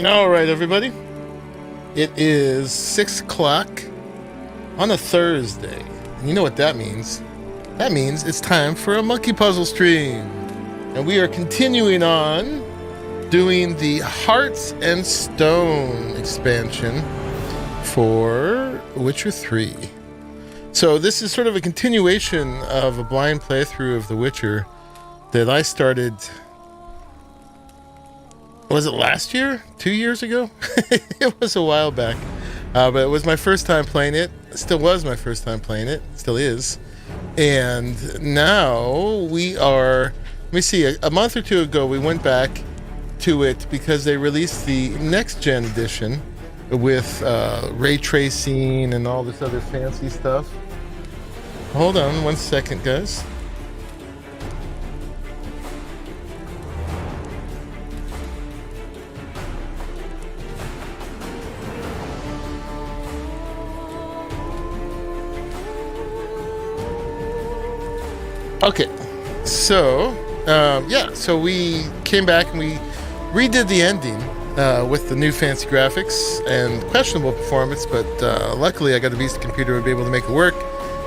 All right, everybody. It is 6 o'clock on a Thursday. And you know what that means? That means it's time for a monkey puzzle stream. And we are continuing on doing the Hearts and Stone expansion for Witcher 3. So this is sort of a continuation of a blind playthrough of The Witcher that I started... Was it last year? 2 years ago? It was a while back. But it was my first time playing it. It still was my first time playing it. Still is. And now we are... Let me see. A month or two ago, we went back to it because they released the next-gen edition with ray tracing and all this other fancy stuff. Hold on 1 second, guys. Okay, so so we came back and we redid the ending with the new fancy graphics and questionable performance, but luckily I got a beast computer to be able to make it work,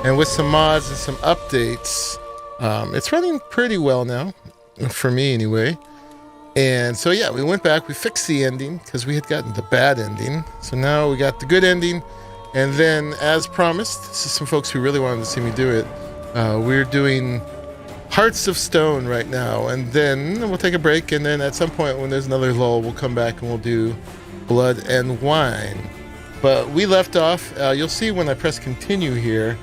and with some mods and some updates, it's running pretty well now, for me anyway. And so yeah, we went back, we fixed the ending because we had gotten the bad ending, so now we got the good ending. And then, as promised, this is some folks who really wanted to see me do it. We're doing Hearts of Stone right now, and then we'll take a break, and then at some point when there's another lull, we'll come back and we'll do Blood and Wine. But we left off, you'll see when I press continue here,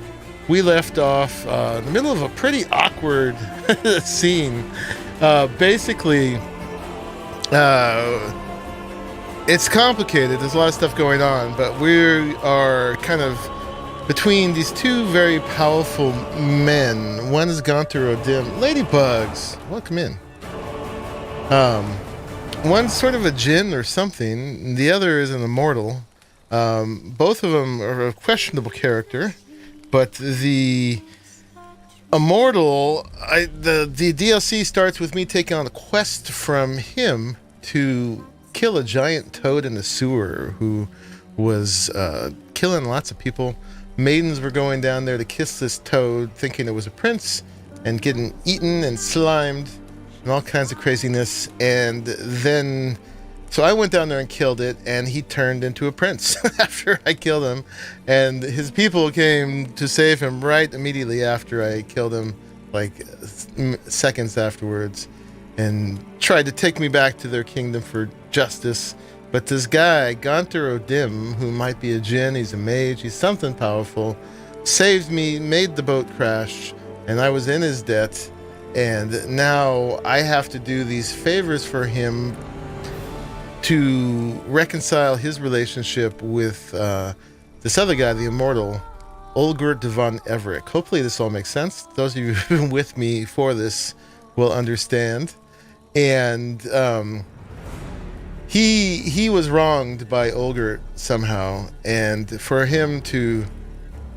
we left off in the middle of a pretty awkward scene. Basically, it's complicated, there's a lot of stuff going on, but we are kind of between these two very powerful men. One is Gunther Odim. Ladybugs, welcome in. One's sort of a djinn or something. The other is an immortal. Both of them are a questionable character, but the immortal, the DLC starts with me taking on a quest from him to kill a giant toad in the sewer who was killing lots of people. Maidens were going down there to kiss this toad, thinking it was a prince, and getting eaten and slimed and all kinds of craziness. And then, so I went down there and killed it, and he turned into a prince after I killed him. And his people came to save him right immediately after I killed him, like seconds afterwards, and tried to take me back to their kingdom for justice. But this guy, Gunther Odim, who might be a djinn, he's a mage, he's something powerful, saved me, made the boat crash, and I was in his debt. And now I have to do these favors for him to reconcile his relationship with this other guy, the immortal, Olgert von Everett. Hopefully this all makes sense. Those of you who've been with me for this will understand. And He was wronged by Olgert somehow, and for him to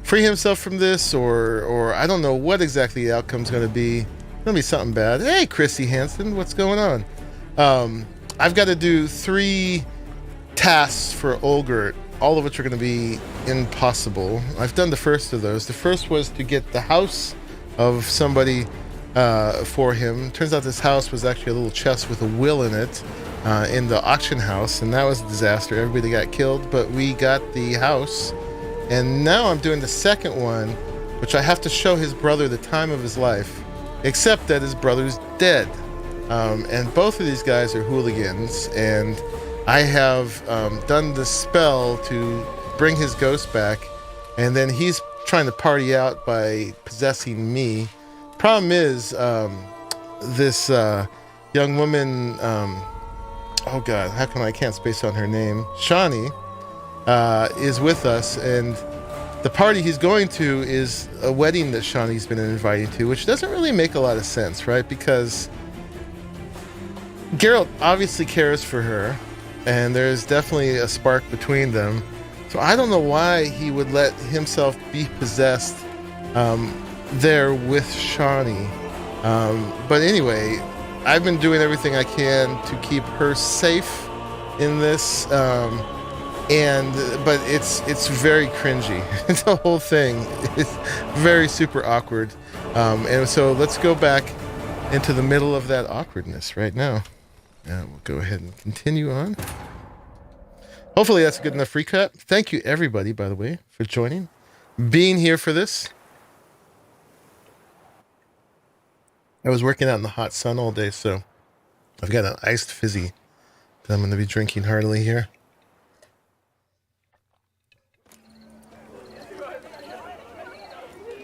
free himself from this, or I don't know what exactly the outcome's going to be. It's going to be something bad. Hey, Chrissy Hansen, what's going on? I've got to do 3 tasks for Olgert, all of which are going to be impossible. I've done the first of those. The first was to get the house of somebody for him. Turns out this house was actually a little chest with a will in it. In the auction house, and that was a disaster. Everybody got killed, but we got the house. And now I'm doing the second one, which I have to show his brother the time of his life, except that his brother's dead. And both of these guys are hooligans, and I have done the spell to bring his ghost back, and then he's trying to party out by possessing me. Problem is, this young woman... oh god, how come I can't space on her name? Shani is with us, and the party he's going to is a wedding that Shani's been invited to, which doesn't really make a lot of sense, right? Because Geralt obviously cares for her, and there's definitely a spark between them. So I don't know why he would let himself be possessed there with Shani. But anyway, I've been doing everything I can to keep her safe in this, but it's very cringy. The whole thing is very super awkward, and so let's go back into the middle of that awkwardness right now. We'll go ahead and continue on. Hopefully that's a good enough recap. Thank you everybody, by the way, for joining, being here for this. I was working out in the hot sun all day, so I've got an iced fizzy that I'm going to be drinking heartily here.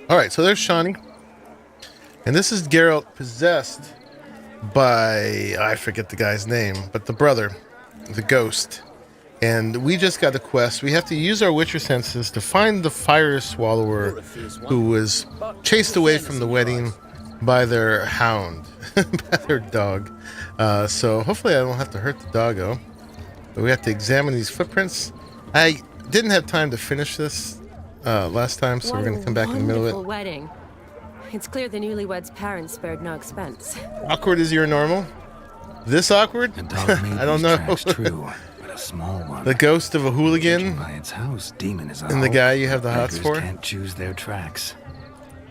All right, so there's Shawnee. And this is Geralt possessed by, I forget the guy's name, but the brother, the ghost. And we just got a quest. We have to use our Witcher senses to find the fire swallower who was chased away from the wedding by their hound, by their dog. So hopefully I don't have to hurt the doggo. But we have to examine these footprints. I didn't have time to finish this last time, so we're going to come back in the middle of it. Wedding. It's clear the newlyweds' parents spared no expense. Awkward as your normal? This awkward? I don't know. True, but a small one. The ghost of a hooligan by its house, demon is and the guy you have the hots for? Can't choose their tracks.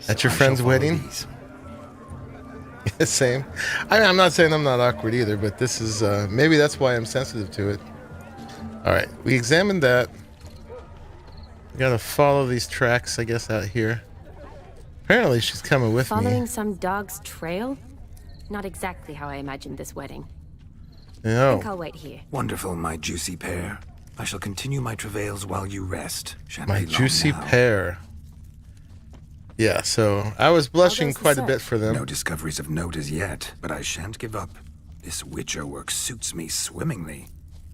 At your friend's wedding? Same. I'm not saying I'm not awkward either, but this is maybe that's why I'm sensitive to it. All right, we examined that. We gotta follow these tracks, I guess, out here. Apparently, she's coming with me. Following some dog's trail? Not exactly how I imagined this wedding. No. I think I'll wait here. Wonderful, my juicy pear. I shall continue my travails while you rest. Shan't My be long juicy now. pear. Yeah, so I was blushing quite a bit for them. No discoveries of note as yet, but I shan't give up. This Witcher work suits me swimmingly.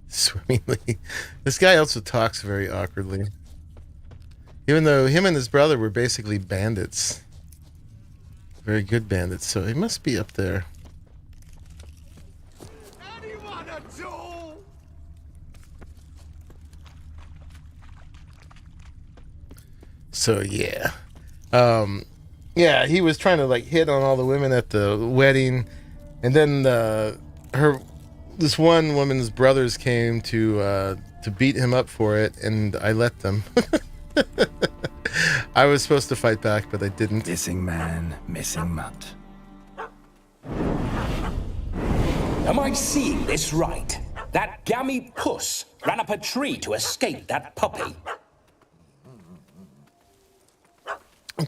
Swimmingly. This guy also talks very awkwardly. Even though him and his brother were basically bandits. Very good bandits, so he must be up there. Anyone at all? So yeah. Yeah, he was trying to like hit on all the women at the wedding, and then this one woman's brothers came to beat him up for it, and I let them. I was supposed to fight back, but I didn't. Missing man, missing mutt. Am I seeing this right? That gammy puss ran up a tree to escape that puppy.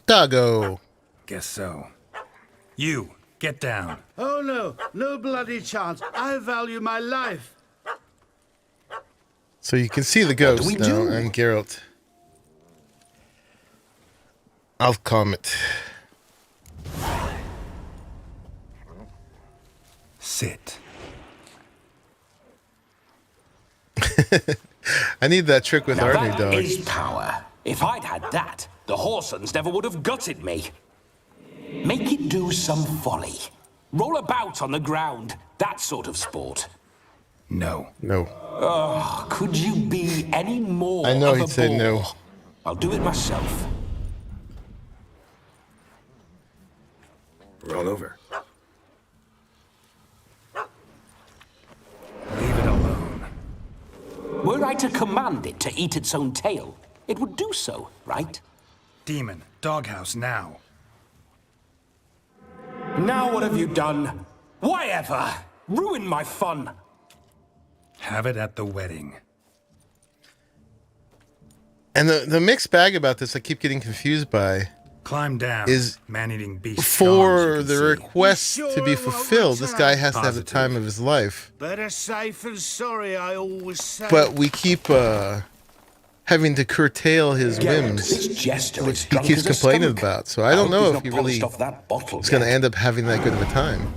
Doggo. Guess so. You, get down. Oh no, no bloody chance. I value my life. So you can see the ghost we now. do? I'm Geralt. I'll calm it. Sit. I need that trick with Now our new that dog. is power. If I'd had that, the Horsons never would have gutted me. Make it do some folly. Roll about on the ground. That sort of sport. No. No. Could you be any more I know of a he'd say bore? no. I'll do it myself. Roll over. Leave it alone. Were I to command it to eat its own tail, it would do so, right? Demon, doghouse now. Now what have you done? Why ever? Ruin my fun. Have it at the wedding. And the mixed bag about this I keep getting confused by Climb down. is man-eating beast. for the request to be fulfilled, this guy has to have the Positive. time of his life. Better safe than sorry, I always say. But we keep having to curtail his whims, This jester which is he drunk keeps as a complaining skunk. about. So I don't hope know he's if not he really polished off that bottle is going to yet. end up having that good of a time.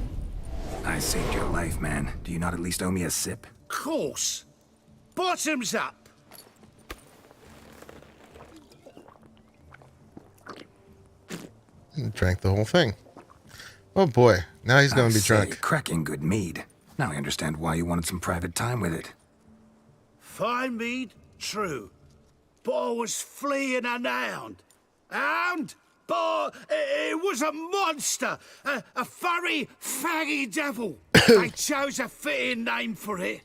I saved your life, man. Do you not at least owe me a sip? Course. Bottoms up. Drank the whole thing. Oh boy, now he's going to be drunk. Cracking good mead. Now I understand why you wanted some private time with it. Fine mead, true. But I was fleeing an hound. Hound? But it was a monster. A furry, faggy devil. They chose a fitting name for it.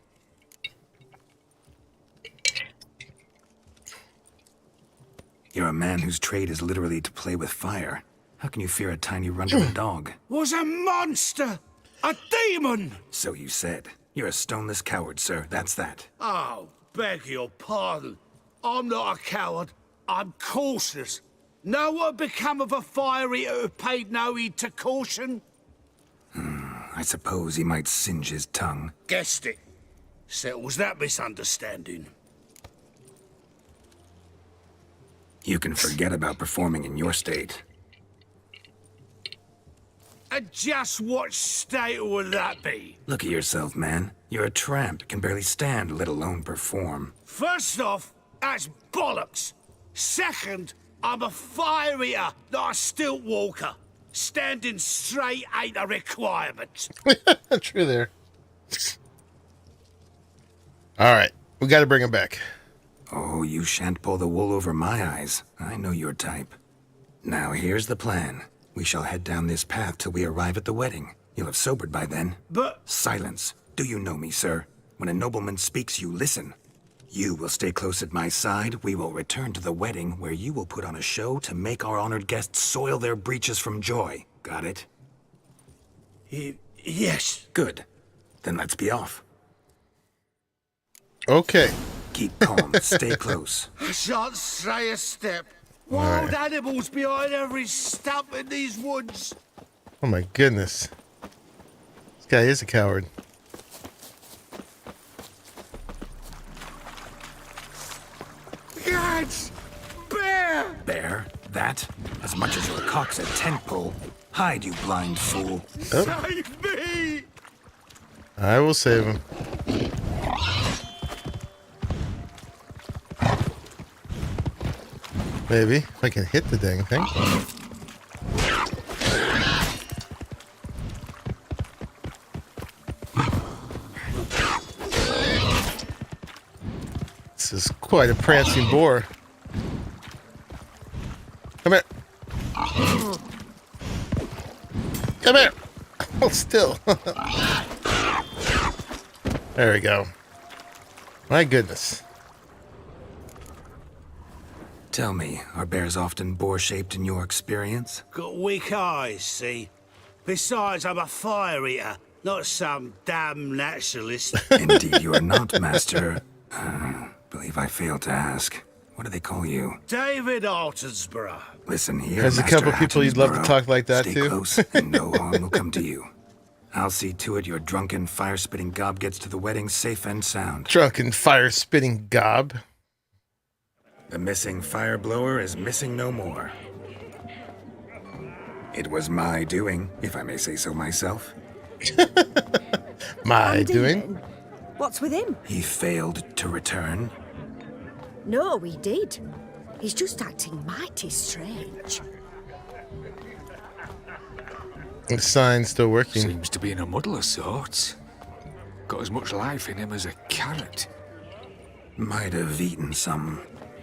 You're a man whose trade is literally to play with fire. How can you fear a tiny runt of a dog? Was a monster! A demon! So you said. You're a stoneless coward, sir. That's that. Oh, beg your pardon. I'm not a coward. I'm cautious. Know what become of a fire eater who paid no heed to caution? I suppose he might singe his tongue. Guessed it. Settles that misunderstanding. You can forget about performing in your state. And just what state would that be? Look at yourself, man. You're a tramp, can barely stand, let alone perform. First off, that's bollocks. Second, I'm a fire eater, not a stilt walker. Standing straight ain't a requirement. True there. All right, we got to bring him back. Oh, you shan't pull the wool over my eyes. I know your type. Now, here's the plan. We shall head down this path till we arrive at the wedding. You'll have sobered by then. But... Silence. Do you know me, sir? When a nobleman speaks, you listen. You will stay close at my side. We will return to the wedding, where you will put on a show to make our honored guests soil their breeches from joy. Got it? yes. Good. Then let's be off. Okay. Keep calm. Stay close. I shan't stray a step. Wild right. animals behind every stump in these woods. Oh my goodness. This guy is a coward. Guards! Bear! Bear, that? As much as your cock's a tent pole. Hide, you blind fool. Oh. Save me! I will save him. Maybe if I can hit the dang thing. This is quite a prancing boar. Come here. Come here. Hold still. There we go. My goodness. Tell me, are bears often boar-shaped in your experience? Got weak eyes, see? Besides, I'm a fire eater, not some damn naturalist. Indeed, you are not, Master. Believe I failed to ask. What do they call you? David Altonsborough. Listen here, There's a Master couple people you'd love to Attenborough. talk like that Stay to. close, and no harm will come to you. I'll see to it your drunken, fire-spitting gob gets to the wedding safe and sound. Drunken fire-spitting gob. The missing fire blower is missing no more. It was my doing, if I may say so myself. My Andy, doing? then. What's with him? He failed to return. No, he did. He's just acting mighty strange. The sign's still working. Seems to be in a muddle of sorts. Got as much life in him as a carrot. Might have eaten some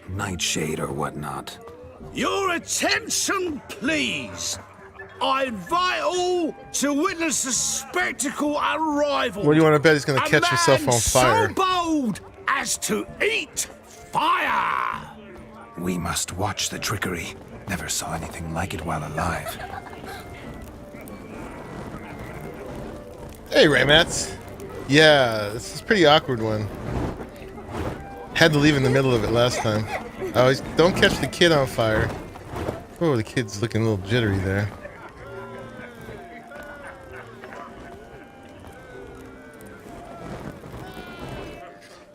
nightshade or whatnot. Your attention, please. I invite all to witness the spectacle unrivaled. What do you want to bet he's going to A catch himself man on fire? so bold as to eat fire. We must watch the trickery. Never saw anything like it while alive. Hey, Raymats. Yeah, this is a pretty awkward one. Had to leave in the middle of it last time. Always don't catch the kid on fire. Oh, the kid's looking a little jittery there.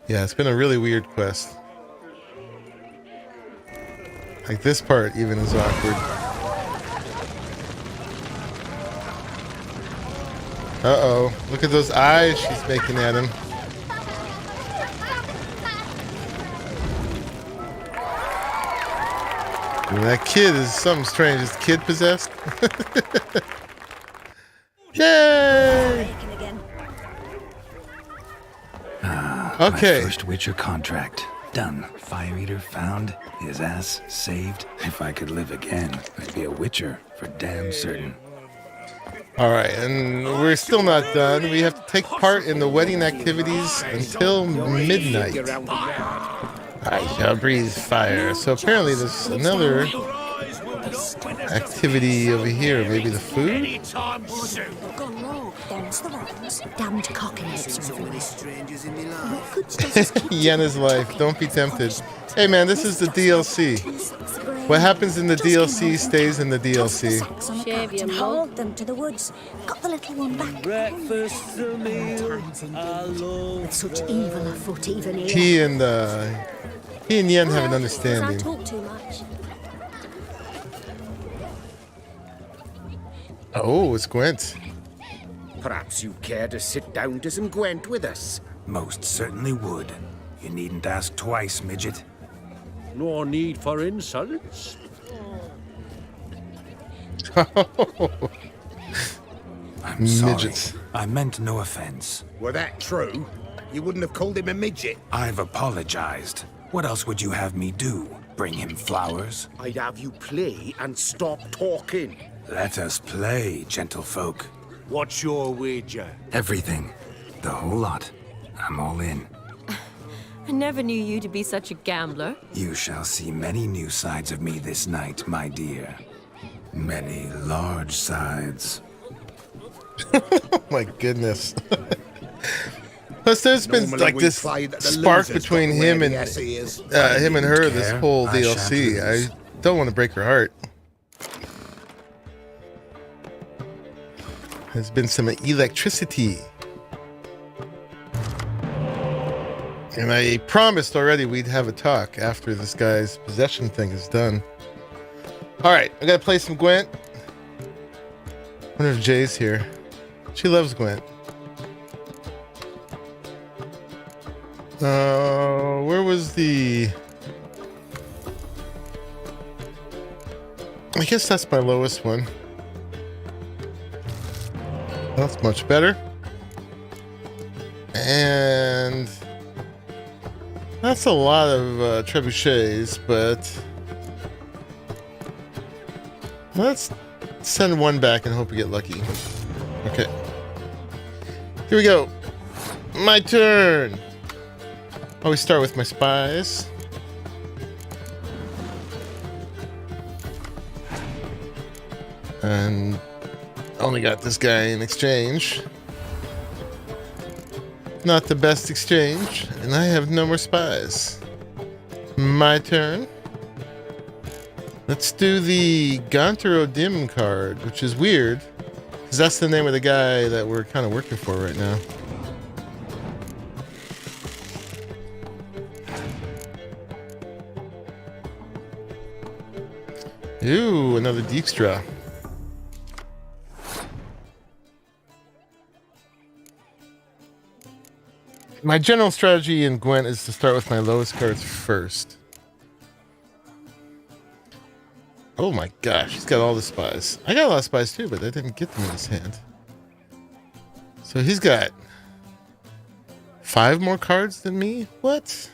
Yeah, it's been a really weird quest. Like this part even is awkward. Uh-oh. Look at those eyes she's making at him. And that kid is something strange. Is the kid possessed? Yay! Bacon again. Okay. My first Witcher contract. Done. Fire Eater found. His ass saved. If I could live again, I'd be a Witcher for damn certain. Alright, and we're still not done. We have to take part in the wedding activities until midnight. I shall breathe fire. So apparently there's another activity over here. Maybe the food? Anytime soon. Gone rogue. Them's the ones. Damned cockinheads are everywhere. What good's does this keep Yenna's life. Don't be tempted. Hey man, this is the DLC. What happens in the DLC stays in the DLC. Shave your hold them to the woods. Got the little one back. Breakfast, the meal, With such evil afoot even here. He and Yen have an I understanding. talk too much. Oh, it's Gwent. Perhaps you care to sit down to some Gwent with us? Most certainly would. You needn't ask twice, midget. No need for insults. I'm sorry. Midgets. I meant no offense. Were that true, you wouldn't have called him a midget. I've apologized. What else would you have me do? Bring him flowers? I'd have you play and stop talking. Let us play, gentlefolk. What's your wager? Everything. The whole lot. I'm all in. I never knew you to be such a gambler. You shall see many new sides of me this night, my dear. Many large sides. Oh my goodness. Plus, there's been Normally like we this play that the spark losers between got where him the and essay is. him and her. This care. whole I shan't DLC. lose. I don't want to break her heart. There's been some electricity. And I promised already we'd have a talk after this guy's possession thing is done. Alright, I gotta play some Gwent. Wonder if Jay's here. She loves Gwent. Where was the... I guess that's my lowest one. That's much better. And... that's a lot of trebuchets, but... let's send one back and hope we get lucky. Okay. Here we go. My turn. Always start with my spies. And only got this guy in exchange. Not the best exchange, and I have no more spies. My turn. Let's do the Gantero Dim card, which is weird, because that's the name of the guy that we're kind of working for right now. Ooh, another Dijkstra. My general strategy in Gwent is to start with my lowest cards first. Oh my gosh, he's got all the spies. I got a lot of spies too, but I didn't get them in his hand. So he's got 5 more cards than me? What?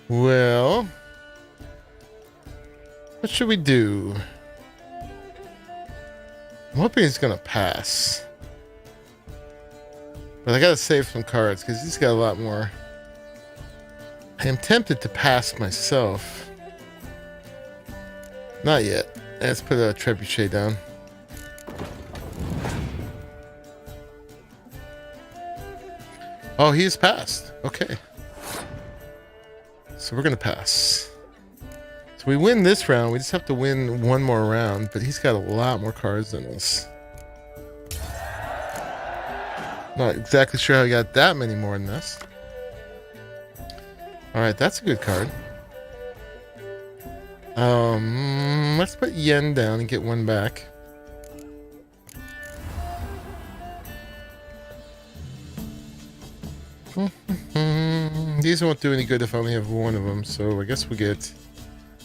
Well, what should we do? I'm hoping he's gonna pass. But I gotta save some cards because he's got a lot more. I am tempted to pass myself. Not yet. Let's put a trebuchet down. Oh, he has passed. Okay. So we're gonna pass. So we win this round. We just have to win one more round, but he's got a lot more cards than us. Not exactly sure how he got that many more than us. Alright, that's a good card. Let's put Yen down and get one back. These won't do any good if I only have one of them, so I guess we get...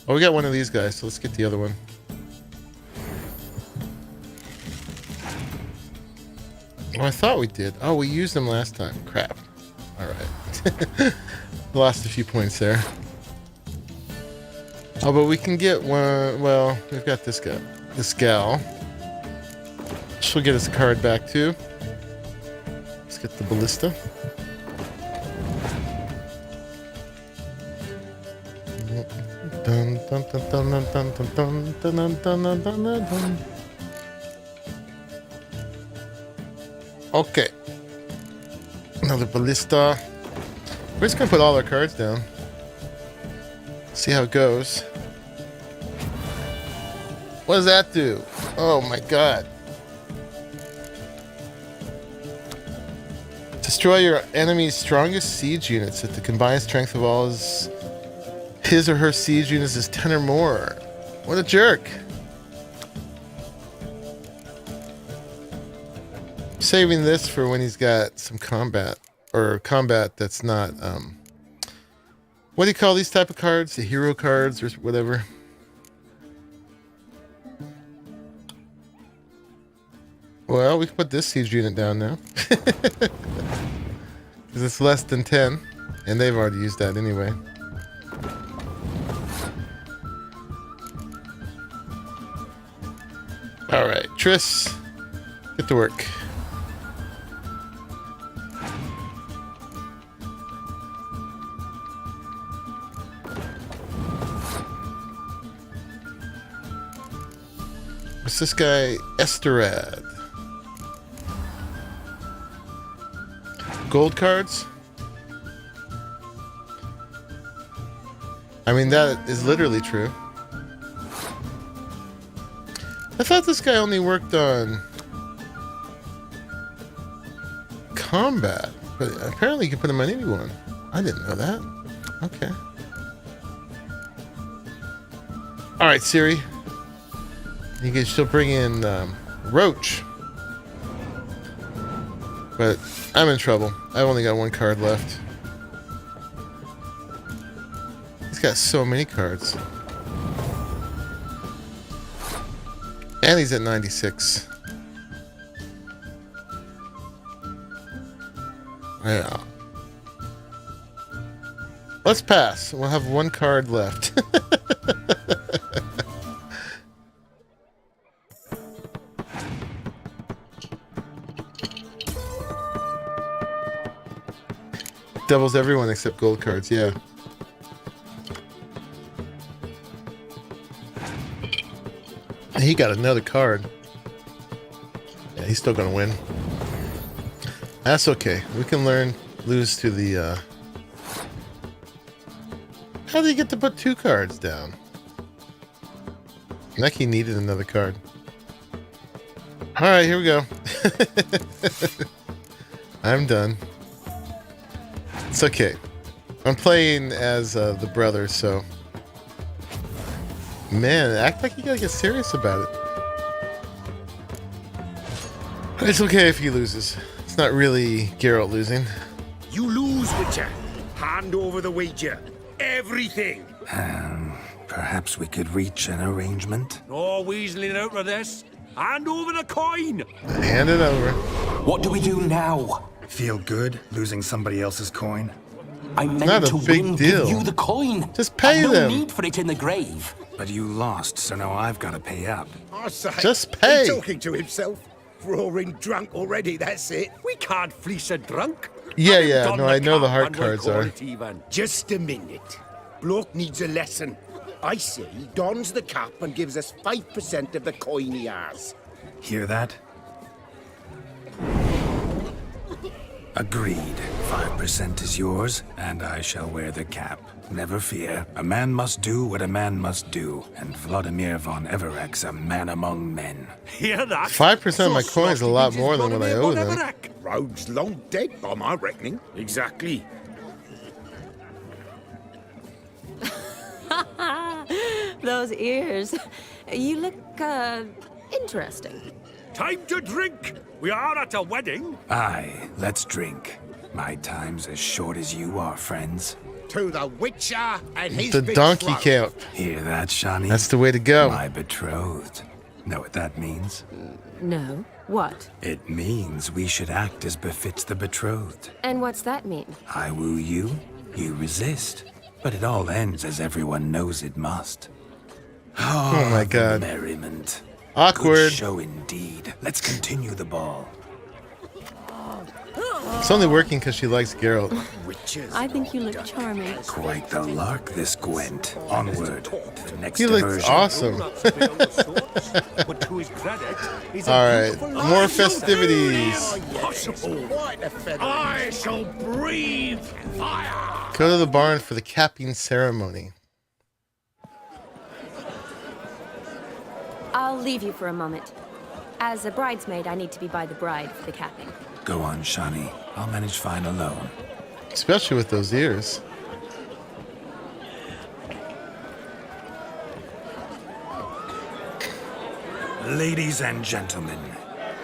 oh, we got one of these guys, so let's get the other one. Oh, I thought we did. Oh, we used them last time. Crap. Alright. Lost a few points there. Oh, but we can get one... well, we've got this guy. This gal. She'll get us a card back, too. This get the ballista. Dun, dun, dun, dun, dun, dun, dun, dun, dun, dun, dun, dun, dun. Okay. Another ballista. We're just gonna put all our cards down. See how it goes. What does that do? Oh my god. Destroy your enemy's strongest siege units if the combined strength of all his or her siege units is 10 or more. What a jerk. Saving this for when he's got some combat, or combat that's not, what do you call these type of cards? The hero cards or whatever. Well, we can put this siege unit down now. Because it's less than 10, and they've already used that anyway. Alright, Triss, get to work. What's this guy? Esterad. Gold cards? I mean, that is literally true. I thought this guy only worked on combat, but apparently you can put him on anyone. I didn't know that. Okay. Alright, Siri. You can still bring in Roach. But I'm in trouble. I've only got one card left. He's got so many cards. And he's at 96. Yeah. Let's pass. We'll have one card left. Doubles everyone except gold cards, yeah. And he got another card. Yeah, he's still gonna win. That's okay. We can lose to the, How did he get to put 2 cards down? Like he needed another card. Alright, here we go. I'm done. It's okay. I'm playing as the brother, so... Man, act like you gotta get serious about it. It's okay if he loses. It's not really Geralt losing. You lose, Witcher. Hand over the wager. Everything. Perhaps we could reach an arrangement? No weaseling out of this. Hand over the coin. Hand it over. What do we do now? Feel good losing somebody else's coin? I meant Not a to big win, deal. give you the coin. Just pay I've them. No need for it in the grave. But you lost, so now I've got to pay up. I say, Just pay. He's talking to himself. Roaring drunk already, that's it. We can't fleece a drunk. Yeah, no, I know the hard cards are. Just a minute. Bloke needs a lesson. I say he dons the cap and gives us 5% of the coin he has. Hear that? Agreed. 5% is yours, and I shall wear the cap. Never fear. A man must do what a man must do, and Vladimir von Everek's a man among men. Hear that? 5% of my coin is a lot more than what I owe them. Rogue's long dead by my reckoning. Exactly. Those ears. You look, interesting. Time to drink. We are at a wedding. Aye, let's drink. My time's as short as you are, friends. To the Witcher and his The donkey betrothed. camp. Hear that, Shani? That's the way to go. My betrothed. Know what that means? No. What? It means we should act as befits the betrothed. And what's that mean? I woo you, you resist. But it all ends as everyone knows it must. Oh my god. Merriment. Awkward. Good show indeed. Let's continue the ball. It's only working because she likes Geralt. I think you look charming. Quite the lark, this Gwent. Onward to the next He looks diversion. awesome. Alright, more festivities. I shall breathe fire. Go to the barn for the capping ceremony. I'll leave you for a moment. As a bridesmaid, I need to be by the bride for the capping. Go on, Shani. I'll manage fine alone. Especially with those ears. Ladies and gentlemen,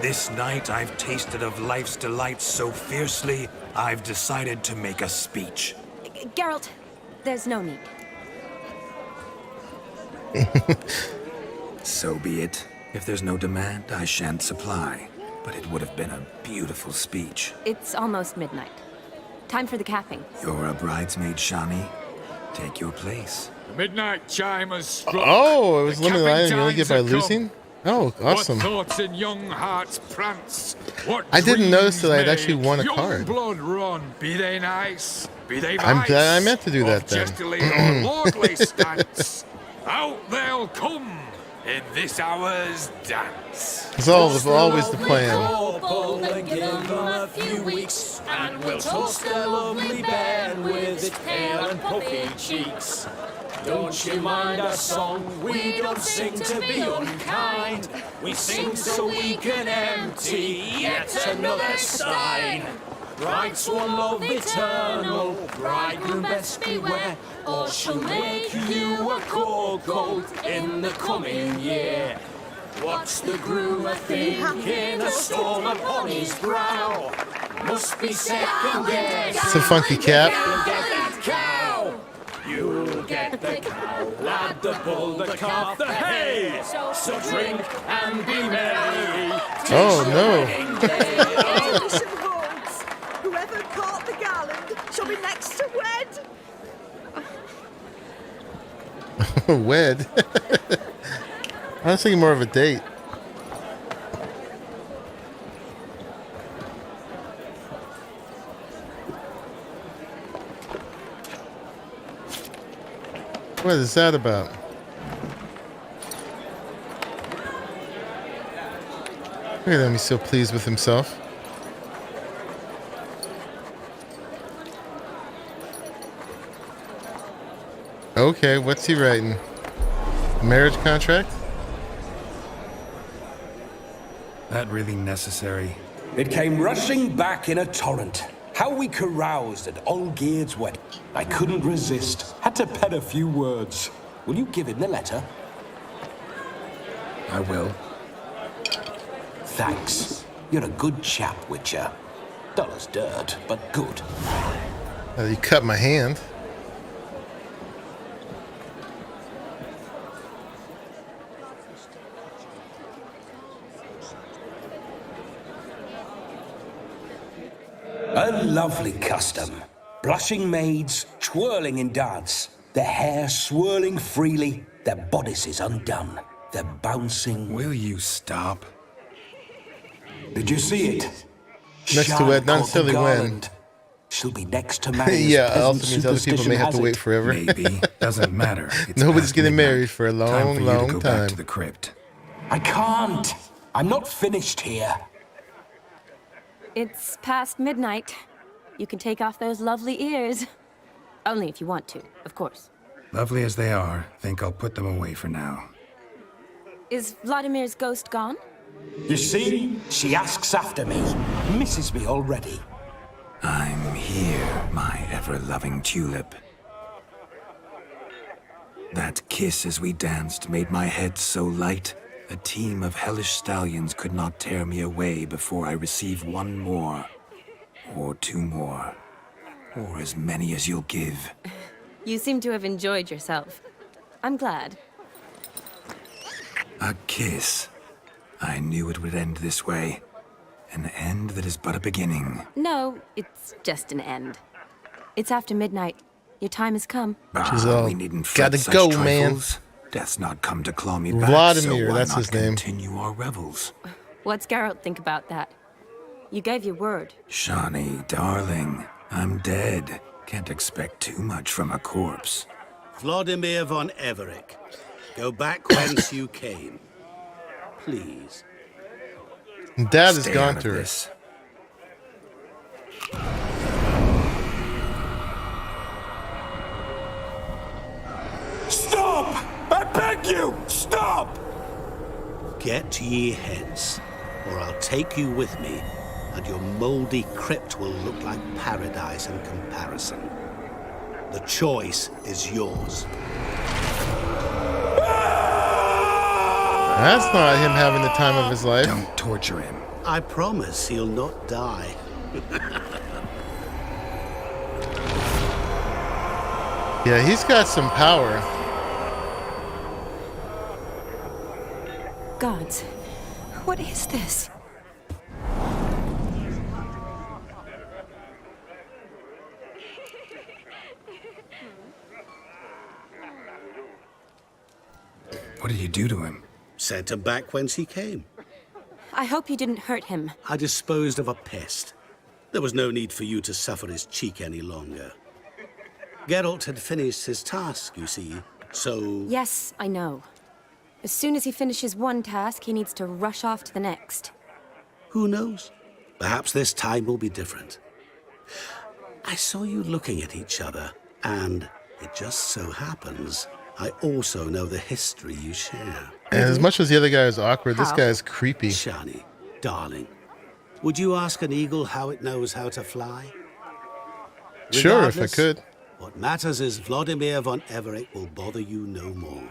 this night I've tasted of life's delights so fiercely, I've decided to make a speech. Geralt, there's no need. So be it. If there's no demand, I shan't supply. But it would have been a beautiful speech. It's almost midnight. Time for the capping. You're a bridesmaid, Shani. Take your place. The midnight chime has struck. Oh, it was The limited capping item. You only get times by have losing? come. Oh, awesome. What thoughts in young hearts prance? What I didn't notice that I'd dreams actually won a make card. Young blood run. Be they nice? Be they I'm vice? glad I meant to do that Of then. jestily or lordly stance. Out they'll come in this hour's dance. It's always the plan. And give them a few weeks, and we'll toast their lovely bed with its pale and puffy cheeks. Don't you mind our song? We don't sing to be unkind. We sing so we can empty yet another stein. Bright swan love eternal, bridegroom best beware, or she'll make you a cold coat in the coming year. What's the groom a-thinking, a storm upon his brow? Must be second guessed. It's a funky cap. You'll get that cow. You'll get the cow, lad, the bull, the calf, the hay. So drink and be merry. Oh, no. Tradition holds. Whoever caught the garland shall be next to wed. Wed. I was thinking more of a date. What is that about? Look at him, he's so pleased with himself. Okay, what's he writing? Marriage contract? That really necessary? It came rushing back in a torrent. How we caroused at Olgierd's wedding. I couldn't resist. Had to pen a few words. Will you give him the letter? I will. Thanks. You're a good chap, Witcher. Dull as dirt, but good. You cut my hand. A lovely custom. Blushing maids twirling in dance, their hair swirling freely, their bodices undone, their bouncing. Will you stop? Did you see it? Next to wed, not necessarily when. She'll be next to marry. Yeah, it also means other people may have to wait forever. Maybe. Doesn't matter. It's Nobody's past getting midnight. married for a Time long, for you to long go back time. to the crypt. I can't. I'm not finished here. It's past midnight. You can take off those lovely ears. Only if you want to, of course. Lovely as they are, think I'll put them away for now. Is Vladimir's ghost gone? You see? She asks after me. Misses me already. I'm here, my ever-loving tulip. That kiss as we danced made my head so light, a team of hellish stallions could not tear me away before I receive one more, or two more, or as many as you'll give. You seem to have enjoyed yourself. I'm glad. A kiss. I knew it would end this way. An end that is but a beginning. No, it's just an end. It's after midnight. Your time has come. She's all, we needn't fret gotta such go, trifles. man. Death's not come to claw me back, Vladimir, so why that's not his name. continue our revels? What's Geralt think about that? You gave your word. Shawnee, darling, I'm dead. Can't expect too much from a corpse. Vladimir von Everick, go back whence you came. Please. Dad is Stay gone out to of her. this. Stop! I beg you! Stop! Get ye hence, or I'll take you with me, and your moldy crypt will look like paradise in comparison. The choice is yours. That's not him having the time of his life. Don't torture him. I promise he'll not die. Yeah, he's got some power. Gods, what is this? What did you do to him? Sent him back whence he came. I hope you didn't hurt him. I disposed of a pest. There was no need for you to suffer his cheek any longer. Geralt had finished his task, you see, so... Yes, I know. As soon as he finishes one task, he needs to rush off to the next. Who knows? Perhaps this time will be different. I saw you looking at each other, and it just so happens I also know the history you share. And as much as the other guy is awkward, this How? guy is creepy. Shani, darling, would you ask an eagle how it knows how to fly? Sure, if I Regardless, could. What matters is Vladimir von Everick will bother you no more.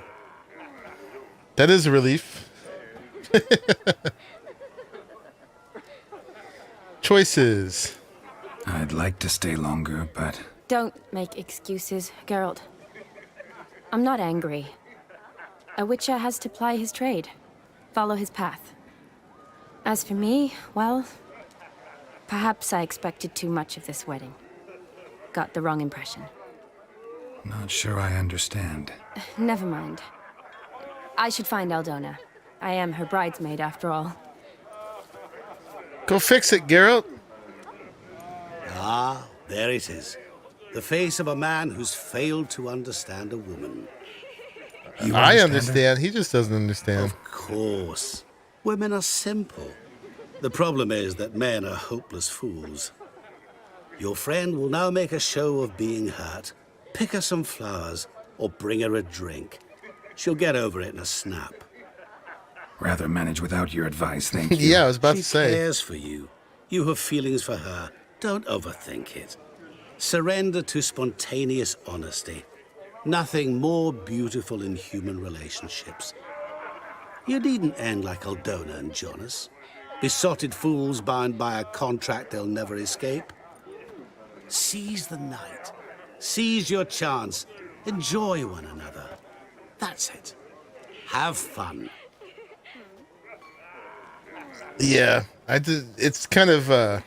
That is a relief. Choices. I'd like to stay longer, but Don't make excuses, Geralt. I'm not angry. A witcher has to ply his trade, follow his path. As for me, well, perhaps I expected too much of this wedding. Got the wrong impression. not sure I understand. Never mind. I should find Aldona. I am her bridesmaid, after all. Go fix it, Geralt. Ah, there it is. The face of a man who's failed to understand a woman. I understand. He just doesn't understand. Of course. Women are simple. The problem is that men are hopeless fools. Your friend will now make a show of being hurt, pick her some flowers, or bring her a drink. She'll get over it in a snap. Rather manage without your advice, thank you. Yeah, I was about She to say. cares for you. You have feelings for her. Don't overthink it. Surrender to spontaneous honesty. Nothing more beautiful in human relationships. You needn't end like Aldona and Jonas. Besotted fools bound by a contract they'll never escape. Seize the night. Seize your chance. Enjoy one another. That's it. Have fun. Yeah, I did. It's kind of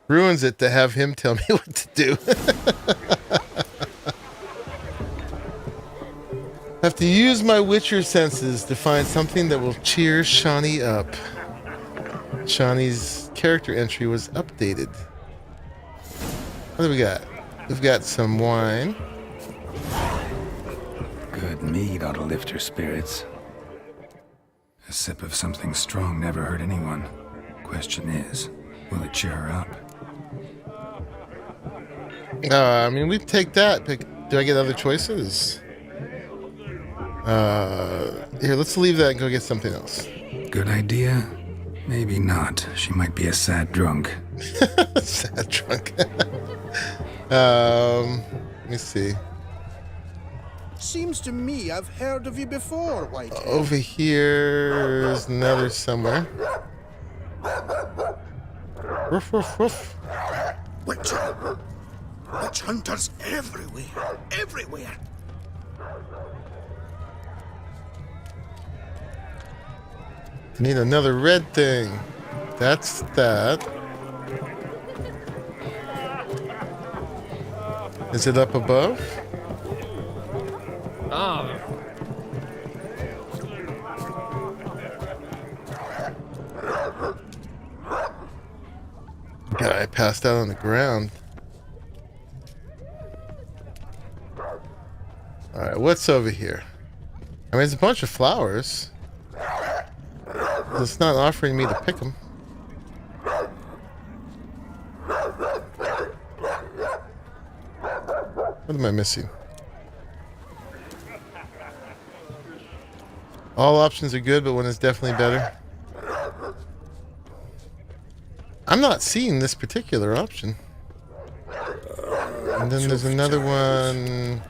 ruins it to have him tell me what to do. I have to use my Witcher senses to find something that will cheer Shawnee up. Shawnee's character entry was updated. What do we got? We've got some wine. Good mead ought to lift her spirits. A sip of something strong never hurt anyone. Question is, will it cheer her up? I mean, we take that. Do I get other choices? Here, let's leave that and go get something else. Good idea? Maybe not. She might be a sad drunk. Sad drunk. Let me see. Seems to me I've heard of you before, Whitehead. Over here is another somewhere. Woof, woof, woof. Witch hunters everywhere. Everywhere. Need another red thing. That's that. Is it up above? Ah. passed out on the ground. Alright, what's over here? I mean, it's a bunch of flowers. It's not offering me to pick them. What am I missing? All options are good, but one is definitely better. I'm not seeing this particular option. And then there's another one.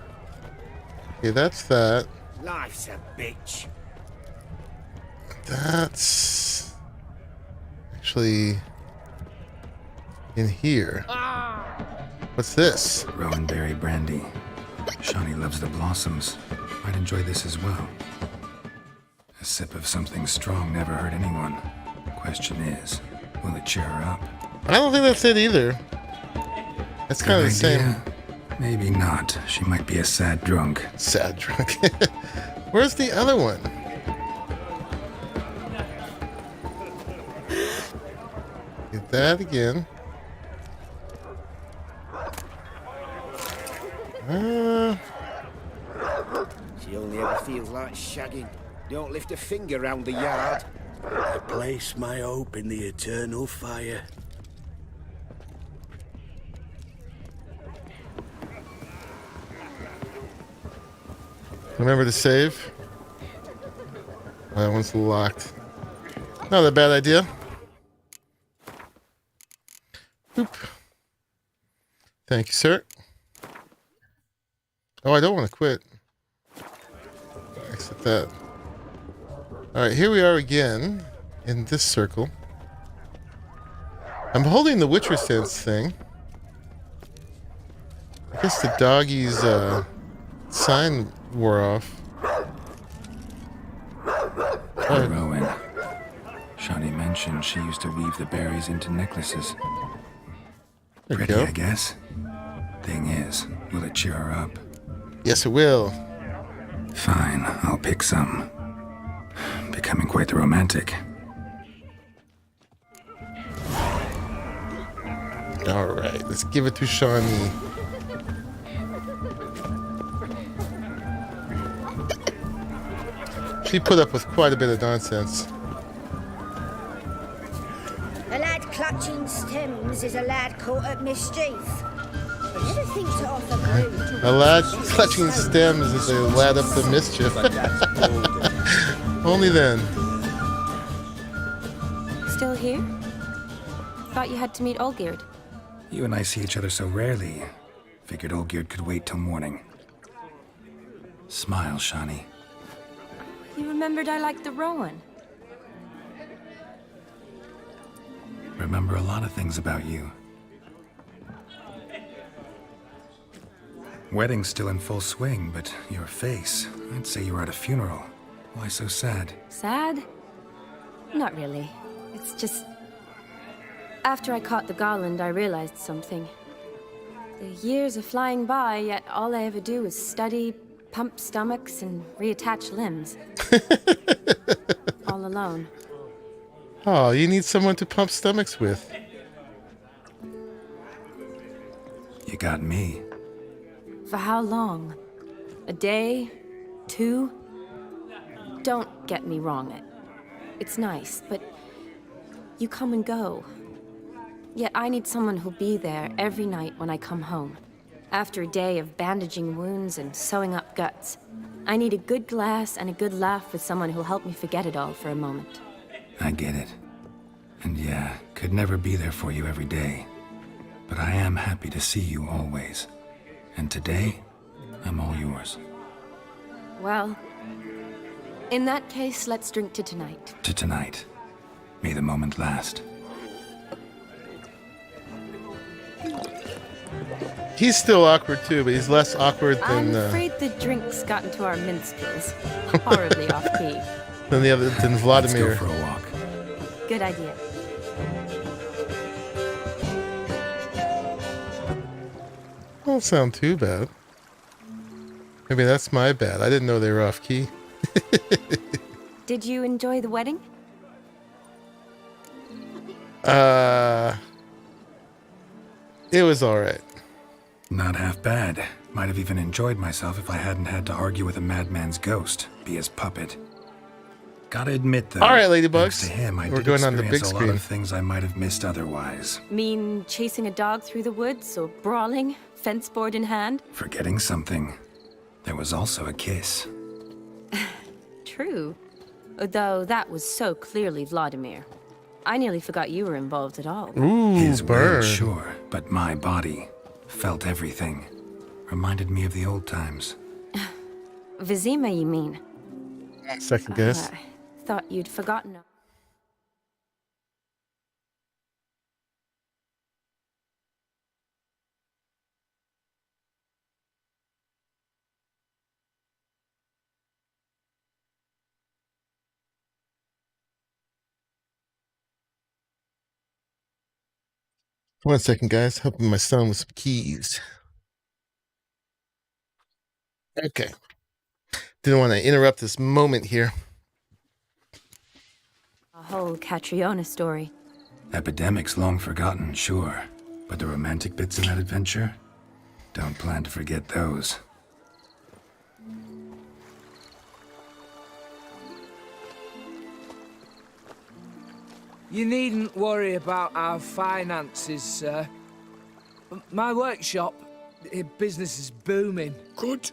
Okay, that's that. Life's a bitch. That's actually in here. What's this? Rowan berry brandy. Shawnee loves the blossoms. Might enjoy this as well. A sip of something strong never hurt anyone. The question is, will it cheer her up? I don't think that's it either. That's kind of the same. Maybe not. She might be a sad drunk. Sad drunk. Where's the other one? Get that again. She only ever feels like shagging. Don't lift a finger round the yard. I place my hope in the eternal fire. Remember to save. Oh, that one's locked. Not a bad idea. Boop. Thank you, sir. Oh, I don't want to quit. Exit that. Alright, here we are again in this circle. I'm holding the Witcher Sense thing. I guess the doggy's sign wore off. Rowan. Shawnee mentioned she used to weave the berries into necklaces. There you Pretty, go. I guess. Thing is, will it cheer her up? Yes, it will. Fine, I'll pick some. Becoming quite the romantic. Alright, let's give it to Shawnee. She put up with quite a bit of nonsense. A lad clutching stems is a lad caught at mischief. I never think to offer glue. A lad clutching stems is a lad up to mischief. Only then. Still here? Thought you had to meet Olgierd. You and I see each other so rarely. Figured Olgierd could wait till morning. Smile, Shawnee. You remembered I liked the Rowan. Remember a lot of things about you. Wedding's still in full swing, but your face, I'd say you were at a funeral. Why so sad? Sad? Not really. It's just... After I caught the garland, I realized something. The years are flying by, yet all I ever do is study, pump stomachs, and reattach limbs. All alone. Oh, you need someone to pump stomachs with. You got me. For how long? A day? 2? Don't get me wrong. It's nice, but you come and go. Yet I need someone who'll be there every night when I come home. After a day of bandaging wounds and sewing up guts, I need a good glass and a good laugh with someone who'll help me forget it all for a moment. I get it. And yeah, could never be there for you every day. But I am happy to see you always. And today, I'm all yours. Well, in that case, let's drink to tonight. To tonight. May the moment last. He's still awkward too, but he's less awkward I'm than afraid the drinks got into our minstrels. Horribly off-key. than the other than Let's Vladimir. go for a walk. Good idea. Don't sound too bad. Maybe that's my bad. I didn't know they were off key. Did you enjoy the wedding? It was all right. Not half bad. Might have even enjoyed myself if I hadn't had to argue with a madman's ghost, be his puppet. Gotta admit, though, All right, Ladybugs. thanks to him, I We're did going on the experience big a lot screen. of things I might have missed otherwise. Mean chasing a dog through the woods or brawling, fence board in hand? Forgetting something. There was also a kiss. True. Though that was so clearly Vladimir. I nearly forgot you were involved at all. Ooh, His will, burn. sure, but my body felt everything. Reminded me of the old times. Vizima, you mean? Second guess. Thought you'd forgotten. One second, guys. Helping my son with some keys. Okay. Didn't want to interrupt this moment here. A whole Catriona story. Epidemics long forgotten, sure. But the romantic bits in that adventure? Don't plan to forget those. You needn't worry about our finances, sir. My workshop, business is booming. Good.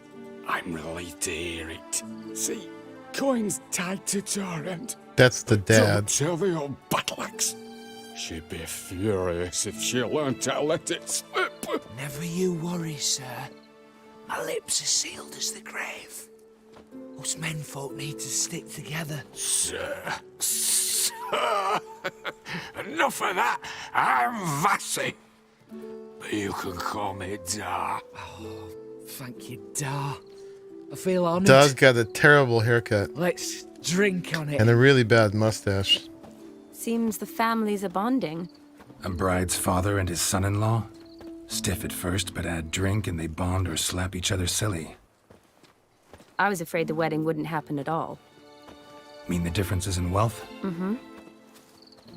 I'm relieved to hear it. See, coin's tied to Torrent. That's the Don't dad. tell the old battle axe. She'd be furious if she learned to let it slip. Never you worry, sir. My lips are sealed as the grave. Us menfolk need to stick together. Sir. Enough of that. I'm Vassy. But you can call me Dar. Oh, thank you, Dar. I feel honored. Dar's got a terrible haircut Let's drink on it. and a really bad mustache. Seems the families are bonding. A bride's father and his son-in-law? Stiff at first, but add drink and they bond or slap each other silly. I was afraid the wedding wouldn't happen at all. Mean the differences in wealth? Mm-hmm.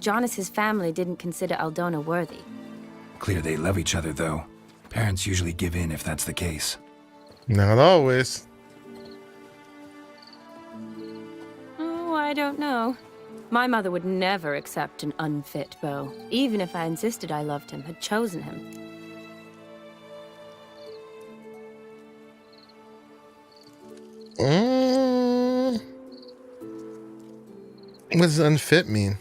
Jonas's family didn't consider Aldona worthy. Clear they love each other, though. Parents usually give in if that's the case. Not always. Oh, I don't know. My mother would never accept an unfit beau, even if I insisted I loved him, had chosen him. What does unfit mean?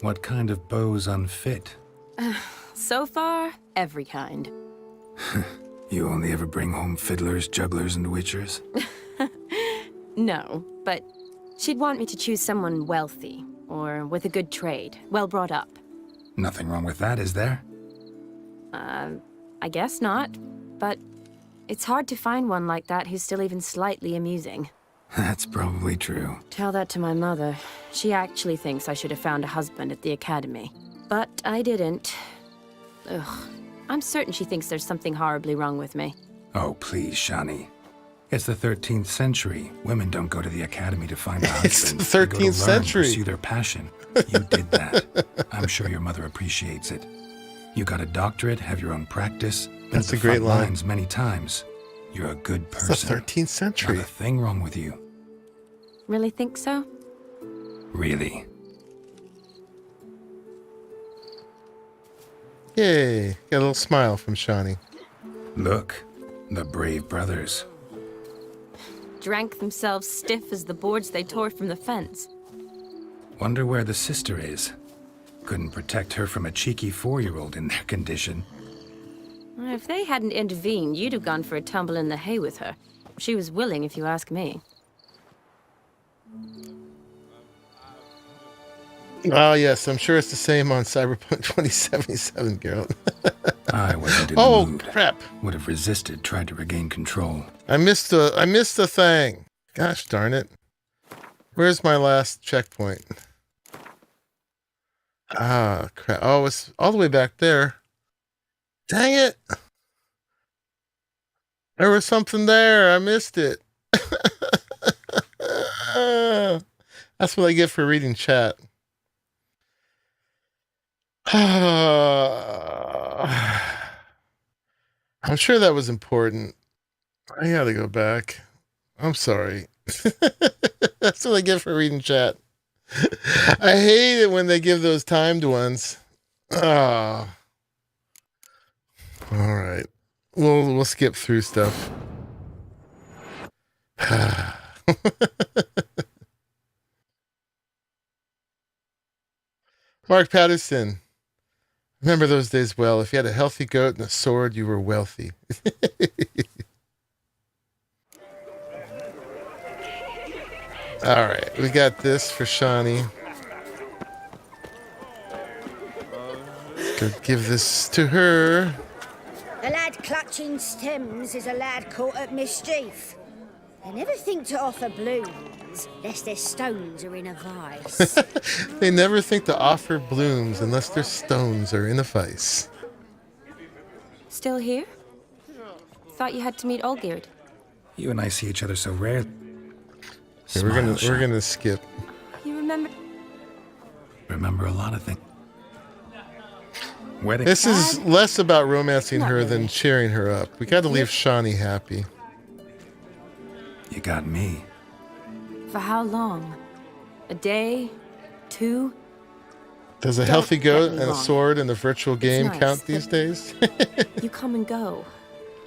What kind of beau's unfit? So far, every kind. You only ever bring home fiddlers, jugglers, and witchers? No, but she'd want me to choose someone wealthy, or with a good trade, well brought up. Nothing wrong with that, is there? I guess not, but it's hard to find one like that who's still even slightly amusing. That's probably true. Tell that to my mother. She actually thinks I should have found a husband at the academy. But I didn't. Ugh. I'm certain she thinks there's something horribly wrong with me. Oh, please, Shani. It's the 13th century. Women don't go to the academy to find a husband. It's the They go to 13th learn, century. Pursue their passion. You did that. I'm sure your mother appreciates it. You got a doctorate, have your own practice. been That's at the a great front line. lines many times. You're a good It's person. the 13th century. Not a thing wrong with you. Really think so? Really. Yay. Got a little smile from Shawnee. Look, the brave brothers. Drank themselves stiff as the boards they tore from the fence. Wonder where the sister is. Couldn't protect her from a cheeky 4-year-old in their condition. If they hadn't intervened, you'd have gone for a tumble in the hay with her. She was willing, if you ask me. Oh, yes. I'm sure it's the same on Cyberpunk 2077, Geralt. I wasn't in Oh, the mood. crap. Would have resisted, tried to regain control. I missed the thing. Gosh darn it. Where's my last checkpoint? Ah, crap. Oh, it's all the way back there. Dang it. There was something there. I missed it. That's what I get for reading chat. I'm sure that was important. I gotta go back. I'm sorry. That's what I get for reading chat. I hate it when they give those timed ones. Ah. All right. We'll skip through stuff. Mark Patterson. Remember those days well. If you had a healthy goat and a sword, you were wealthy. All right. We got this for Shawnee. Could give this to her. A lad clutching stems is a lad caught at mischief. They never think to offer blooms, lest their stones are in a vice. They never think to offer blooms unless their stones are in a vice. Still here? Thought you had to meet Olgierd. You and I see each other so rarely. Okay, we're gonna skip. You remember? Remember a lot of things. Wedding. This is less about romancing Not her really. than cheering her up. We got to leave Shawnee happy. You got me. For how long? A day? 2? Does a Don't healthy get goat me and a wrong. sword in a virtual game nice, count these but- days? You come and go.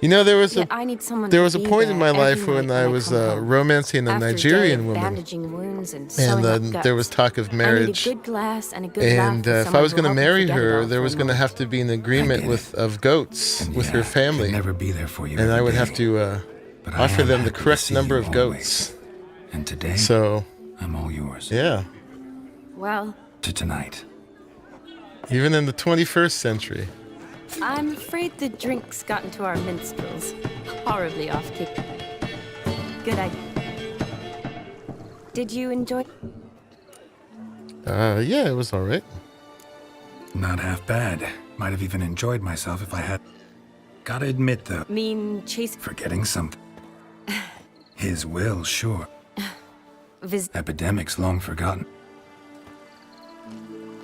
You know, there was Yet I need someone there to was a be point in there my life every when night I when was come home. romancing a After Nigerian day of woman, bandaging wounds and sewing and up there was guts. talk of I need marriage. a good glass and a good laugh And with if I someone was who'll going to help me marry forget it her, all there for was a going to moment. have to be an agreement get with of goats And with yeah, her Could family, never be there for you. and I every would day. have to But I offer am them the happy to correct see number you of goats. always. And today, So I'm all yours. yeah, Well, To tonight. even in the 21st century. I'm afraid the drinks got into our minstrels. Horribly off-kick. Good idea. Did you enjoy? Yeah, it was all right. Not half bad. Might have even enjoyed myself if I had. Gotta admit, though, Mean chase forgetting something. His will, sure. Epidemics long forgotten.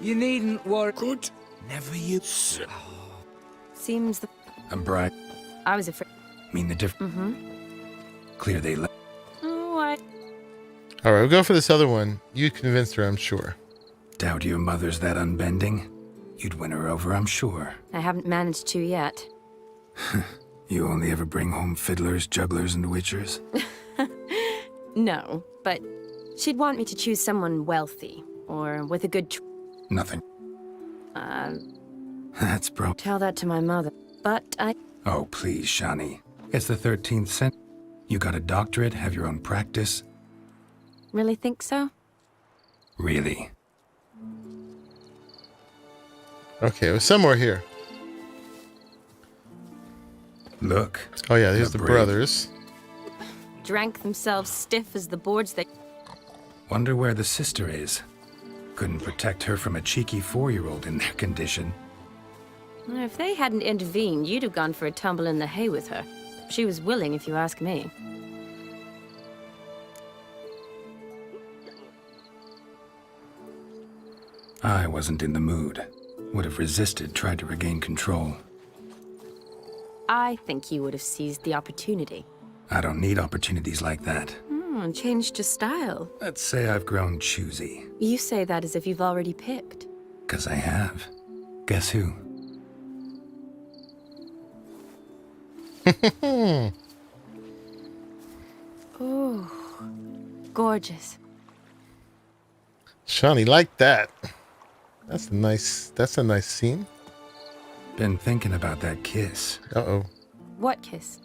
You needn't worry. Good. Never you. seems the. A bride. I was afraid. Mean the difference. Clear they left. Oh, I. All right, we'll go for this other one. You convinced her, I'm sure. Doubt your mother's that unbending. You'd win her over, I'm sure. I haven't managed to yet. You only ever bring home fiddlers, jugglers, and witchers? No, but she'd want me to choose someone wealthy or with a good. Nothing. That's broke. Tell that to my mother. But I. Oh, please, Shani. It's the 13th century. You got a doctorate, have your own practice. Really think so? Really? Okay, it was somewhere here. Look. Oh yeah, here's the brave. brothers. Drank themselves stiff as the boards they. Wonder where the sister is. Couldn't protect her from a cheeky 4-year-old in their condition. If they hadn't intervened, you'd have gone for a tumble in the hay with her. She was willing, if you ask me. I wasn't in the mood. Would have resisted, tried to regain control. I think you would have seized the opportunity. I don't need opportunities like that. And changed your style. Let's say I've grown choosy. You say that as if you've already picked. 'Cause I have. Guess who? Oh, gorgeous. Shawnee liked that. That's a nice scene. Been thinking about that kiss. Uh-oh. What kiss?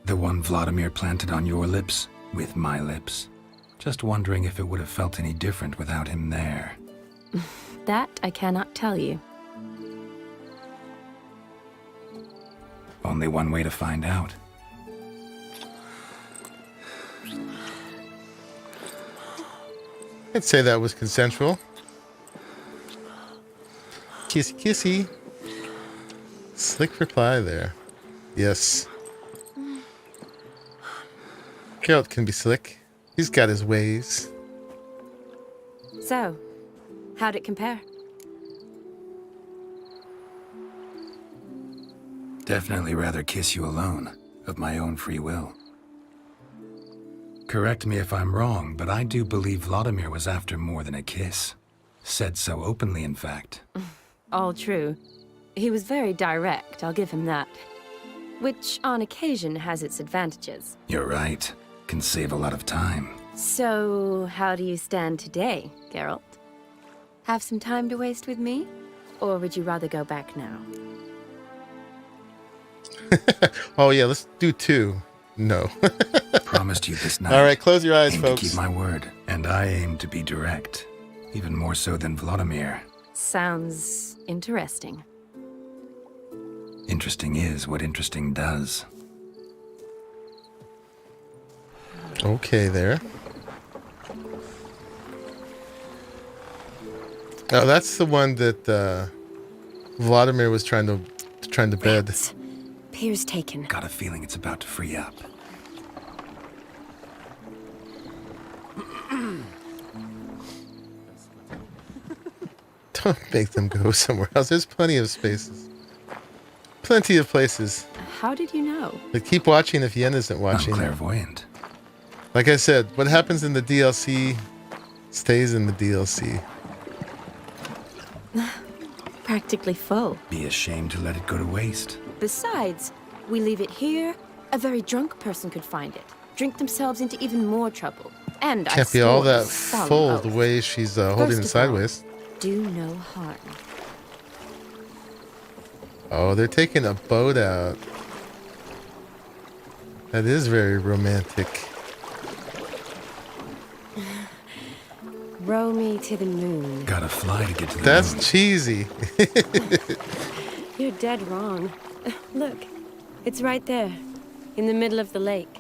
The one Vladimir planted on your lips, with my lips. Just wondering if it would have felt any different without him there. That I cannot tell you. Only one way to find out. I'd say that was consensual. Kissy kissy. Slick reply there. Yes. Geralt can be slick. He's got his ways. So, how'd it compare? Definitely rather kiss you alone, of my own free will. Correct me if I'm wrong, but I do believe Vladimir was after more than a kiss. Said so openly, in fact. All true. He was very direct, I'll give him that. Which, on occasion, has its advantages. You're right. Can save a lot of time. So, how do you stand today, Geralt? Have some time to waste with me? Or would you rather go back now? Oh yeah, let's do 2. No. Promised you this night. All right, close your eyes, Aim folks. to keep my word, and I aim to be direct. Even more so than Vladimir. Sounds interesting. Interesting is what interesting does. Okay, there. Oh, that's the one that Vladimir was trying to bed. Rats. Piers taken. Got a feeling it's about to free up. Don't make them go somewhere else. There's plenty of spaces. Plenty of places. How did you know? But keep watching if Yen isn't watching. I'm clairvoyant. Like I said, what happens in the DLC stays in the DLC. Practically full. Be ashamed to let it go to waste. Besides, we leave it here, a very drunk person could find it, drink themselves into even more trouble. And Can't be all that full the way she's holding it sideways. Do no harm. Oh, they're taking a boat out. That is very romantic. Row me to the moon. Gotta fly to get to the That's moon. cheesy. You're dead wrong. Look, it's right there, in the middle of the lake.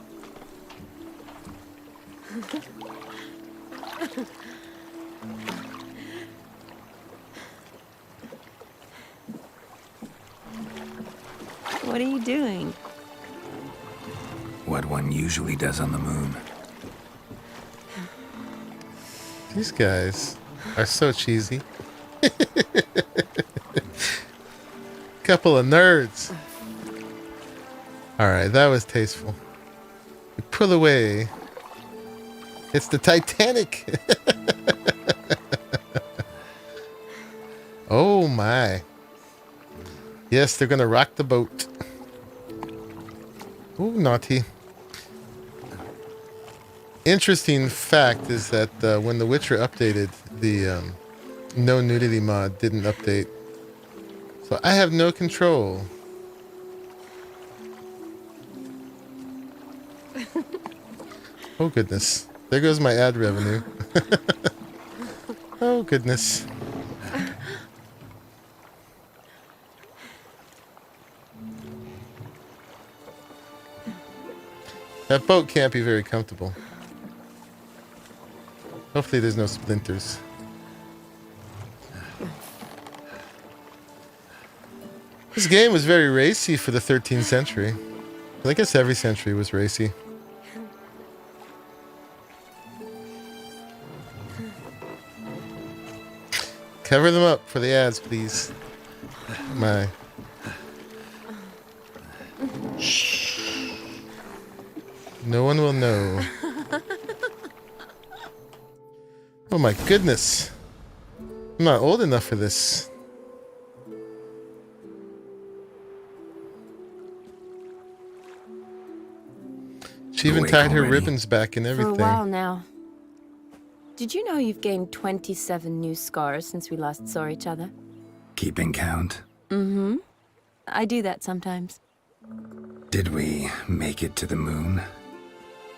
What are you doing? What one usually does on the moon. These guys are so cheesy. Couple of nerds. All right, that was tasteful. You pull away. It's the Titanic. Oh my. Yes, they're gonna rock the boat. Ooh, naughty. Interesting fact is that when The Witcher updated, the no nudity mod didn't update. So I have no control. Oh goodness. There goes my ad revenue. Oh goodness. That boat can't be very comfortable. Hopefully there's no splinters. This game was very racy for the 13th century. I guess every century was racy. Cover them up for the ads, please. My. No one will know. Oh my goodness. I'm not old enough for this. She even tied her ribbons back and everything. For a while now. Did you know you've gained 27 new scars since we last saw each other? Keeping count? Mm-hmm. I do that sometimes. Did we make it to the moon?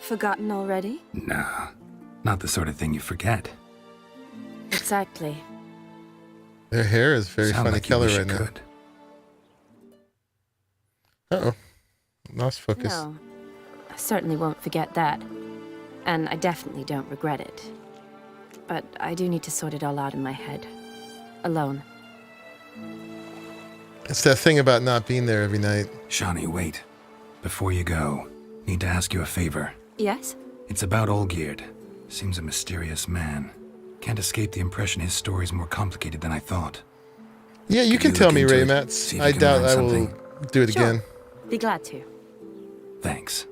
Forgotten already? No, not the sort of thing you forget. Exactly. Their hair is very Sound funny like you color wish right you now. could. Uh-oh. Lost focus. No, I certainly won't forget that. And I definitely don't regret it. But I do need to sort it all out in my head. Alone. It's that thing about not being there every night. Shani, wait. Before you go, need to ask you a favor. Yes? It's about Olgierd. Seems a mysterious man. Can't escape the impression his story's more complicated than I thought. Yeah, you can you tell look me, into it? Raymats. See if I you can doubt learn I will something? do it Sure. again. Be glad to. Thanks.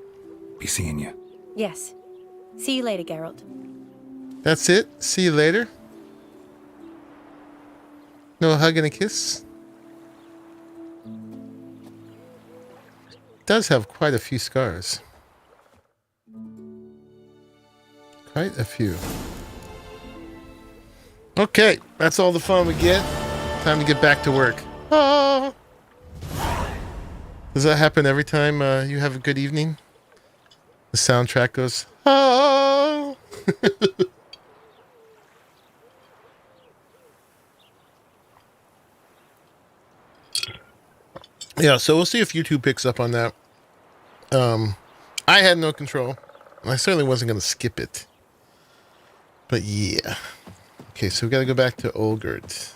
Be seeing you. Yes. See you later, Geralt. That's it. See you later. No hug and a kiss. Does have quite a few scars. Quite a few. Okay, that's all the fun we get. Time to get back to work. Oh. Does that happen every time you have a good evening? The soundtrack goes, oh. Yeah, so we'll see if YouTube picks up on that. I had no control. I certainly wasn't going to skip it. But yeah. Okay, so we got to go back to Olgert.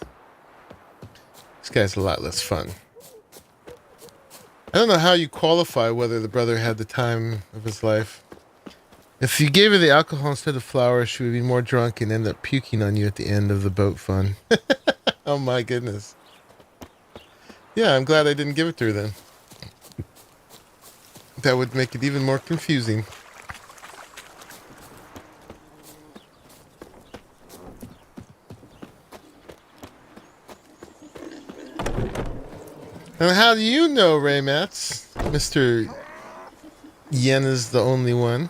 This guy's a lot less fun. I don't know how you qualify whether the brother had the time of his life. If you gave her the alcohol instead of flour, she would be more drunk and end up puking on you at the end of the boat fun. Oh my goodness. Yeah, I'm glad I didn't give it to her then. That would make it even more confusing. And how do you know, Raymats? Mr. Yen is the only one.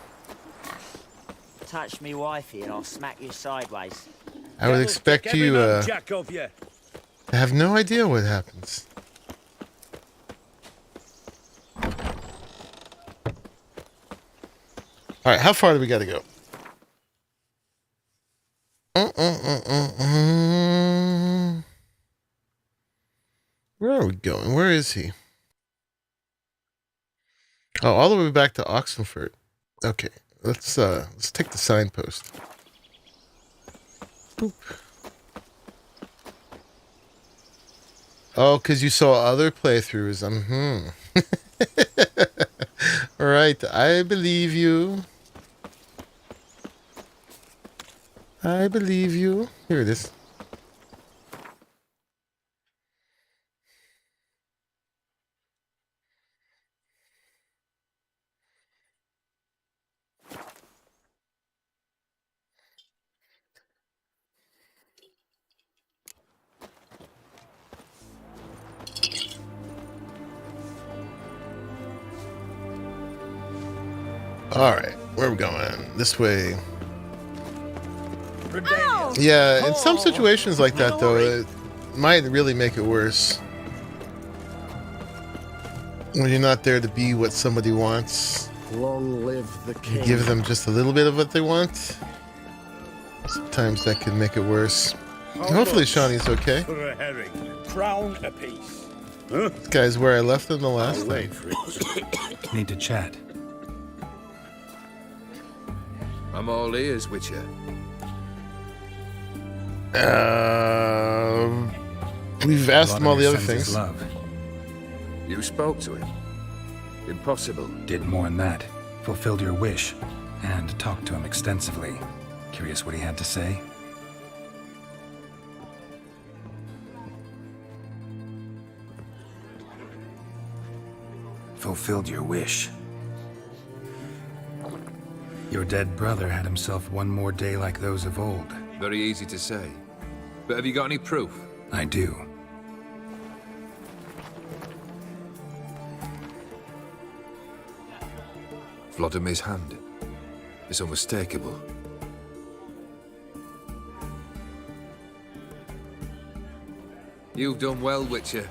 Touch me wifey and I'll smack you sideways. I would expect you to have no idea what happens. All right, how far do we got to go? Where are we going? Where is he? Oh, all the way back to Oxenford. Okay, let's take the signpost. Boop. Oh, because you saw other playthroughs. All right, I believe you. I believe you. Here it is. All right, where are we going? This way. Ow! Yeah, in some situations like that, though, it might really make it worse. When you're not there to be what somebody wants. Long live the king. You give them just a little bit of what they want. Sometimes that can make it worse. Hopefully Shawnee's okay. For a herring, crown apiece. Huh? This guy's where I left him the last time. Need to chat. I'm all ears, Witcher. We've asked him all the other things. Love. You spoke to him. Impossible. Did more than that. Fulfilled your wish. And talked to him extensively. Curious what he had to say? Fulfilled your wish. Your dead brother had himself one more day like those of old. Very easy to say. But have you got any proof? I do. Vladimir's hand. It's unmistakable. You've done well, Witcher.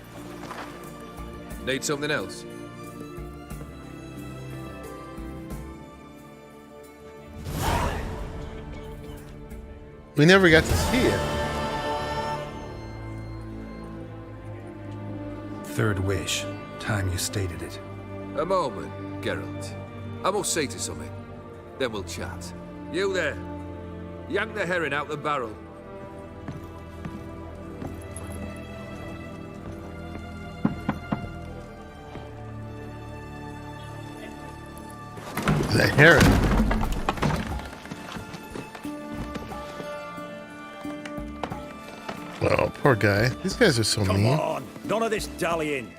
Need something else? We never got to see it. Third wish. Time you stated it. A moment, Geralt. I must say to something. Then we'll chat. You there. Yank the herring out the barrel. The heron. Oh, poor guy. These guys are so mean. Come on, none of this dallying.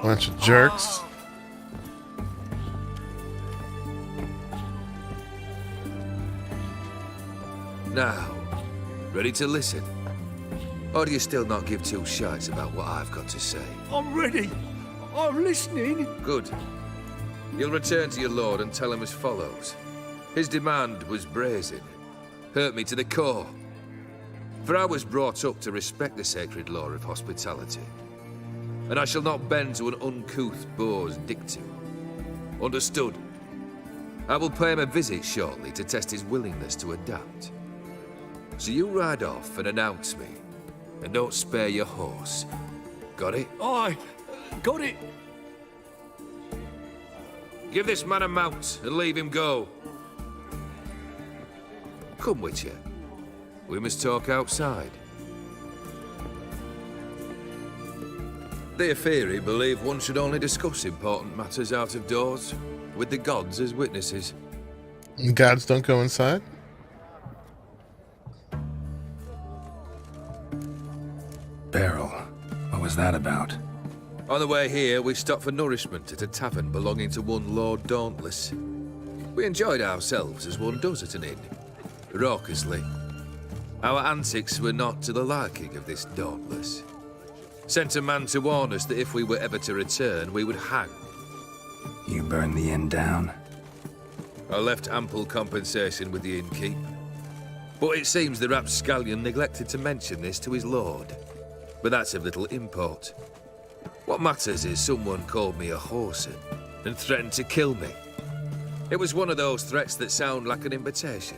Bunch of jerks. Now, ready to listen? Or do you still not give two shites about what I've got to say? I'm ready. I'm listening. Good. You'll return to your lord and tell him as follows. His demand was brazen. Hurt me to the core. For I was brought up to respect the sacred law of hospitality. And I shall not bend to an uncouth boor's dictum. Understood? I will pay him a visit shortly to test his willingness to adapt. So you ride off and announce me. And don't spare your horse. Got it? Aye, got it. Give this man a mount and leave him go. Come with you. We must talk outside. The Aetheri believe one should only discuss important matters out of doors, with the gods as witnesses. Gods don't go inside? Beryl, what was that about? On the way here, we stopped for nourishment at a tavern belonging to one Lord Dauntless. We enjoyed ourselves as one does at an inn, raucously. Our antics were not to the liking of this Dauntless. Sent a man to warn us that if we were ever to return, we would hang. You burned the inn down? I left ample compensation with the innkeep. But it seems the rapscallion neglected to mention this to his lord. But that's of little import. What matters is someone called me a whoreson and threatened to kill me. It was one of those threats that sound like an invitation.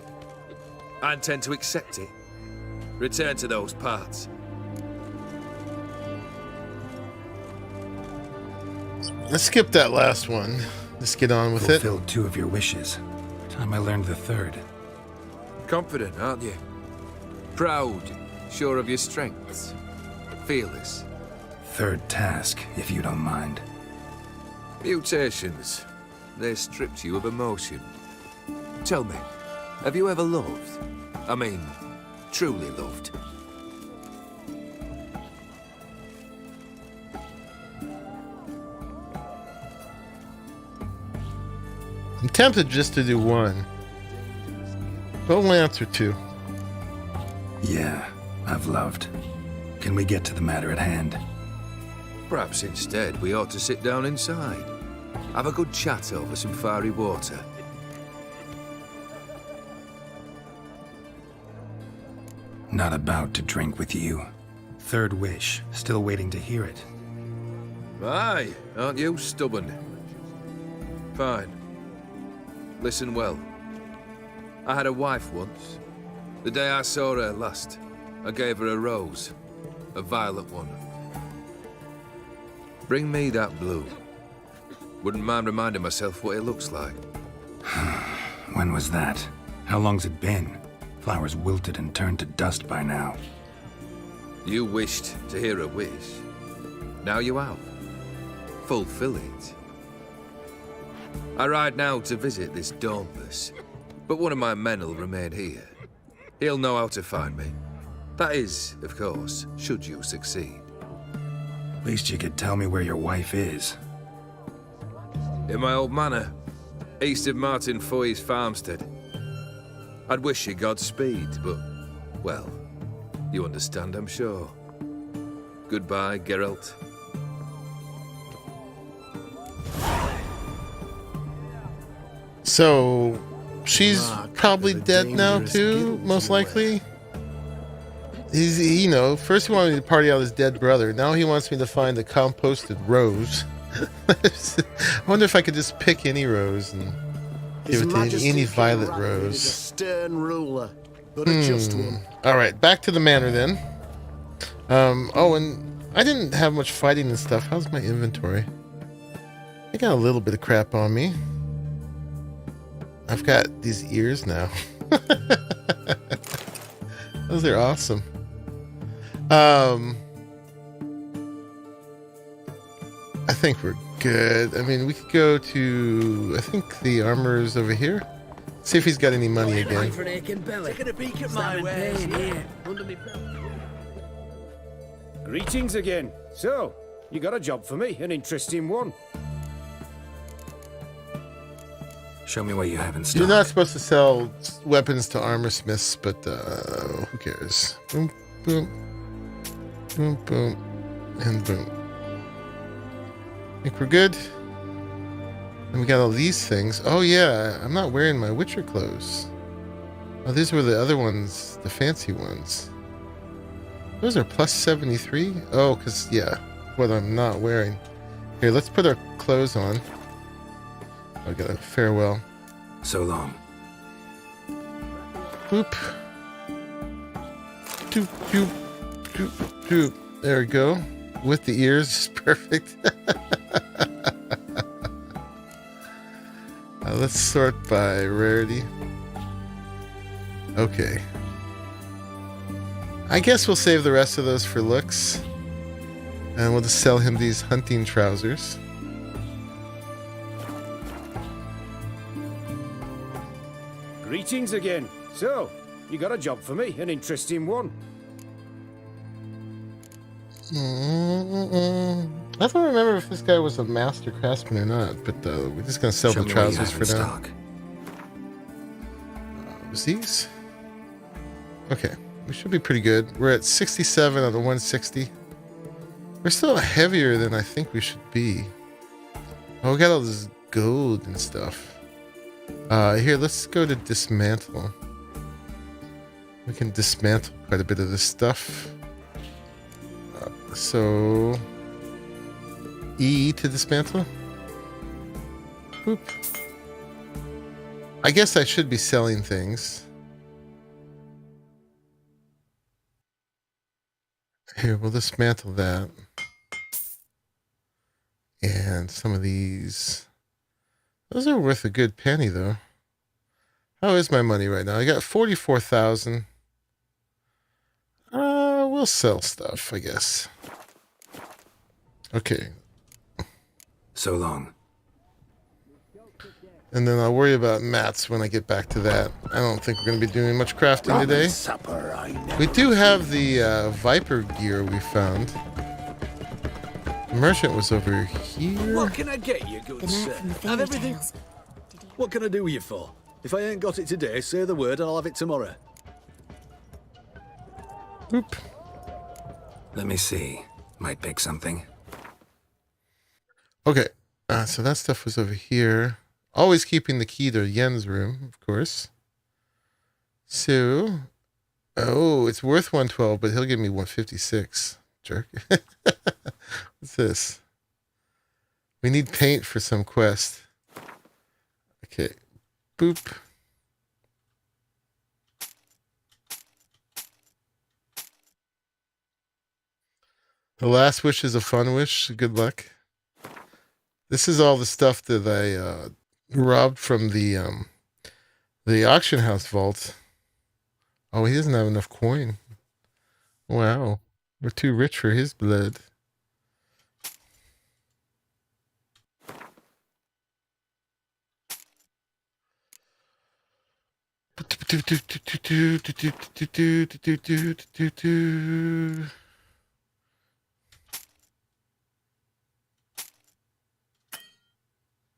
I intend to accept it. Return to those parts. Let's skip that last one. Let's get on with it. Fulfilled two of your wishes. Time I learned the third. Confident, aren't you? Proud, sure of your strengths. Fearless. Third task, if you don't mind. Mutations. They stripped you of emotion. Tell me, have you ever loved? I mean, truly loved? I'm tempted just to do one. But we'll answer two. Yeah, I've loved. Can we get to the matter at hand? Perhaps instead we ought to sit down inside. Have a good chat over some fiery water. Not about to drink with you. Third wish, still waiting to hear it. Aye, aren't you stubborn? Fine. Listen well. I had a wife once. The day I saw her last, I gave her a rose. A violet one. Bring me that blue. Wouldn't mind reminding myself what it looks like. When was that? How long's it been? Flowers wilted and turned to dust by now. You wished to hear a wish. Now you have. Fulfill it. I ride now to visit this Dauntless, but one of my men will remain here. He'll know how to find me. That is, of course, should you succeed. Least you could tell me where your wife is. In my old manor, east of Martin Foy's farmstead. I'd wish you Godspeed, but, well, you understand, I'm sure. Goodbye, Geralt. So, she's probably dead now too, most likely. He's, you know, first he wanted me to party out his dead brother. Now he wants me to find a composted rose. I wonder if I could just pick any rose and give it to any violet rose. Is a stern ruler, but a just one. All right, back to the manor then. Oh, and I didn't have much fighting and stuff. How's my inventory? I got a little bit of crap on me. I've got these ears now. Those are awesome. I think we're good. I mean, we could go to, I think the armor's over here. See if he's got any money again. Taking a peek at my wares here. Greetings again. So, you got a job for me, an interesting one. Show me what you have in stock. You're not supposed to sell weapons to armor smiths, but who cares? Boom, boom, boom, boom, and boom. Think we're good? And we got all these things. Oh yeah, I'm not wearing my Witcher clothes. Oh, these were the other ones, the fancy ones. Those are plus 73? Oh, because, yeah, what I'm not wearing. Here, let's put our clothes on. I got a farewell. So long. Boop. Doop, doop, doop, doop. There we go. With the ears, perfect. Let's sort by rarity. Okay. I guess we'll save the rest of those for looks. And we'll just sell him these hunting trousers. Greetings again. So, you got a job for me, an interesting one. I don't remember if this guy was a master craftsman or not, but we're just gonna sell the trousers for now. Was these? Okay, we should be pretty good. We're at 67 out of 160. We're still heavier than I think we should be. Oh, we got all this gold and stuff. Here, let's go to dismantle. We can dismantle quite a bit of this stuff. So E to dismantle. Boop. I guess I should be selling things. Here, we'll dismantle that. And some of these. Those are worth a good penny, though. How is my money right now? I got 44,000. We'll sell stuff, I guess. Okay. So long. And then I'll worry about mats when I get back to that. I don't think we're going to be doing much crafting today. We do have the Viper gear we found. The merchant was over here. What can I get you, good sir? Have everything. What can I do with you for? If I ain't got it today, say the word and I'll have it tomorrow. Oop. Let me see. Might pick something. Okay. So that stuff was over here. Always keeping the key to Yen's room, of course. So, oh, it's worth 112, but he'll give me 156. Jerk. What's this? We need paint for some quest. Okay. Boop. The last wish is a fun wish. Good luck. This is all the stuff that I robbed from the auction house vault. Oh, he doesn't have enough coin. Wow. We're too rich for his blood.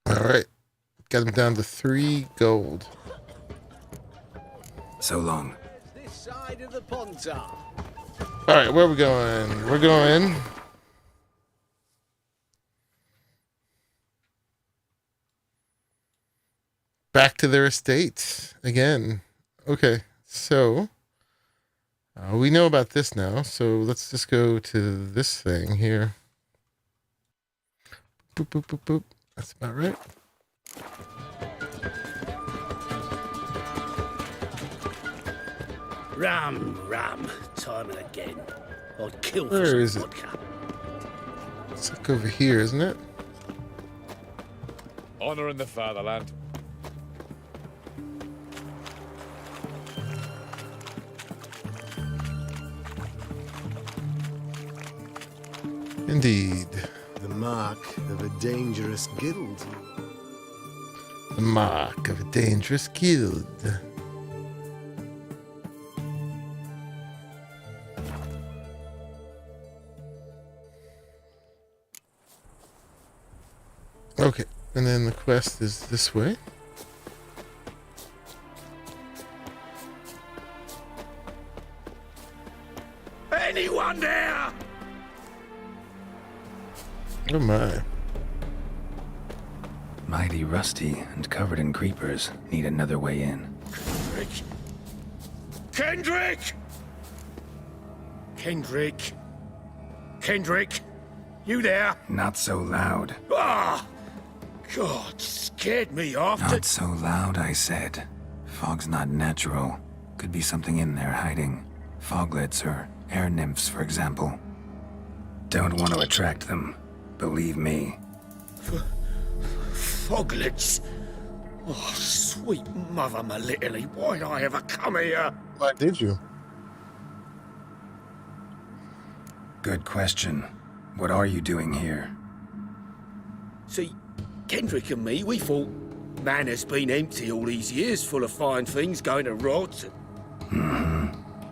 All right. Got him down to 3 gold. So long. This side of the Pontar. All right, where are we going? We're going back to their estate again. Okay, so we know about this now, so let's just go to this thing here. Boop, boop, boop, boop. That's about right. Ram, time and again. I'd kill for Where some is it? vodka. It's like over here, isn't it? Honor in the fatherland. Indeed. The mark of a dangerous guild. The mark of a dangerous guild. Okay, and then the quest is this way. Anyone there? Oh my. Mighty rusty and covered in creepers. Need another way in. Kendrick? Kendrick! Kendrick? Kendrick? You there? Not so loud. Ah! God, scared me off. Not so loud, I said. Fog's not natural. Could be something in there hiding. Foglets or air nymphs, for example. Don't want to attract them. Believe me. Foglets? Oh, sweet mother Melitterly, why'd I ever come here? Why did you? Good question. What are you doing here? See, Kendrick and me, we thought man has been empty all these years, full of fine things going to rot. Mm-hmm.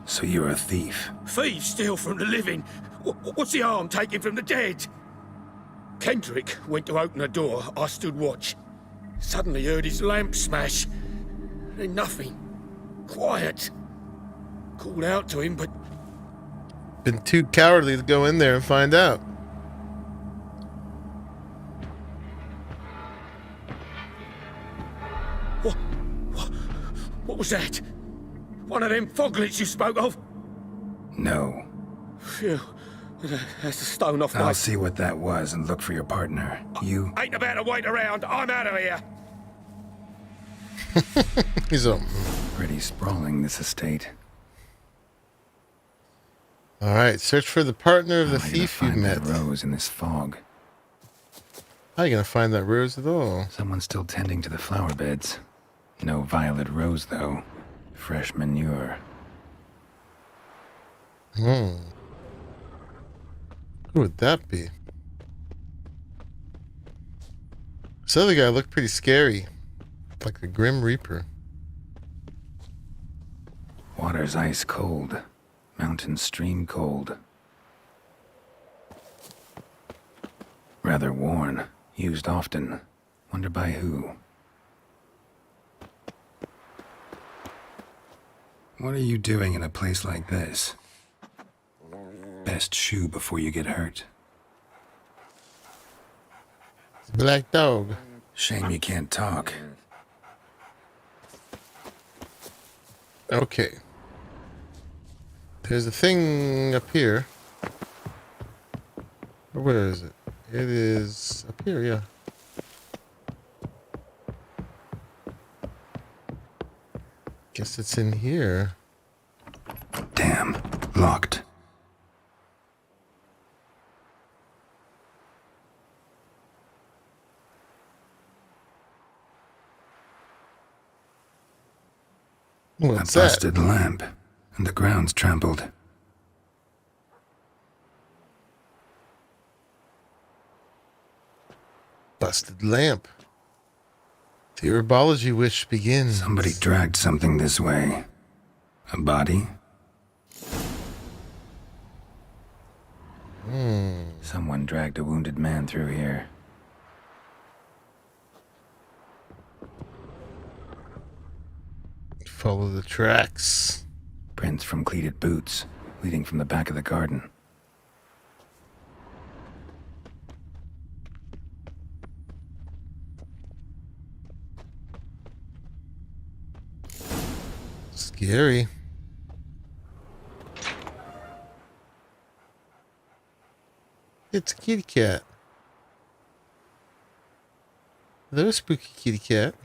So you're a thief? Thieves steal from the living. What's the harm taking from the dead? Kendrick went to open the door. I stood watch. Suddenly heard his lamp smash. Then nothing. Quiet. Called out to him, but... Been too cowardly to go in there and find out. What was that? One of them foglets you spoke of? No. Phew. That's the stone off my... I'll see what that was and look for your partner. You... Ain't about to wait around. I'm out of here. He's up. Pretty sprawling, this estate. All right, search for the partner of the thief you met. Rose in this fog. How are you gonna find that rose at all? Someone's still tending to the flower beds. No violet rose, though. Fresh manure. Who would that be? This other guy looked pretty scary. Like the Grim Reaper. Water's ice cold. Mountain stream cold. Rather worn. Used often. Wonder by who. What are you doing in a place like this? Best shoe before you get hurt. Black dog. Shame you can't talk. Okay. There's a thing up here. Where is it? It is up here, yeah. Guess it's in here. Damn. Locked. What's a busted lamp, and the ground's trampled. Busted lamp. The herbology wish begins. Somebody dragged something this way. A body? Someone dragged a wounded man through here. Follow the tracks. Prints from cleated boots, leading from the back of the garden. Scary. It's a kitty cat. Hello, spooky kitty cat.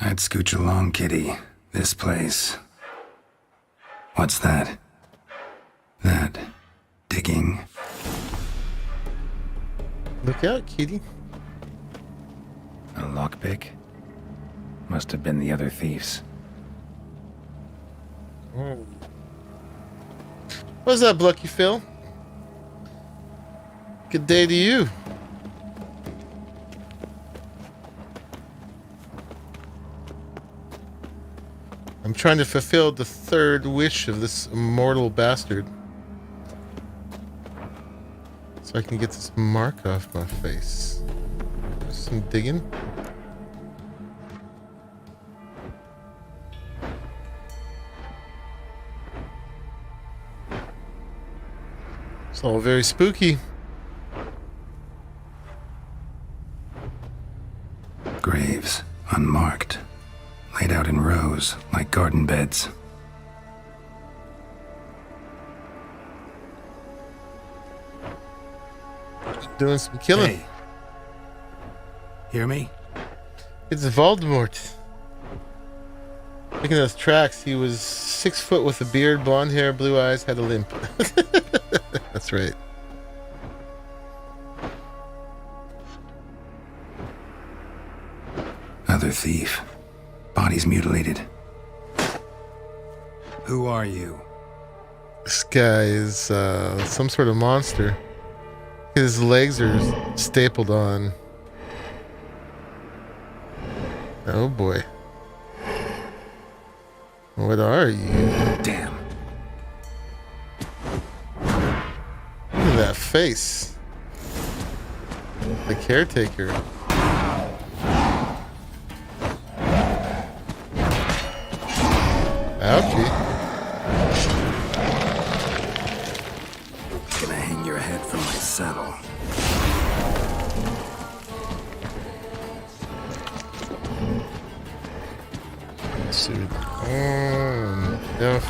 I'd scooch along, kitty. This place. What's that? That. Digging. Look out, kitty. A lockpick? Must have been the other thieves. What's that, Lucky Phil? Good day to you. I'm trying to fulfill the third wish of this immortal bastard. So I can get this mark off my face. Some digging. It's all very spooky. Graves, unmarked, laid out in rows like garden beds. Doing some killing. Hey. Hear me? It's Voldemort. Looking at those tracks, he was 6 foot with a beard, blonde hair, blue eyes, had a limp. That's right. Other thief. Bodies mutilated. Who are you? This guy is some sort of monster. His legs are stapled on. Oh boy. What are you? Damn. Look at that face. The caretaker. Ouchie. Gonna hang your head from my saddle. Suit. Yeah.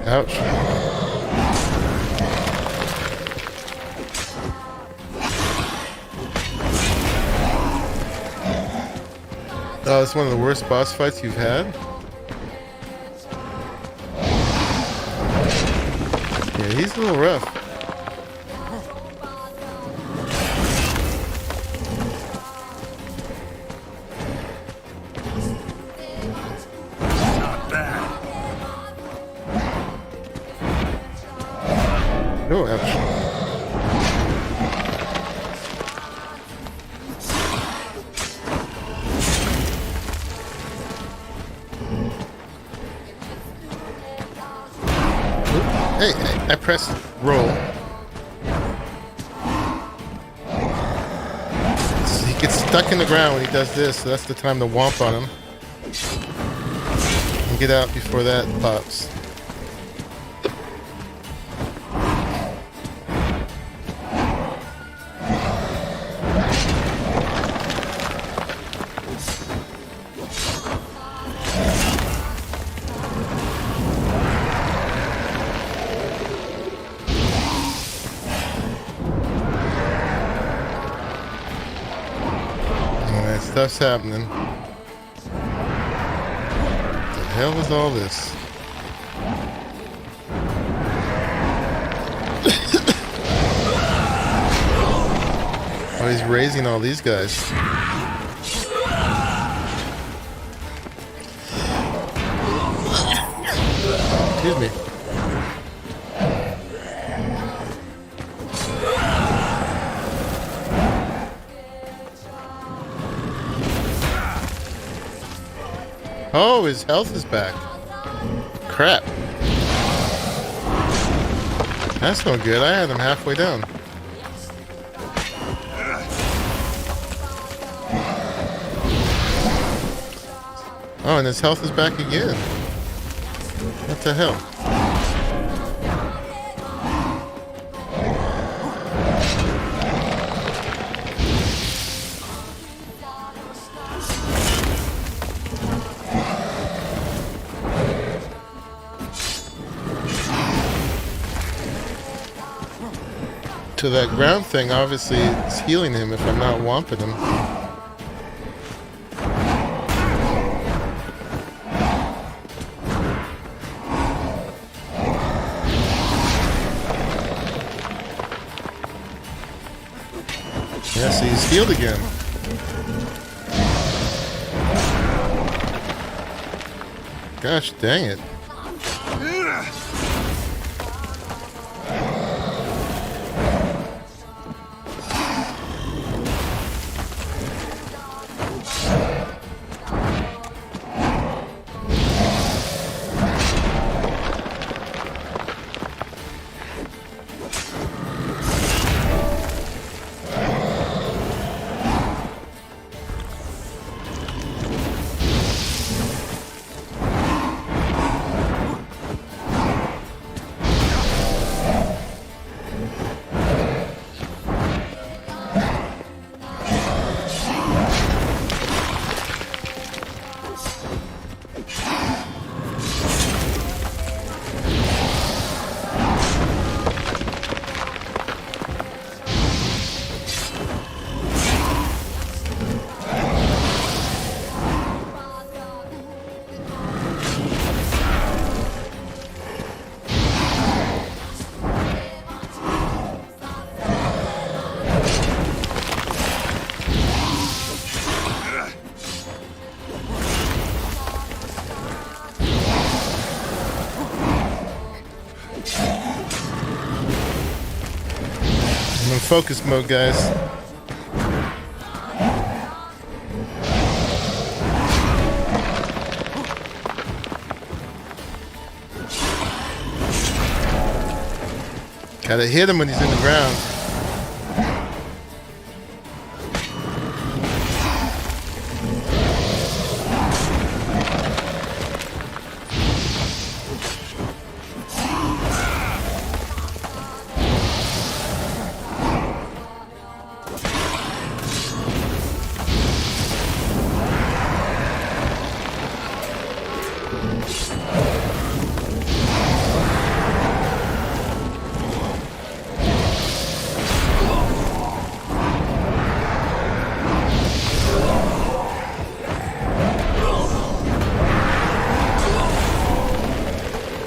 Ouch. Oh, it's one of the worst boss fights you've had? Yeah, he's a little rough. Not bad. Oh, ouch. Hey, I pressed roll. So he gets stuck in the ground when he does this, so that's the time to womp on him. And get out before that pops. Stuff's happening. What the hell is all this? Oh, he's raising all these guys. Excuse me. Oh, his health is back. Crap. That's no good. I had him halfway down. Oh, and his health is back again. What the hell? To that ground thing, obviously it's healing him if I'm not whomping him. Yes, he's healed again. Gosh dang it. I'm in focus mode, guys. Gotta hit him when he's in the ground.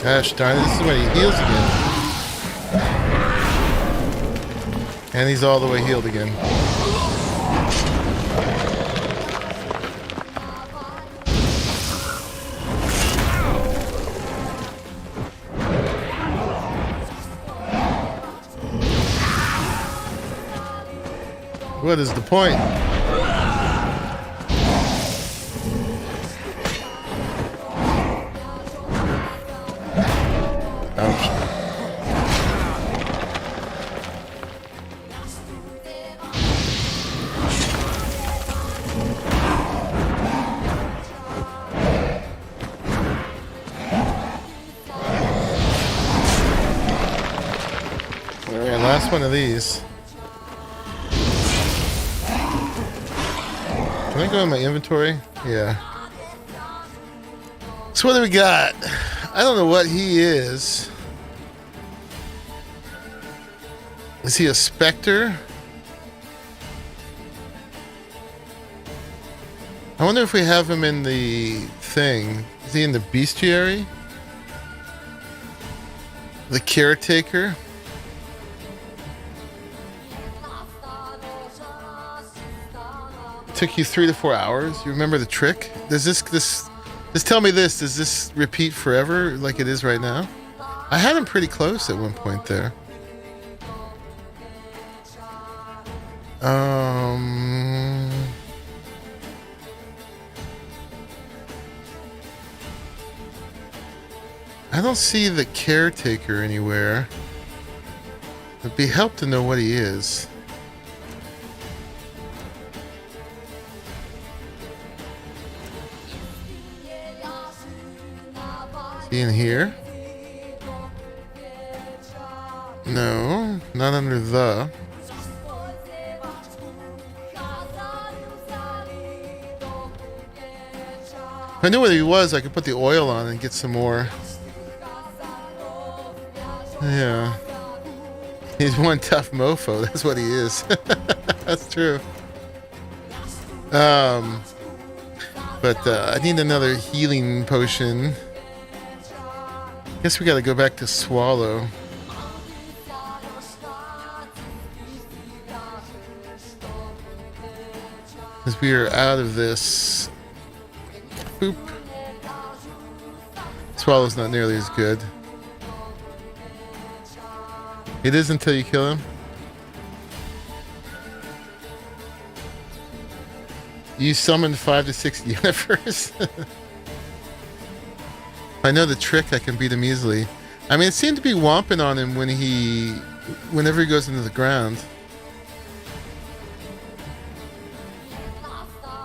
Gosh darn it, this is when he heals again. And he's all the way healed again. What is the point? Alright, last one of these. Can I go in my inventory? Yeah. So what do we got? I don't know what he is. Is he a specter? I wonder if we have him in the thing. Is he in the bestiary? The caretaker? Took you 3 to 4 hours. You remember the trick? Does this just tell me this? Does this repeat forever like it is right now? I had him pretty close at one point there. I don't see the caretaker anywhere. It'd be help to know what he is. Is he in here? No, not under the. If I knew what he was, I could put the oil on and get some more. Yeah. He's one tough mofo. That's what he is. That's true. But I need another healing potion. Guess we gotta go back to Swallow. Because we are out of this. Boop. Swallow's not nearly as good. It is until you kill him. You summoned 5 to 6 universe. I know the trick. I can beat him easily. I mean, it seemed to be whomping on him whenever he goes into the ground.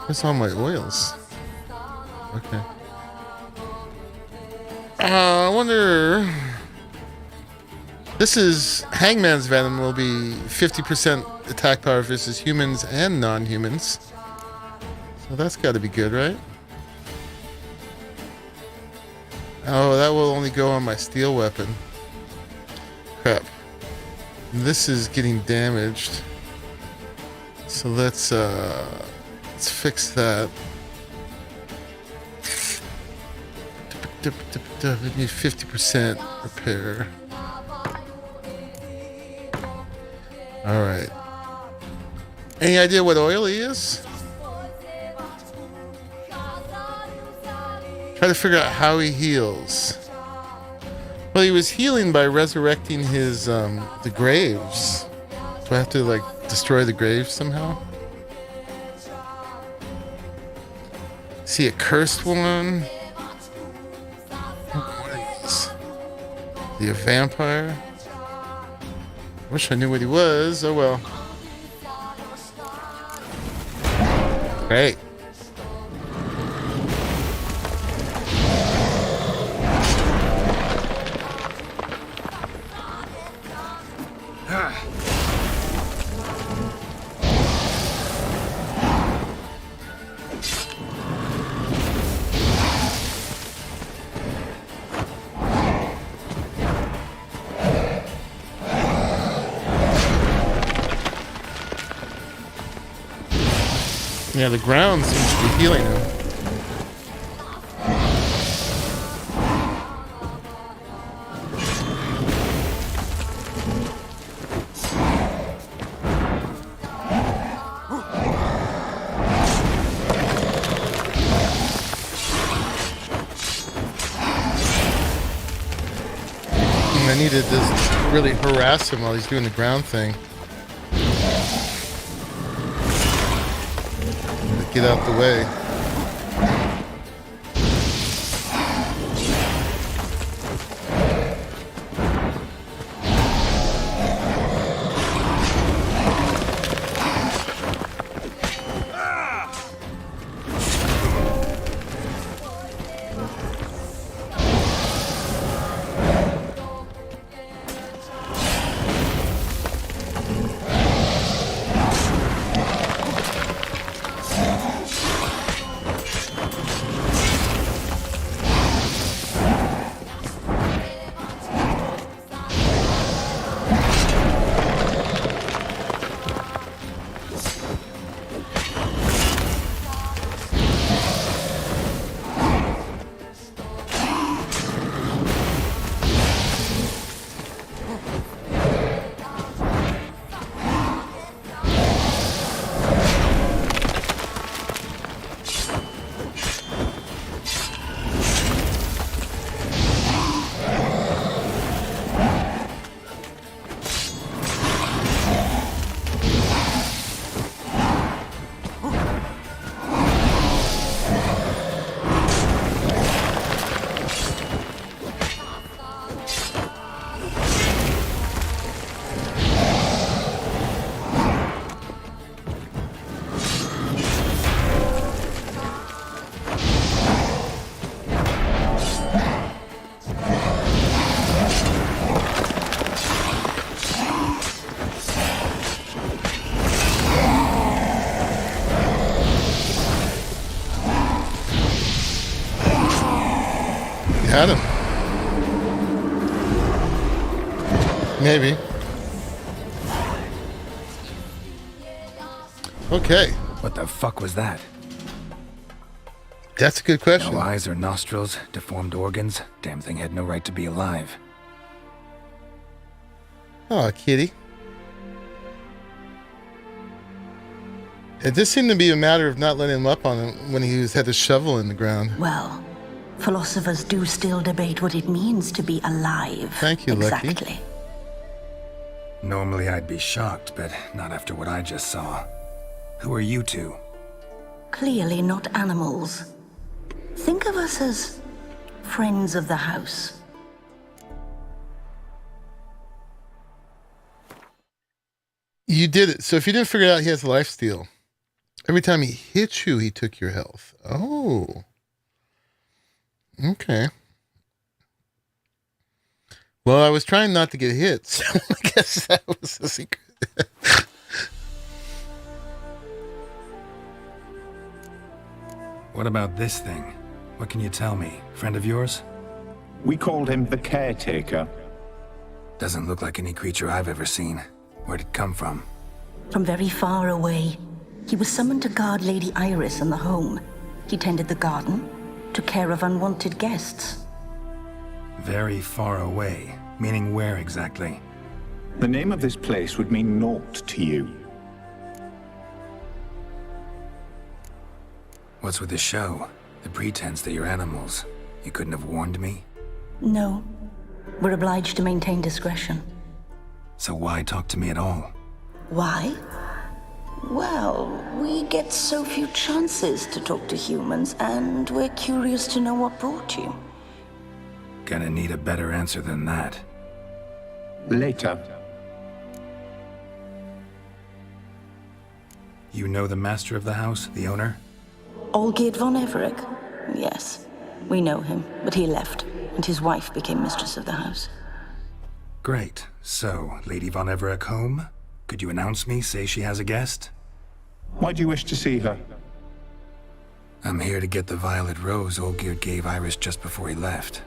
Where's all my oils? Okay. I wonder. This is Hangman's Venom will be 50% attack power versus humans and non-humans. So that's got to be good, right? Oh, that will only go on my steel weapon. Crap. This is getting damaged. So let's fix that. We need 50% repair. Alright. Any idea what oil he is? Try to figure out how he heals. Well, he was healing by resurrecting his the graves. Do I have to like destroy the graves somehow? See a cursed one? What is he a vampire? Wish I knew what he was. Oh well. Great. Yeah, the ground seems to be healing him. And I needed to really harass him while he's doing the ground thing. Get out the way. Had him. Maybe. Okay. What the fuck was that? That's a good question. No eyes or nostrils, deformed organs. Damn thing had no right to be alive. Oh, kitty. It just seemed to be a matter of not letting him up on him when he had the shovel in the ground. Well, Philosophers do still debate what it means to be alive. Thank you, Lucky. Exactly. Normally I'd be shocked, but not after what I just saw. Who are you two? Clearly not animals. Think of us as friends of the house. You did it. So if you didn't figure it out, he has lifesteal. Every time he hit you, he took your health. Oh. Okay. Well, I was trying not to get hit, so I guess that was the secret. What about this thing? What can you tell me? Friend of yours? We called him the Caretaker. Doesn't look like any creature I've ever seen. Where'd it come from? From very far away. He was summoned to guard Lady Iris in the home. He tended the garden, took care of unwanted guests. Very far away. Meaning where exactly? The name of this place would mean naught to you. What's with the show? The pretense that you're animals. You couldn't have warned me? No. We're obliged to maintain discretion. So why talk to me at all? Why? Well, we get so few chances to talk to humans, and we're curious to know what brought you. Gonna need a better answer than that. Later. You know the master of the house, the owner? Olgierd von Everec? Yes. We know him, but he left, and his wife became mistress of the house. Great. So, Lady von Everec home? Could you announce me, say she has a guest? Why do you wish to see her? I'm here to get the violet rose Olgierd gave Iris just before he left.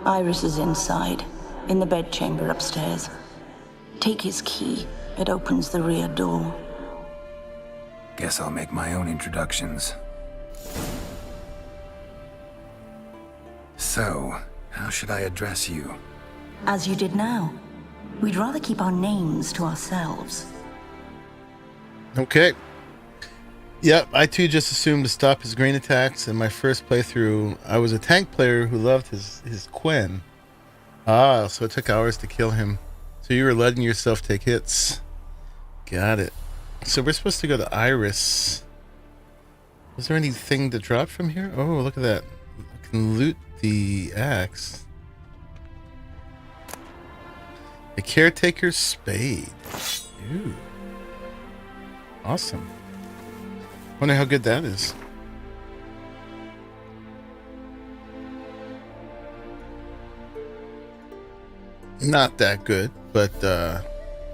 Iris is inside, in the bedchamber upstairs. Take his key. It opens the rear door. Guess I'll make my own introductions. So, how should I address you? As you did now. We'd rather keep our names to ourselves. Okay. Yep, I too just assumed to stop his green attacks. In my first playthrough, I was a tank player who loved his Quen. Ah, so it took hours to kill him. So you were letting yourself take hits. Got it. So we're supposed to go to Iris. Is there anything to drop from here? Oh, look at that. I can loot the axe. The Caretaker's Spade. Ooh. Awesome. Wonder how good that is. Not that good, but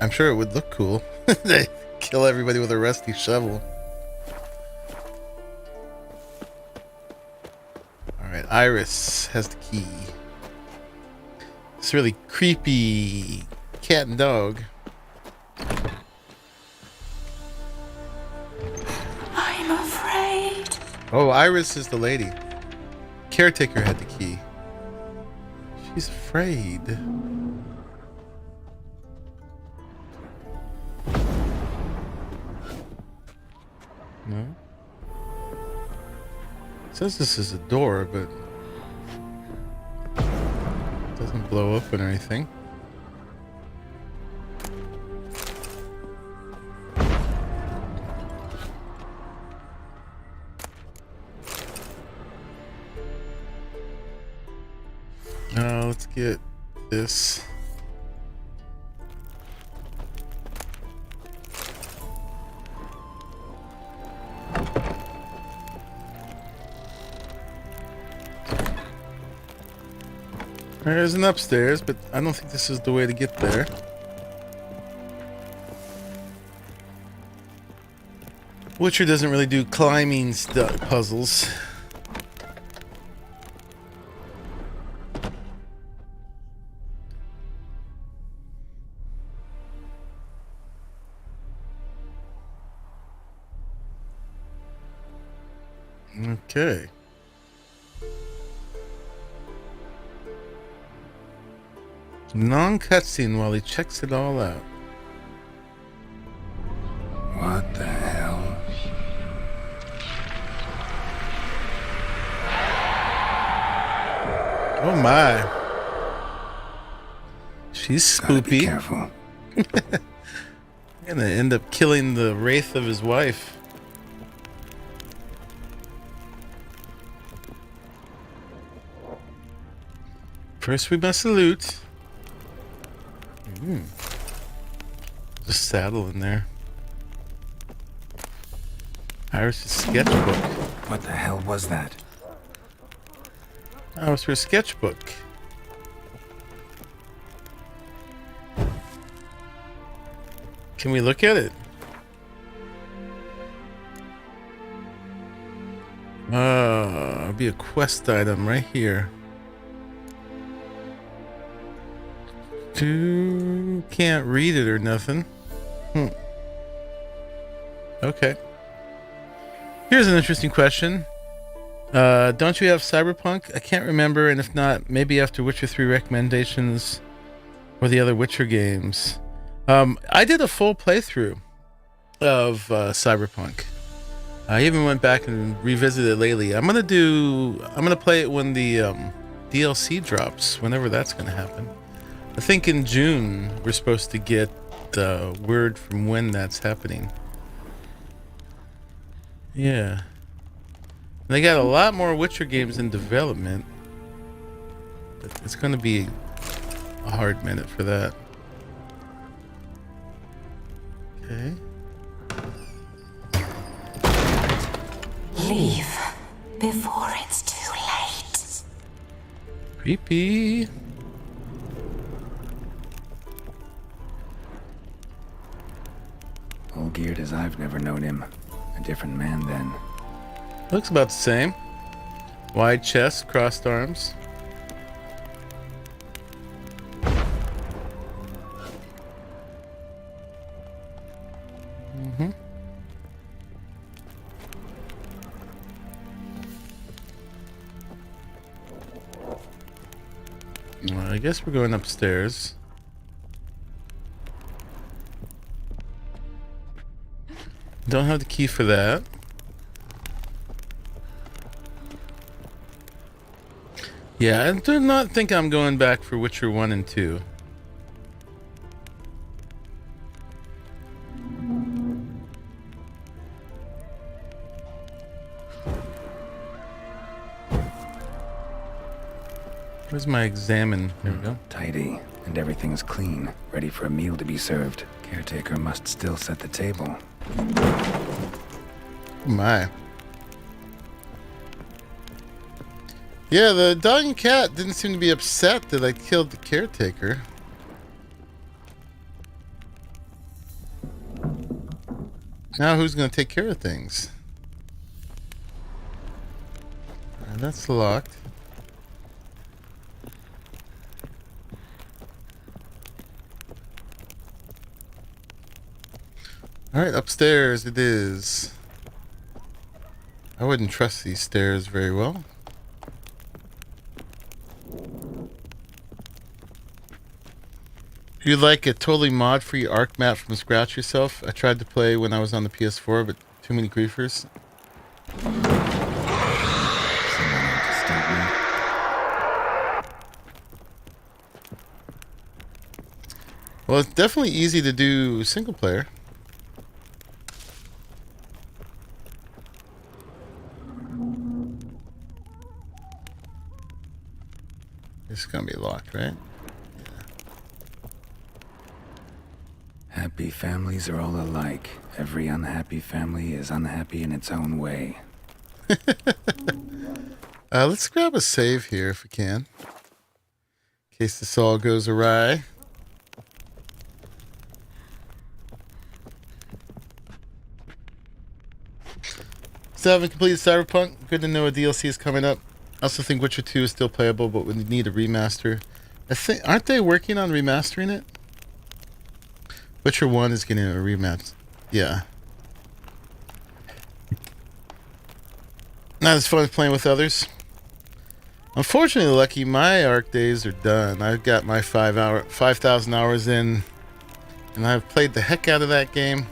I'm sure it would look cool. They kill everybody with a rusty shovel. Alright, Iris has the key. It's really creepy cat and dog. I'm afraid. Oh, Iris is the lady. Caretaker had the key. She's afraid. No? It says this is a door, but it doesn't blow open or anything. Let's get this. There's an upstairs, but I don't think this is the way to get there. Witcher doesn't really do climbing puzzles. Okay. Non-cutscene while he checks it all out. What the hell? Oh my. She's Gotta be spoopy. careful. Gonna end up killing the wraith of his wife. First we must salute. There's a saddle in there. Iris' sketchbook. What the hell was that? Oh, it's her sketchbook. Can we look at it? It'll be a quest item right here. Can't read it or nothing. Okay. Here's an interesting question. Don't you have Cyberpunk? I can't remember, and if not, maybe after Witcher 3 recommendations or the other Witcher games. I did a full playthrough of Cyberpunk. I even went back and revisited it lately. I'm gonna play it when the DLC drops, whenever that's gonna happen. I think in June we're supposed to get the word from when that's happening. Yeah. They got a lot more Witcher games in development, but it's gonna be a hard minute for that. Okay. Leave before it's too late. Creepy. All geared as I've never known him. A different man then. Looks about the same. Wide chest, crossed arms. Well, I guess we're going upstairs. Don't have the key for that. Yeah, I do not think I'm going back for Witcher 1 and 2. Where's my examine? There we go. Tidy, and everything's clean, ready for a meal to be served. Caretaker must still set the table. My. Yeah, the dog and cat didn't seem to be upset that I killed the caretaker. Now who's going to take care of things? That's locked. Alright, upstairs it is. I wouldn't trust these stairs very well. You'd like a totally mod-free Arc map from scratch yourself? I tried to play when I was on the PS4, but too many griefers. Well, it's definitely easy to do single player. It's gonna be locked, right? Happy families are all alike. Every unhappy family is unhappy in its own way. Let's grab a save here if we can. In case this all goes awry. Still haven't completed Cyberpunk. Good to know a DLC is coming up. I also think Witcher 2 is still playable, but we need a remaster. Aren't they working on remastering it? Witcher 1 is getting a remaster. Yeah. Not as fun as playing with others. Unfortunately, Lucky, my ARC days are done. I've got my 5,000 hours in, and I've played the heck out of that game.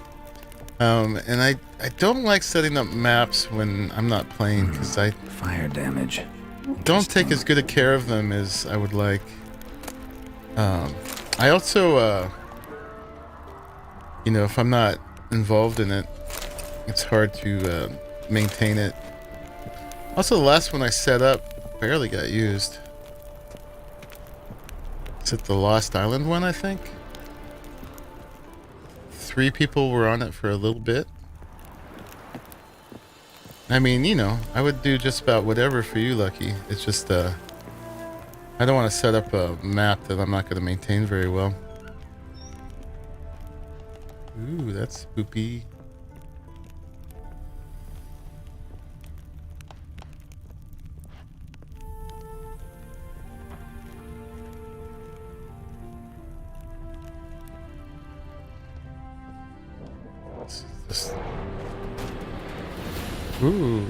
And I don't like setting up maps when I'm not playing because Fire damage. don't take as good a care of them as I would like. I also, you know, if I'm not involved in it, it's hard to maintain it. Also, the last one I set up barely got used. Is it the Lost Island one, I think? 3 people were on it for a little bit. I mean, you know, I would do just about whatever for you, Lucky. It's just, I don't want to set up a map that I'm not going to maintain very well. Ooh, that's spoopy. Ooh.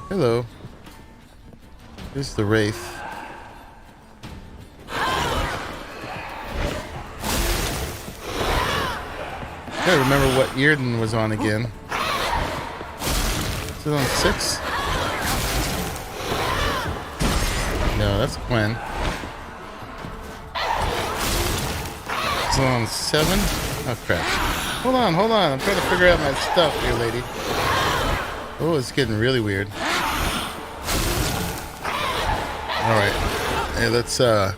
Hello. Here's the Wraith. I gotta remember what Yrden was on again. Is it on 6? No, that's Gwen. Is it on 7? Oh crap. Hold on. I'm trying to figure out my stuff here, lady. Oh, it's getting really weird. Alright. Hey, let's get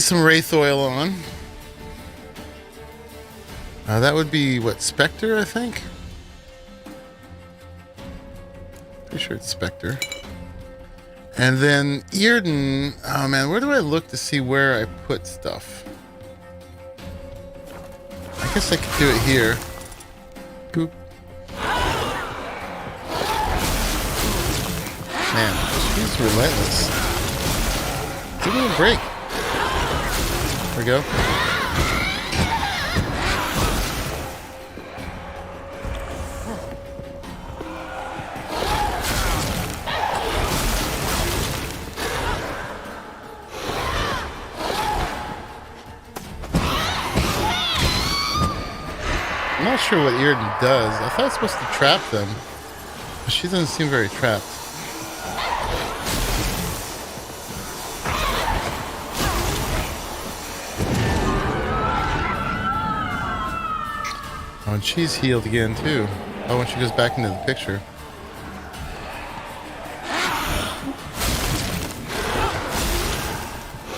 some Wraith oil on. That would be, what, Spectre, I think? Pretty sure it's Spectre. And then Yrden, oh man, where do I look to see where I put stuff? I guess I could do it here. Boop. Man, she's relentless. Give me a break. There we go. I'm not sure what Yrden does. I thought it's supposed to trap them, but she doesn't seem very trapped. Oh, and she's healed again too. Oh, when she goes back into the picture.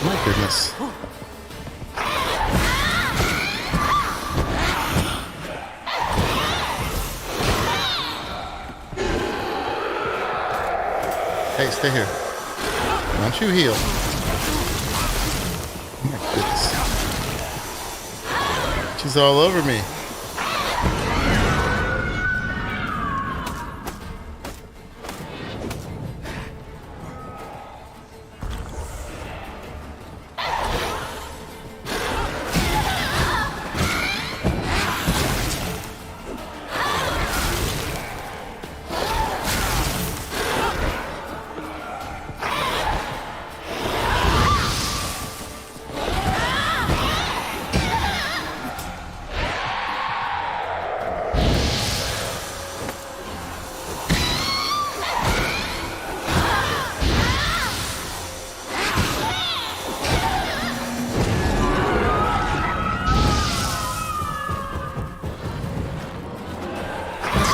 My goodness. Hey, stay here. Why don't you heal? Oh my goodness. She's all over me.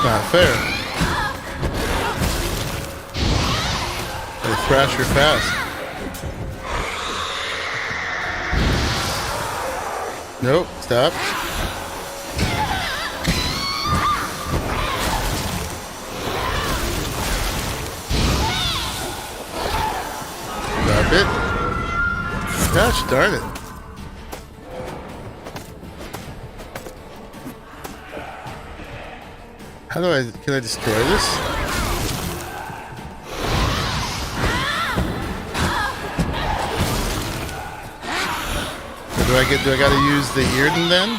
Not fair. They thrash her fast. Nope, stop. Stop it. Gosh darn it. How do can I destroy this? Or do I gotta use the Yrden then?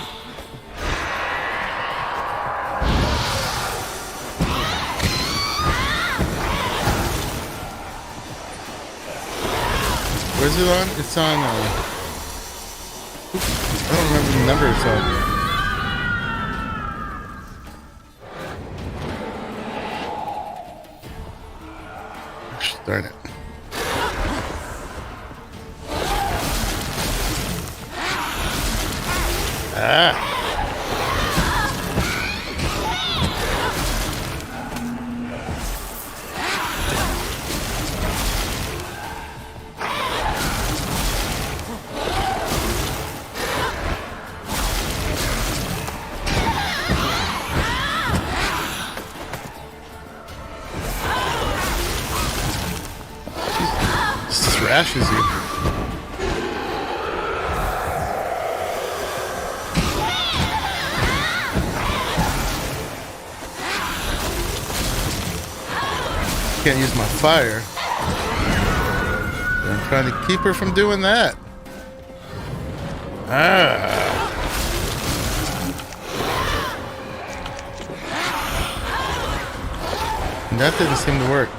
Where's it on? It's on, I don't remember the number it's on. Gosh darn it. Ah. Thrashes you. Can't use my fire. I'm trying to keep her from doing that. Ah. That didn't seem to work.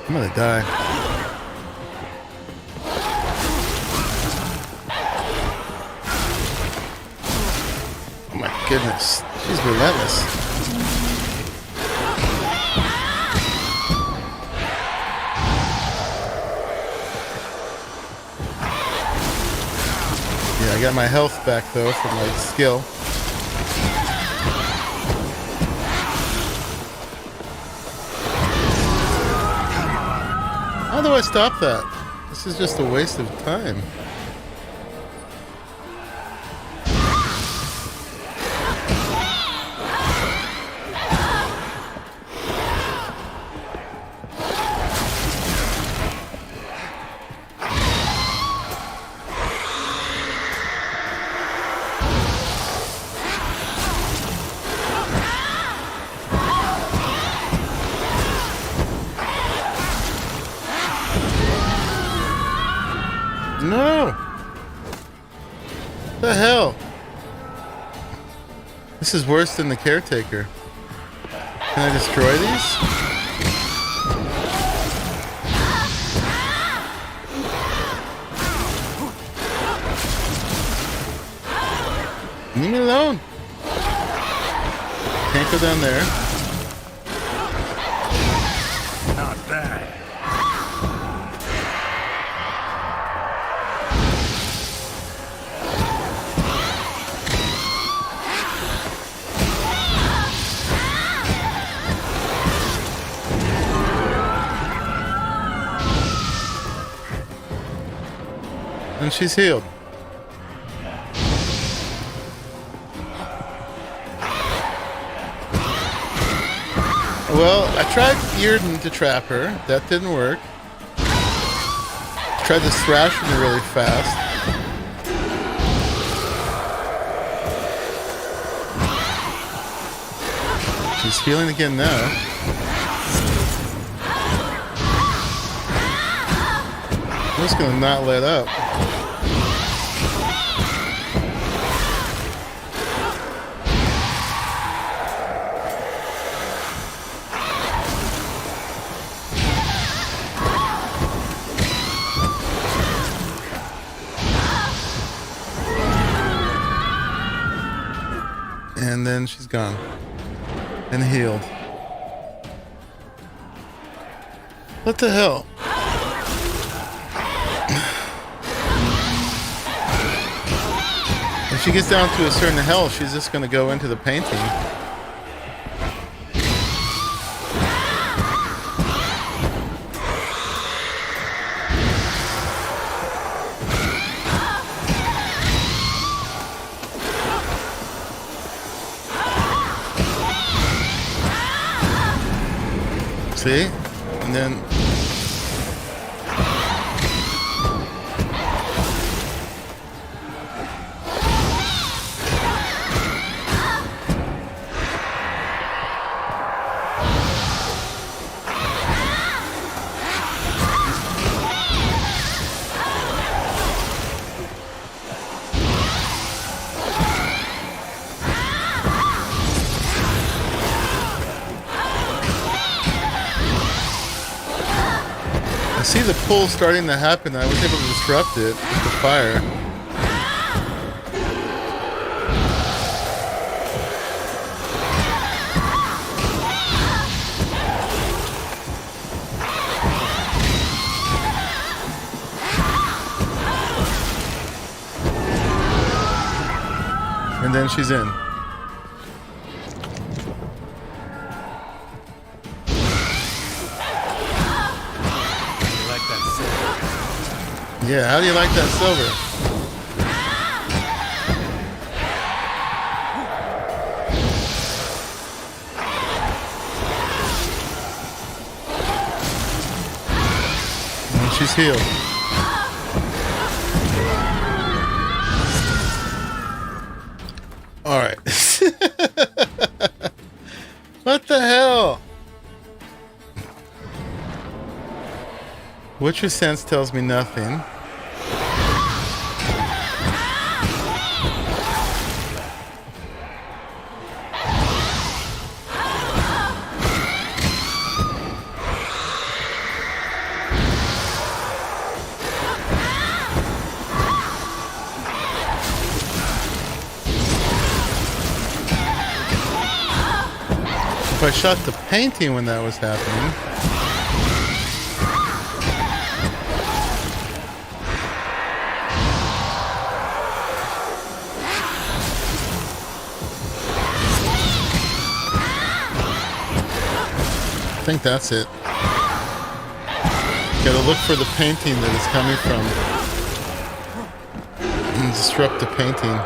I'm gonna die. Oh my goodness. She's relentless. Yeah, I got my health back though from my skill. How do I stop that? This is just a waste of time. No! What the hell? This is worse than the caretaker. Can I destroy these? Leave me alone. Can't go down there. Not bad. And she's healed. Well, I tried Earden to trap her. That didn't work. Tried to thrash me really fast. She's healing again now. I'm just gonna not let up. And then she's gone. And healed. What the hell? If she gets down to a certain health, she's just gonna go into the painting. See? And then see the pull starting to happen. I was able to disrupt it with the fire. then she's in. Yeah, how do you like that silver? And she's healed. All right. What the hell? Witcher sense tells me nothing. If I shot the painting when that was happening. I think that's it. Gotta look for the painting that it's coming from. And disrupt the painting.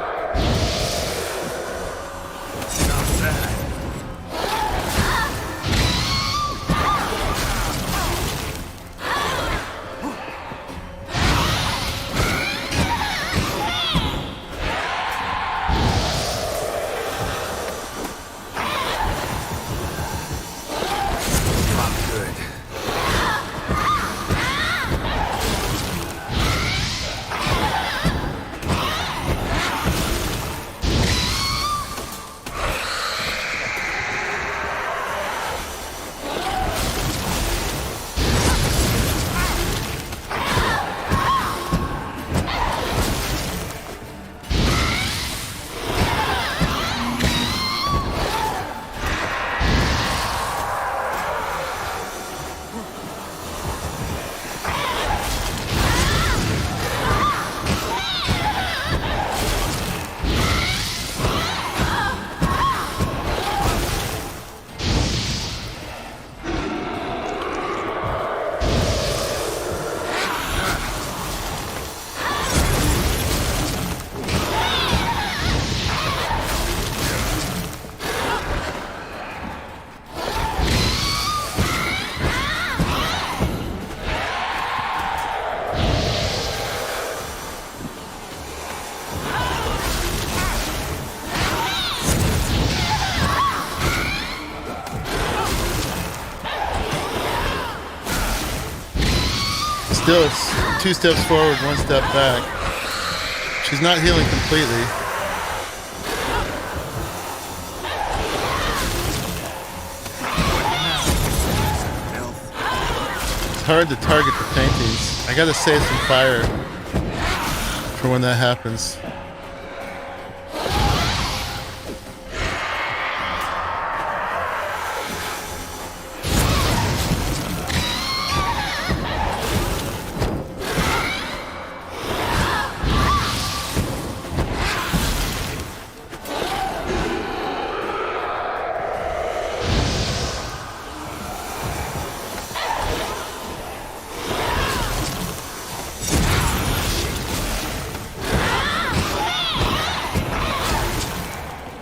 Still, it's 2 steps forward, 1 step back. She's not healing completely. It's hard to target the paintings. I gotta save some fire for when that happens.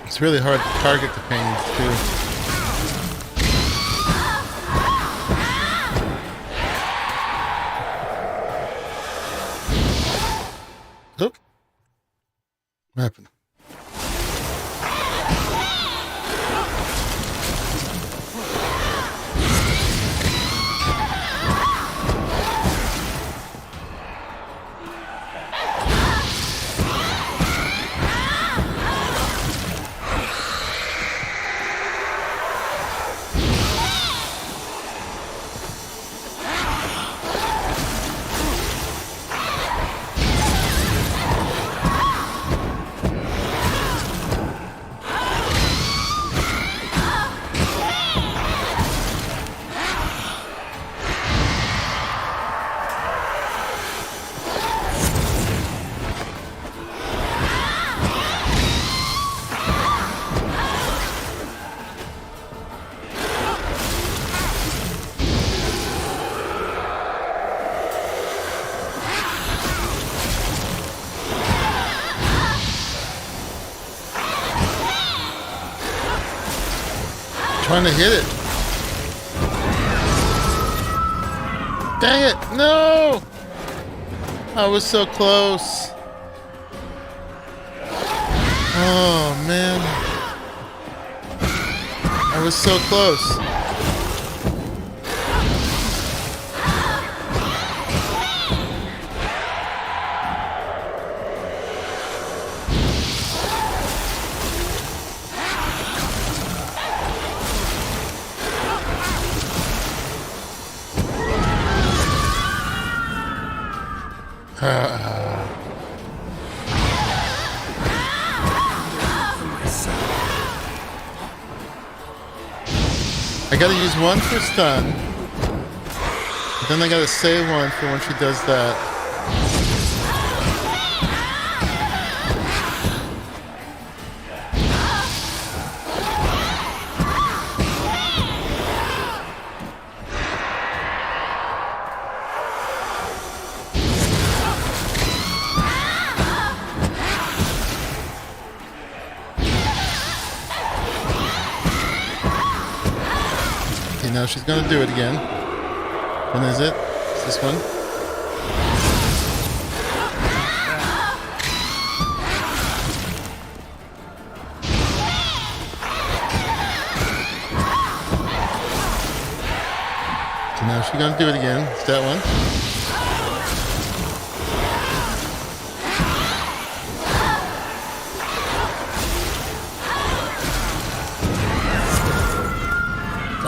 It's really hard to target the paintings too. Oh. What happened? trying to hit it. Dang it! No! I was so close. Oh man. I was so close. I gotta use one for stun. Then I gotta save one for when she does that. Now she's gonna do it again. When is it? Is this one? So now she's gonna do it again. It's that one.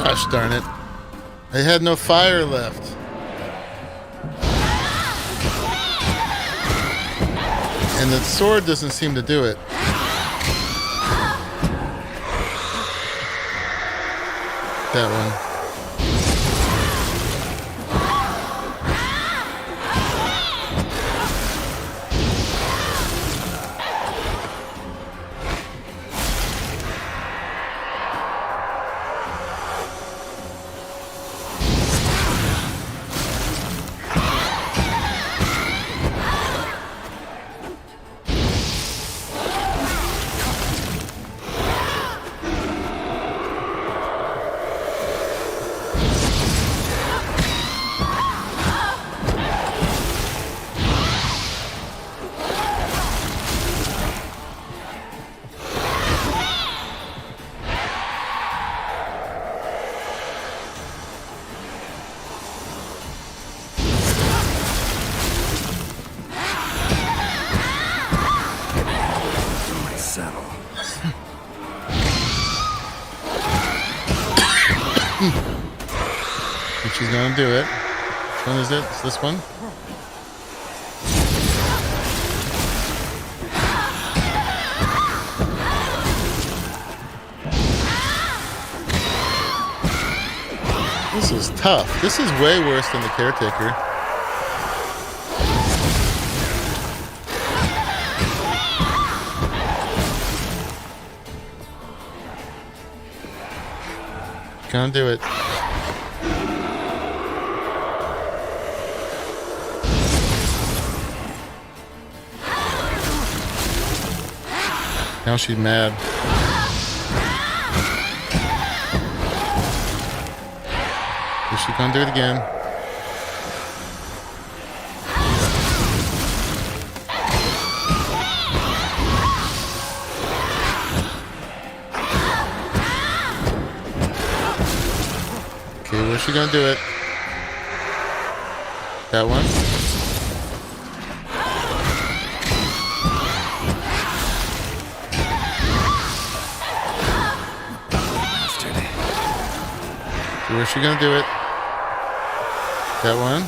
Gosh darn it. I had no fire left. And the sword doesn't seem to do it. That one. She's gonna do it. Which one is it? It's this one? This is tough. This is way worse than the Caretaker. Gonna do it. Now she's mad. Is she gonna do it again? Okay, where's she gonna do it? That one? Where's she gonna do it? That one?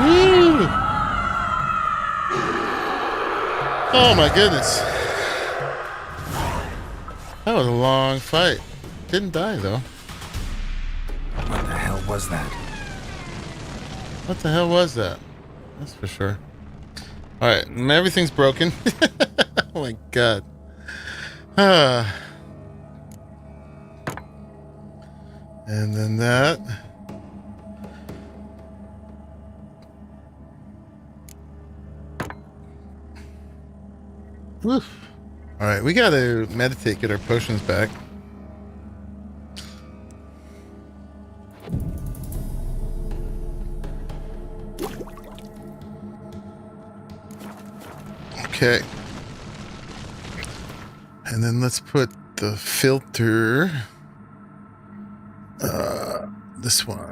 Woo! Oh my goodness. That was a long fight. Didn't die though. What the hell was that? What the hell was that? That's for sure. Alright, everything's broken. Oh my god. And then that. Woof. All right, we gotta meditate, get our potions back. Okay. And then let's put the filter. This one.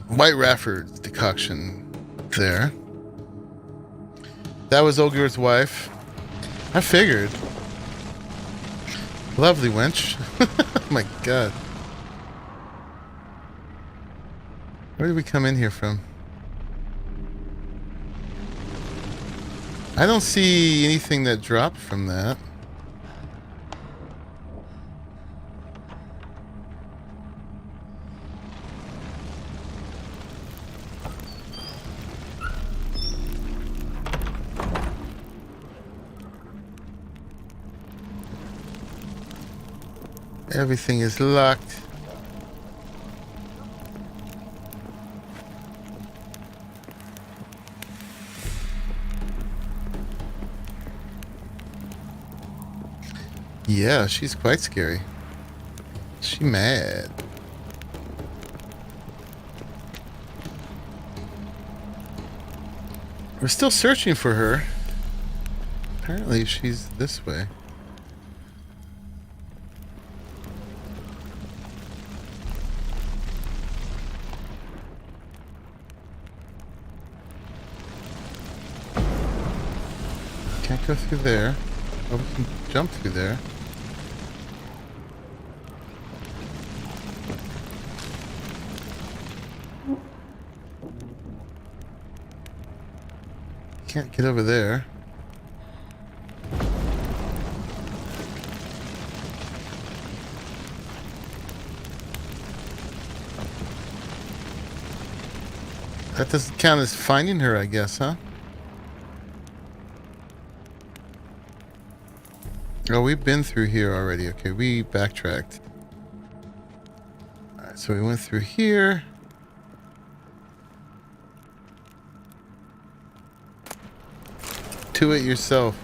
White Rafford's decoction there. That was Olgir's wife. I figured. Lovely wench. Oh my god. Where did we come in here from? I don't see anything that dropped from that. Everything is locked. Yeah, she's quite scary. She mad. We're still searching for her. Apparently she's this way. Can't go through there. Oh, we can jump through there. Can't get over there. That doesn't count as finding her, I guess, huh? Oh, we've been through here already. Okay, we backtracked. Alright, so we went through here. Do it yourself.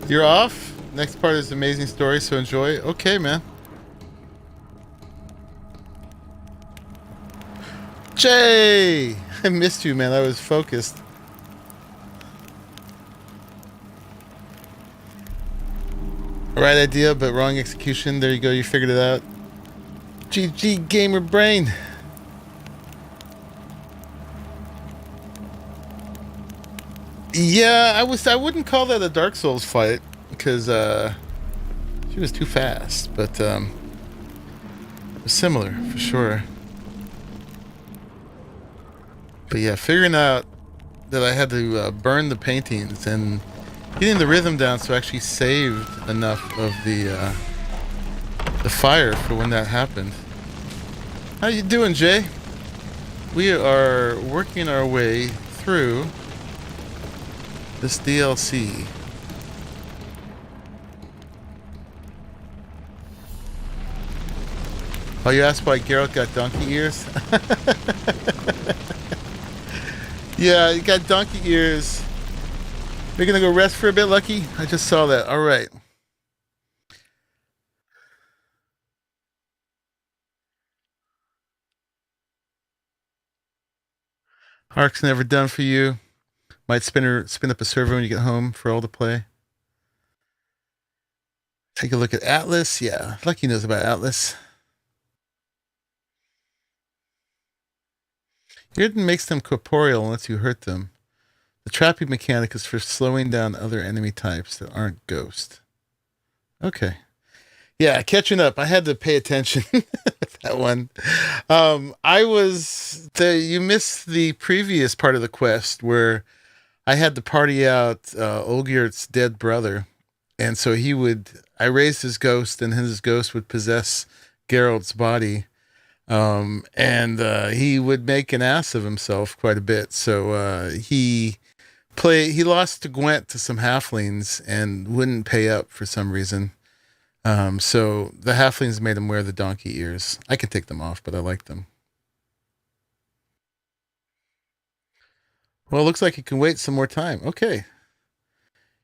You're off? Next part is amazing story, so enjoy. Okay, man. Jay! I missed you, man. I was focused. Right idea, but wrong execution. There you go. You figured it out. GG gamer brain. Yeah, I wouldn't call that a Dark Souls fight because she was too fast, but it was similar for sure. But yeah, figuring out that I had to burn the paintings and getting the rhythm down so I actually saved enough of the fire for when that happened. How you doing, Jay? We are working our way through this DLC. Oh, you asked why Geralt got donkey ears? Yeah, he got donkey ears. You're gonna go rest for a bit, Lucky? I just saw that. All right. Ark's never done for you. Might spin up a server when you get home for all to play. Take a look at Atlas. Yeah, Lucky knows about Atlas. Irden makes them corporeal and lets you hurt them. The trapping mechanic is for slowing down other enemy types that aren't ghost. Okay. Yeah, catching up. I had to pay attention with that one. You missed the previous part of the quest where I had to party out Olgirt's dead brother. And so I raised his ghost and his ghost would possess Geralt's body. And he would make an ass of himself quite a bit. So he lost to Gwent to some halflings and wouldn't pay up for some reason. So the halflings made him wear the donkey ears. I can take them off, but I like them. Well, it looks like you can wait some more time. Okay.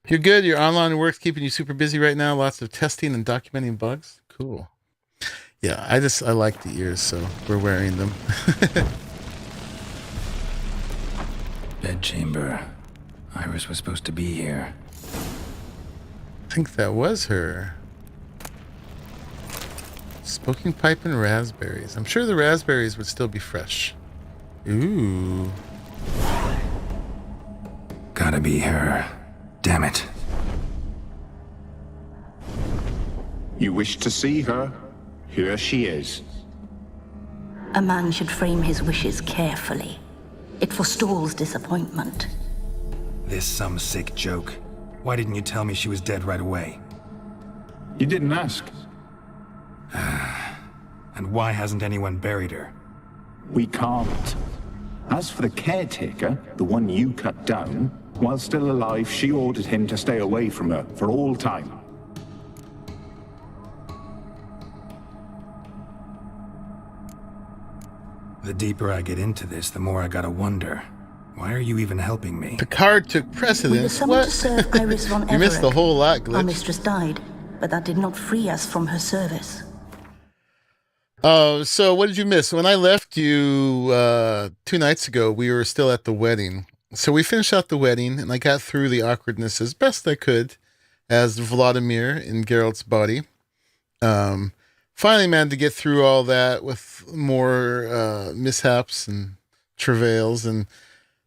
You're good. Your online work's keeping you super busy right now. Lots of testing and documenting bugs. Cool. Yeah, I like the ears, so we're wearing them. Bedchamber. Iris was supposed to be here. I think that was her. Smoking pipe and raspberries. I'm sure the raspberries would still be fresh. Ooh. Gotta be her. Damn it. You wish to see her? Here she is. A man should frame his wishes carefully. It forestalls disappointment. This some sick joke. Why didn't you tell me she was dead right away? You didn't ask. And why hasn't anyone buried her? We can't. As for the caretaker, the one you cut down, while still alive, she ordered him to stay away from her for all time. The deeper I get into this, the more I gotta wonder. Why are you even helping me? Picard took precedence. We were summoned to serve Iris von You missed the Everett. whole lot, Glitch. Our mistress died, but that did not free us from her service. Oh, so what did you miss? When I left you 2 nights ago, we were still at the wedding. So we finished out the wedding, and I got through the awkwardness as best I could as Vladimir in Geralt's body. Finally managed to get through all that with more mishaps and travails, and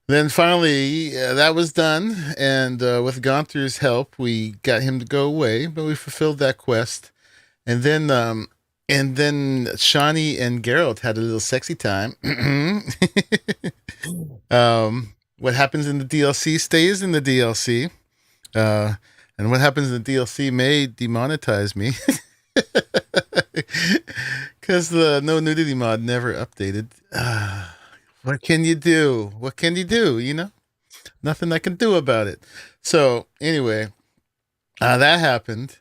then finally that was done, and with Gonthur's help, we got him to go away, but we fulfilled that quest. And then Shani and Geralt had a little sexy time. What happens in the DLC stays in the DLC. And what happens in the DLC may demonetize me. Because the no nudity mod never updated. What can you do? What can you do? You know? Nothing I can do about it. So, anyway, that happened.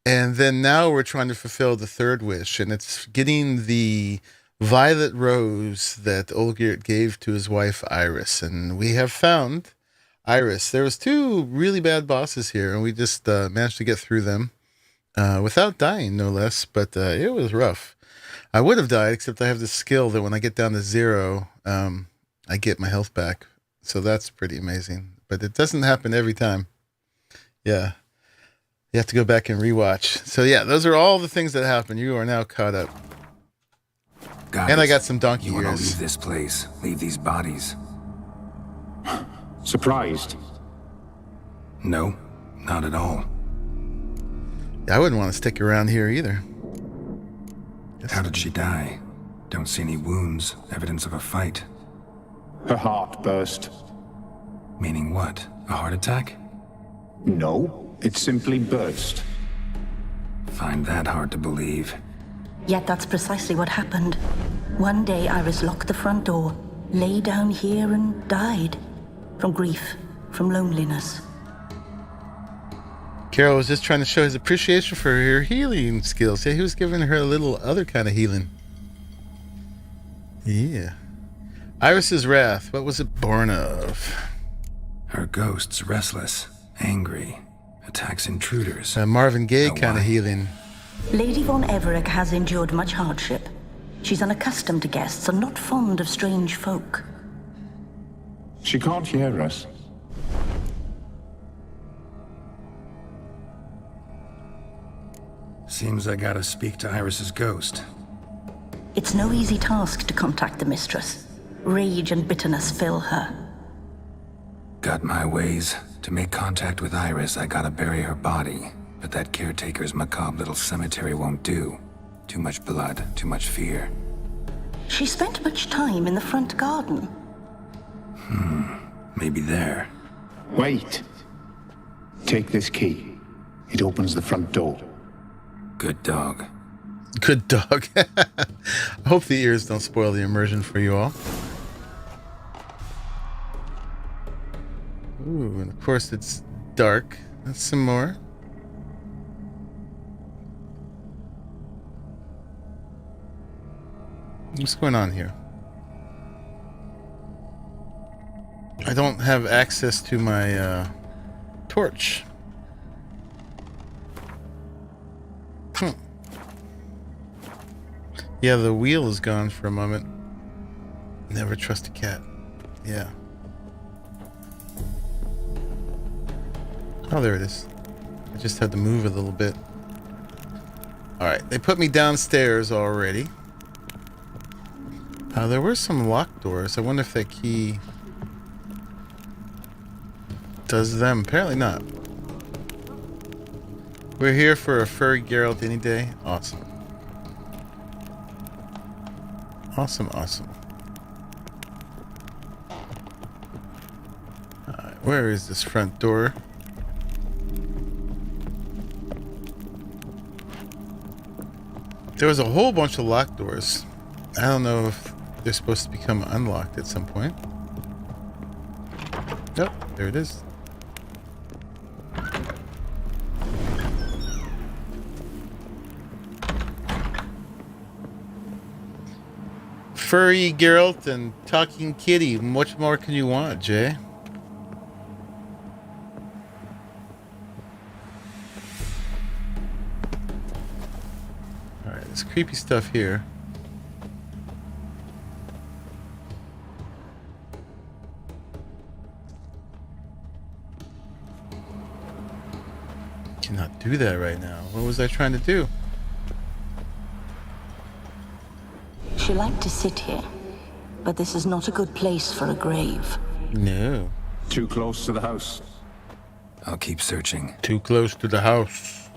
And then now we're trying to fulfill the third wish, and it's getting the violet rose that Olgierd gave to his wife Iris. And we have found Iris. There was 2 really bad bosses here, and we just managed to get through them without dying, no less. But it was rough. I would have died, except I have this skill that when I get down to 0, I get my health back. So that's pretty amazing. But it doesn't happen every time. Yeah. You have to go back and rewatch. So yeah, those are all the things that happen. You are now caught up. Guys, and I got some donkey you ears. wanna leave this place, leave these bodies. Surprised? No, not at all. I wouldn't want to stick around here either. How did she die? Don't see any wounds, evidence of a fight. Her heart burst. Meaning what? A heart attack? No, it simply burst. Find that hard to believe. Yet that's precisely what happened. One day Iris locked the front door, lay down here and died. From grief, from loneliness. Carol was just trying to show his appreciation for her healing skills. Yeah, he was giving her a little other kind of healing. Yeah. Iris's wrath, what was it born of? Her ghost's restless, angry, attacks intruders. Marvin Gaye Now kind of why? healing. Lady von Everett has endured much hardship. She's unaccustomed to guests and not fond of strange folk. She can't hear us. Seems I gotta speak to Iris's ghost. It's no easy task to contact the mistress. Rage and bitterness fill her. Got my ways. To make contact with Iris, I gotta bury her body. But that caretaker's macabre little cemetery won't do. Too much blood, too much fear. She spent much time in the front garden. Maybe there. Wait. Take this key. It opens the front door. Good dog. Good dog. I hope the ears don't spoil the immersion for you all. Ooh, and of course it's dark. That's some more. What's going on here? I don't have access to my torch. Yeah, the wheel is gone for a moment. Never trust a cat. Yeah. Oh, there it is. I just had to move a little bit. Alright, they put me downstairs already. There were some locked doors. I wonder if that key does them. Apparently not. We're here for a furry Geralt any day. Awesome. Awesome, awesome. Alright, where is this front door? There was a whole bunch of locked doors. I don't know if they're supposed to become unlocked at some point. Yep, there it is. Furry Geralt and talking kitty. What more can you want, Jay? Alright, there's creepy stuff here. Cannot do that right now. What was I trying to do? She liked to sit here, but this is not a good place for a grave. No. Too close to the house. I'll keep searching. Too close to the house.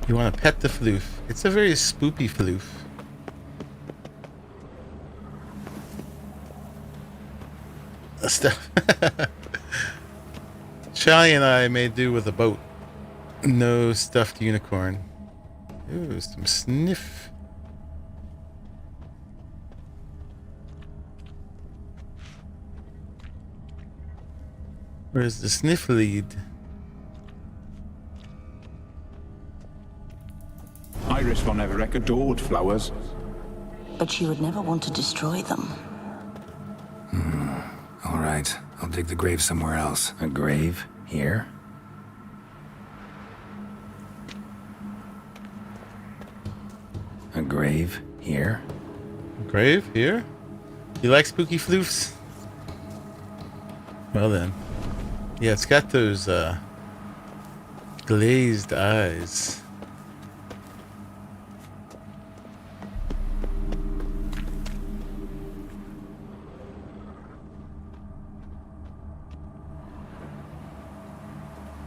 You want to pet the floof. It's a very spoopy floof. Stuff. Charlie and I may do with a boat. No stuffed unicorn. Ooh, some sniff. Where's the sniff lead? Iris von Everett adored flowers. But she would never want to destroy them. All right, I'll dig the grave somewhere else. A grave? Here? A grave? Here? Grave? Here? You like spooky floofs? Well then. Yeah, it's got those glazed eyes.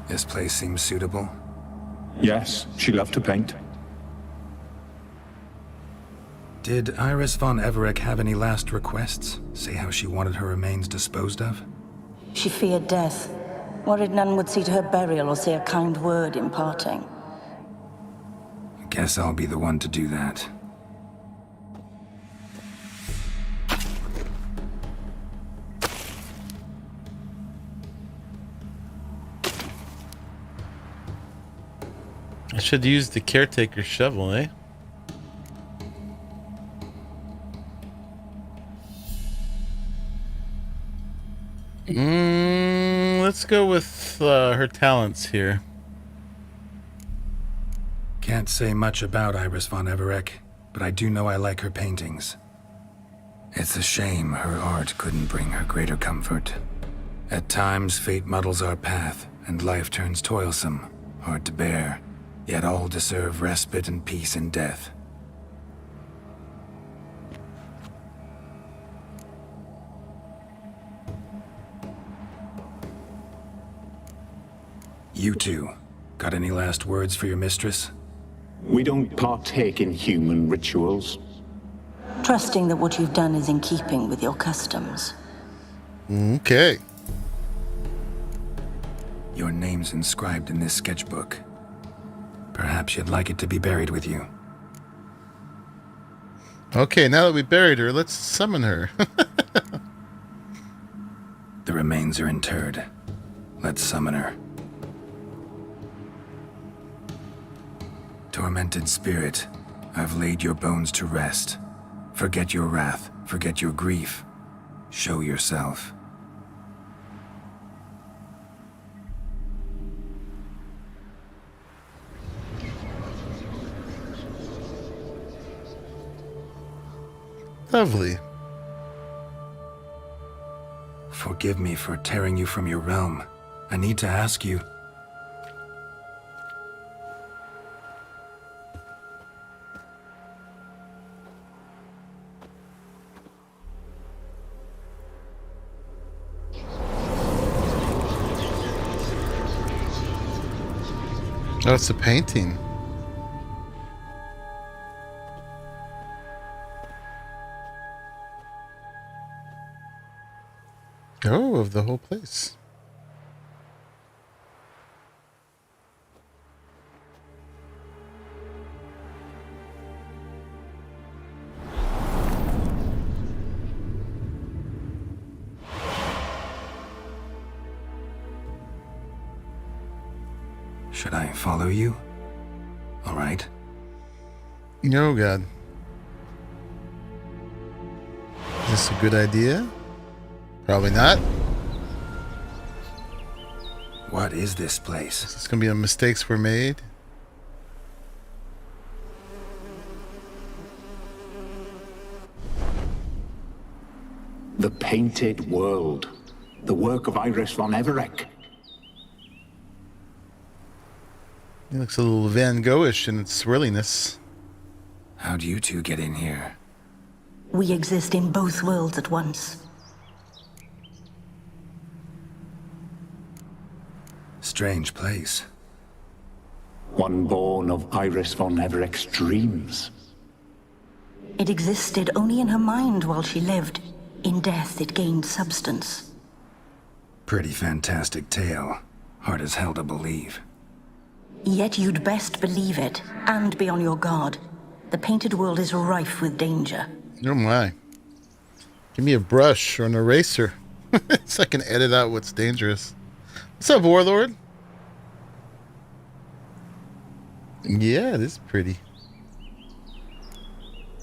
This place seems suitable. Yes, she loved to paint. Did Iris von Everett have any last requests? Say how she wanted her remains disposed of? She feared death, worried none would see to her burial or say a kind word in parting. Guess I'll be the one to do that. I should use the caretaker's shovel, eh? Let's go with her talents here. Can't say much about Iris von Everett, but I do know I like her paintings. It's a shame her art couldn't bring her greater comfort. At times, fate muddles our path, and life turns toilsome, hard to bear, yet all deserve respite and peace in death. You two, got any last words for your mistress? We don't partake in human rituals. Trusting that what you've done is in keeping with your customs. Okay. Your name's inscribed in this sketchbook. Perhaps you'd like it to be buried with you. Okay, now that we buried her, let's summon her. The remains are interred. Let's summon her. Tormented spirit, I've laid your bones to rest. Forget your wrath, forget your grief. Show yourself. Lovely. Forgive me for tearing you from your realm. I need to ask you. Oh, it's a painting. Oh, of the whole place. Should I follow you? All right. Oh, God. Is this a good idea? Probably not. What is this place? Is this going to be a mistakes were made? The Painted World. The work of Iris von Everec. It looks a little Van Gogh-ish in its swirliness. How do you two get in here? We exist in both worlds at once. Strange place. One born of Iris von Everec's dreams. It existed only in her mind while she lived. In death, it gained substance. Pretty fantastic tale. Hard as hell to believe. Yet you'd best believe it, and be on your guard. The painted world is rife with danger. Oh my. Give me a brush or an eraser so I can edit out what's dangerous. What's up, Warlord? Yeah, it is pretty.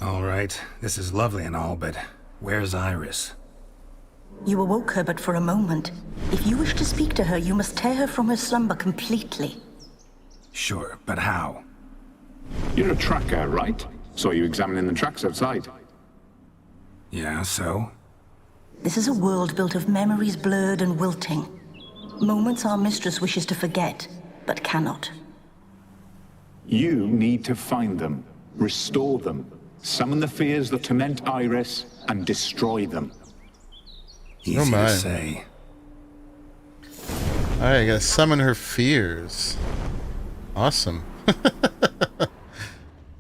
All right, this is lovely and all, but where's Iris? You awoke her but for a moment. If you wish to speak to her, you must tear her from her slumber completely. Sure, but how? You're a tracker, right? Saw you examining the tracks outside. Yeah, so? This is a world built of memories blurred and wilting. Moments our mistress wishes to forget, but cannot. You need to find them, restore them, summon the fears that torment Iris, and destroy them. Easy to say. Alright, I gotta summon her fears. Awesome.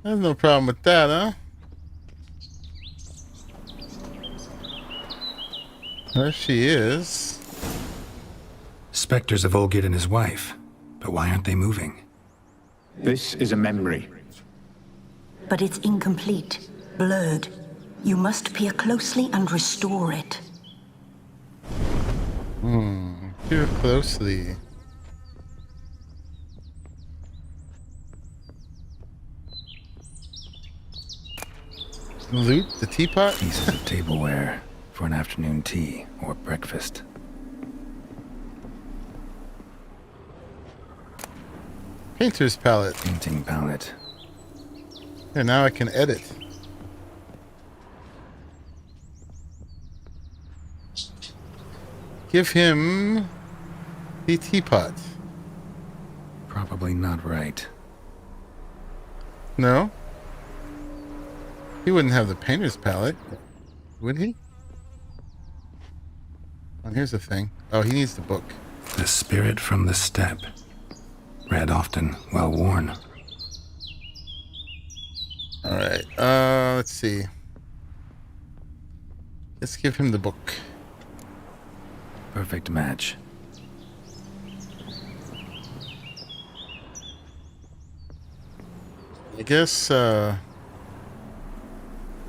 There's no problem with that, huh? There she is. Spectres of Olgid and his wife. But why aren't they moving? This is a memory. But it's incomplete, blurred. You must peer closely and restore it. Peer closely. Loot the teapot? Pieces of tableware for an afternoon tea or breakfast. Painter's palette. Painting palette. Here, now I can edit. Give him the teapot. Probably not right. No? He wouldn't have the painter's palette, would he? Oh, here's the thing. Oh, he needs the book. The Spirit from the Steppe. Read often, well worn. Alright, let's see. Let's give him the book. Perfect match. I guess, I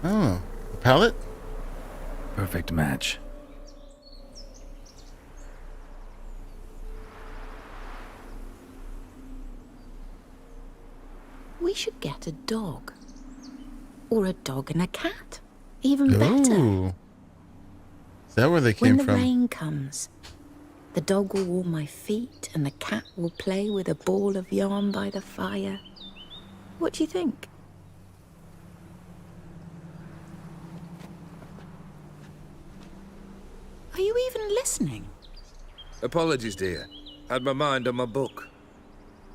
don't know. Palette? Perfect match. We should get a dog. Or a dog and a cat. Even better. Ooh. Is that where they came When the from? rain comes, the dog will warm my feet and the cat will play with a ball of yarn by the fire. What do you think? Are you even listening? Apologies, dear. Had my mind on my book.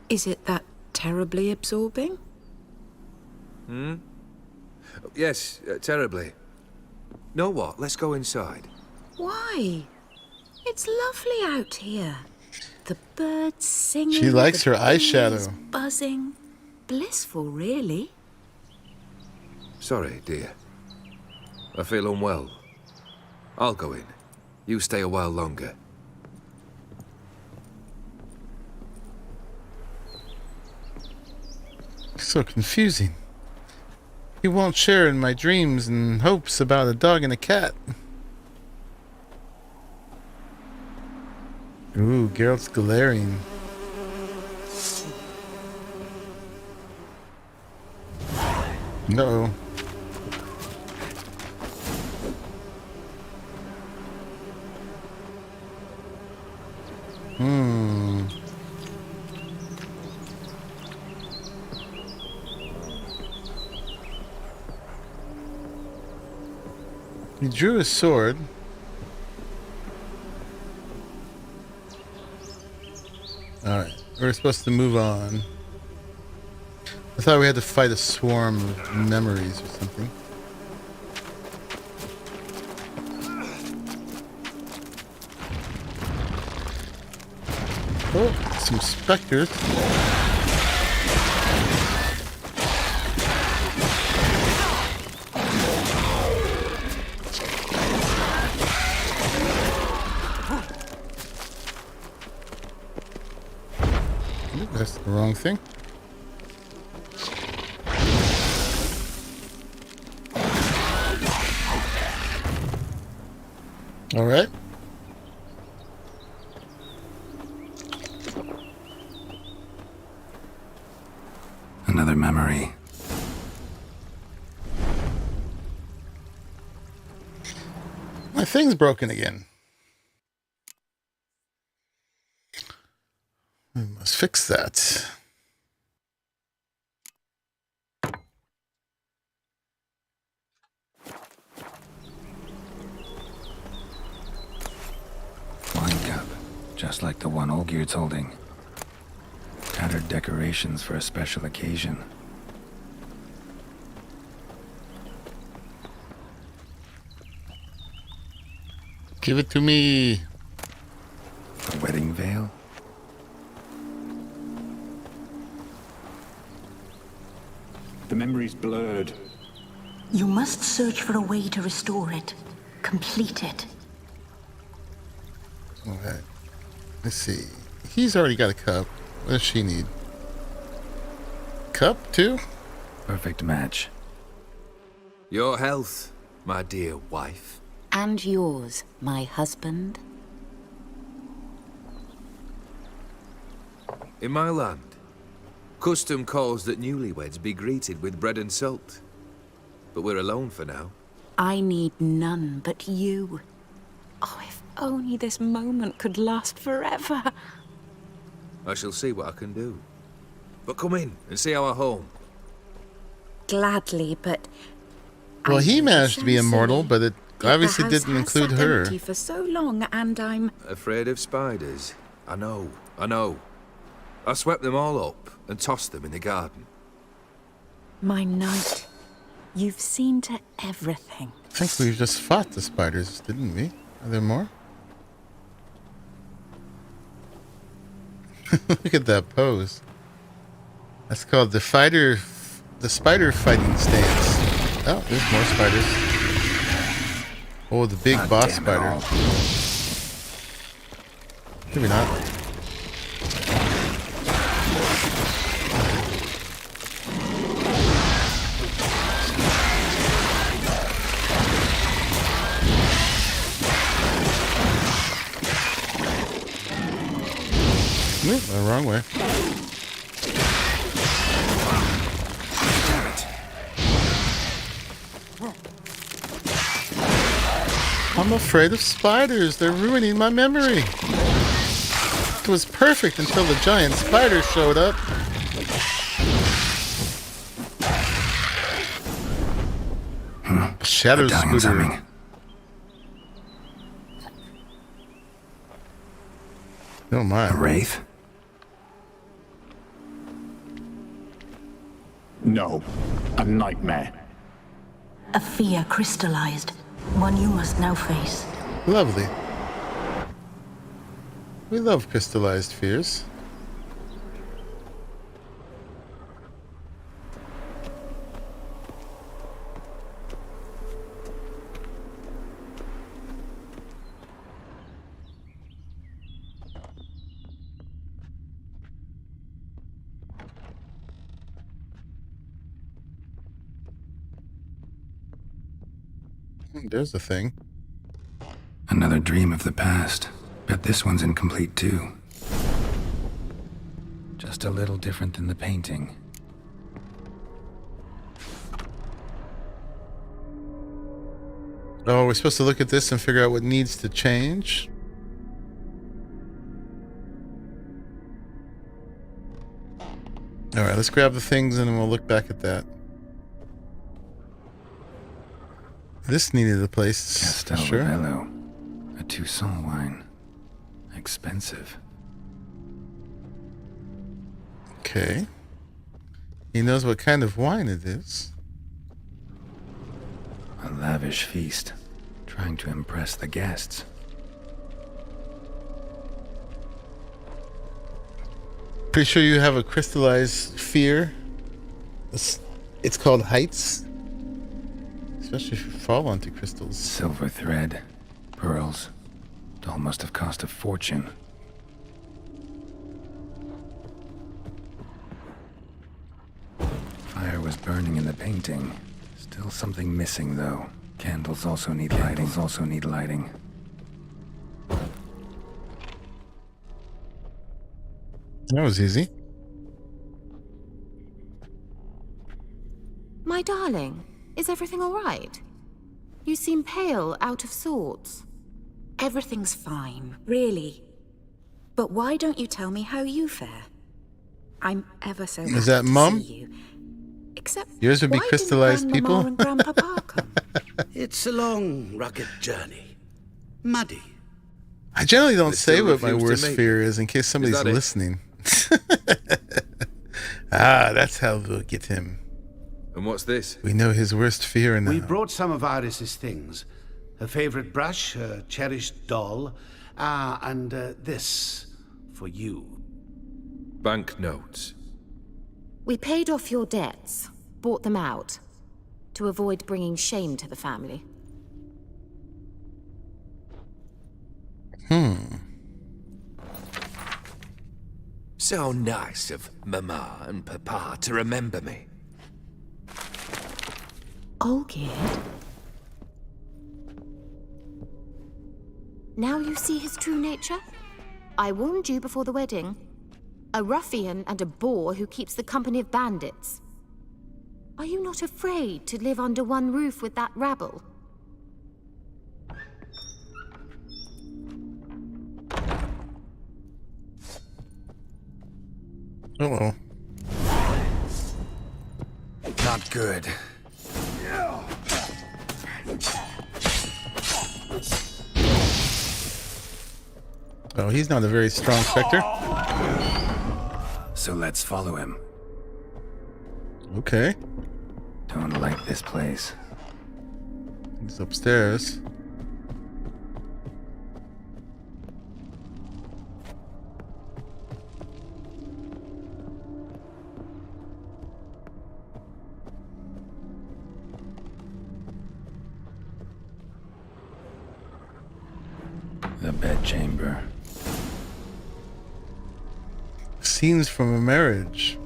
Is it that terribly absorbing? Hmm? Yes, terribly. Know what? Let's go inside. Why? It's lovely out here. The birds singing. She likes the her bees eyeshadow. Buzzing. Blissful, really. Sorry, dear. I feel unwell. I'll go in. You stay a while longer. So confusing. He won't share in my dreams and hopes about a dog and a cat. Ooh, Geralt's glaring. No. He drew his sword. Alright, we're supposed to move on. I thought we had to fight a swarm of memories or something. Oh, some specters. That's the wrong thing. All right. Another memory. My thing's broken again. We must fix that. Wine cup, just like the one Olgierd's holding. Tattered decorations for a special occasion. Give it to me. A wedding veil? The memory's blurred. You must search for a way to restore it. Complete it. Okay. Let's see. He's already got a cup. What does she need? Cup too? Perfect match. Your health, my dear wife. And yours, my husband. In my land, custom calls that newlyweds be greeted with bread and salt. But we're alone for now. I need none but you. Oh, if only this moment could last forever. I shall see what I can do. But come in and see our home. Gladly, but... Well, he managed to be immortal, but it obviously The house didn't has include sat her. empty for so long, and I'm... Afraid of spiders? I know. I swept them all up and tossed them in the garden. My knight, you've seen to everything. I think we just fought the spiders, didn't we? Are there more? Look at that pose. That's called the spider fighting stance. Oh, there's more spiders. Oh, the big boss spider. Maybe not. Nope, the wrong way. I'm afraid of spiders. They're ruining my memory. It was perfect until the giant spider showed up. Shadow scooter. Oh my. A wraith? No, a nightmare. A fear crystallized, one you must now face. Lovely. We love crystallized fears. There's the thing. Another dream of the past. Bet this one's incomplete too. Just a little different than the painting. Oh, we're supposed to look at this and figure out what needs to change? Alright, let's grab the things and then we'll look back at that. This needed a place. Castel sure. Ravello. A Toussaint wine. Expensive. Okay. He knows what kind of wine it is. A lavish feast. Trying to impress the guests. Pretty sure you have a crystallized fear. It's called heights. Especially if you fall onto crystals. Silver thread. Pearls. Doll must have cost a fortune. Fire was burning in the painting. Still something missing, though. Candles also need lighting. That was easy. My darling, is everything all right? You seem pale, out of sorts. Everything's fine, really. But why don't you tell me how you fare? I'm ever so happy Is that to Mum? see you. Except yours would be why crystallized didn't Grandmama people? and Grandpapa come? It's a long, rugged journey. Muddy. I generally don't They say still what my refuse to worst meet. fear is in case somebody's that it? listening. That's how we'll get him. And what's this? We know his worst fear now. We brought some of Iris's things. Her favorite brush, her cherished doll, and this for you. Banknotes. We paid off your debts, bought them out, to avoid bringing shame to the family. So nice of Mama and Papa to remember me. Olgerd? Now you see his true nature? I warned you before the wedding. A ruffian and a boor who keeps the company of bandits. Are you not afraid to live under one roof with that rabble? Uh-oh. Not good. Oh, he's not a very strong specter. So let's follow him. Okay. Don't like this place. He's upstairs. The bedchamber. Scenes from a marriage.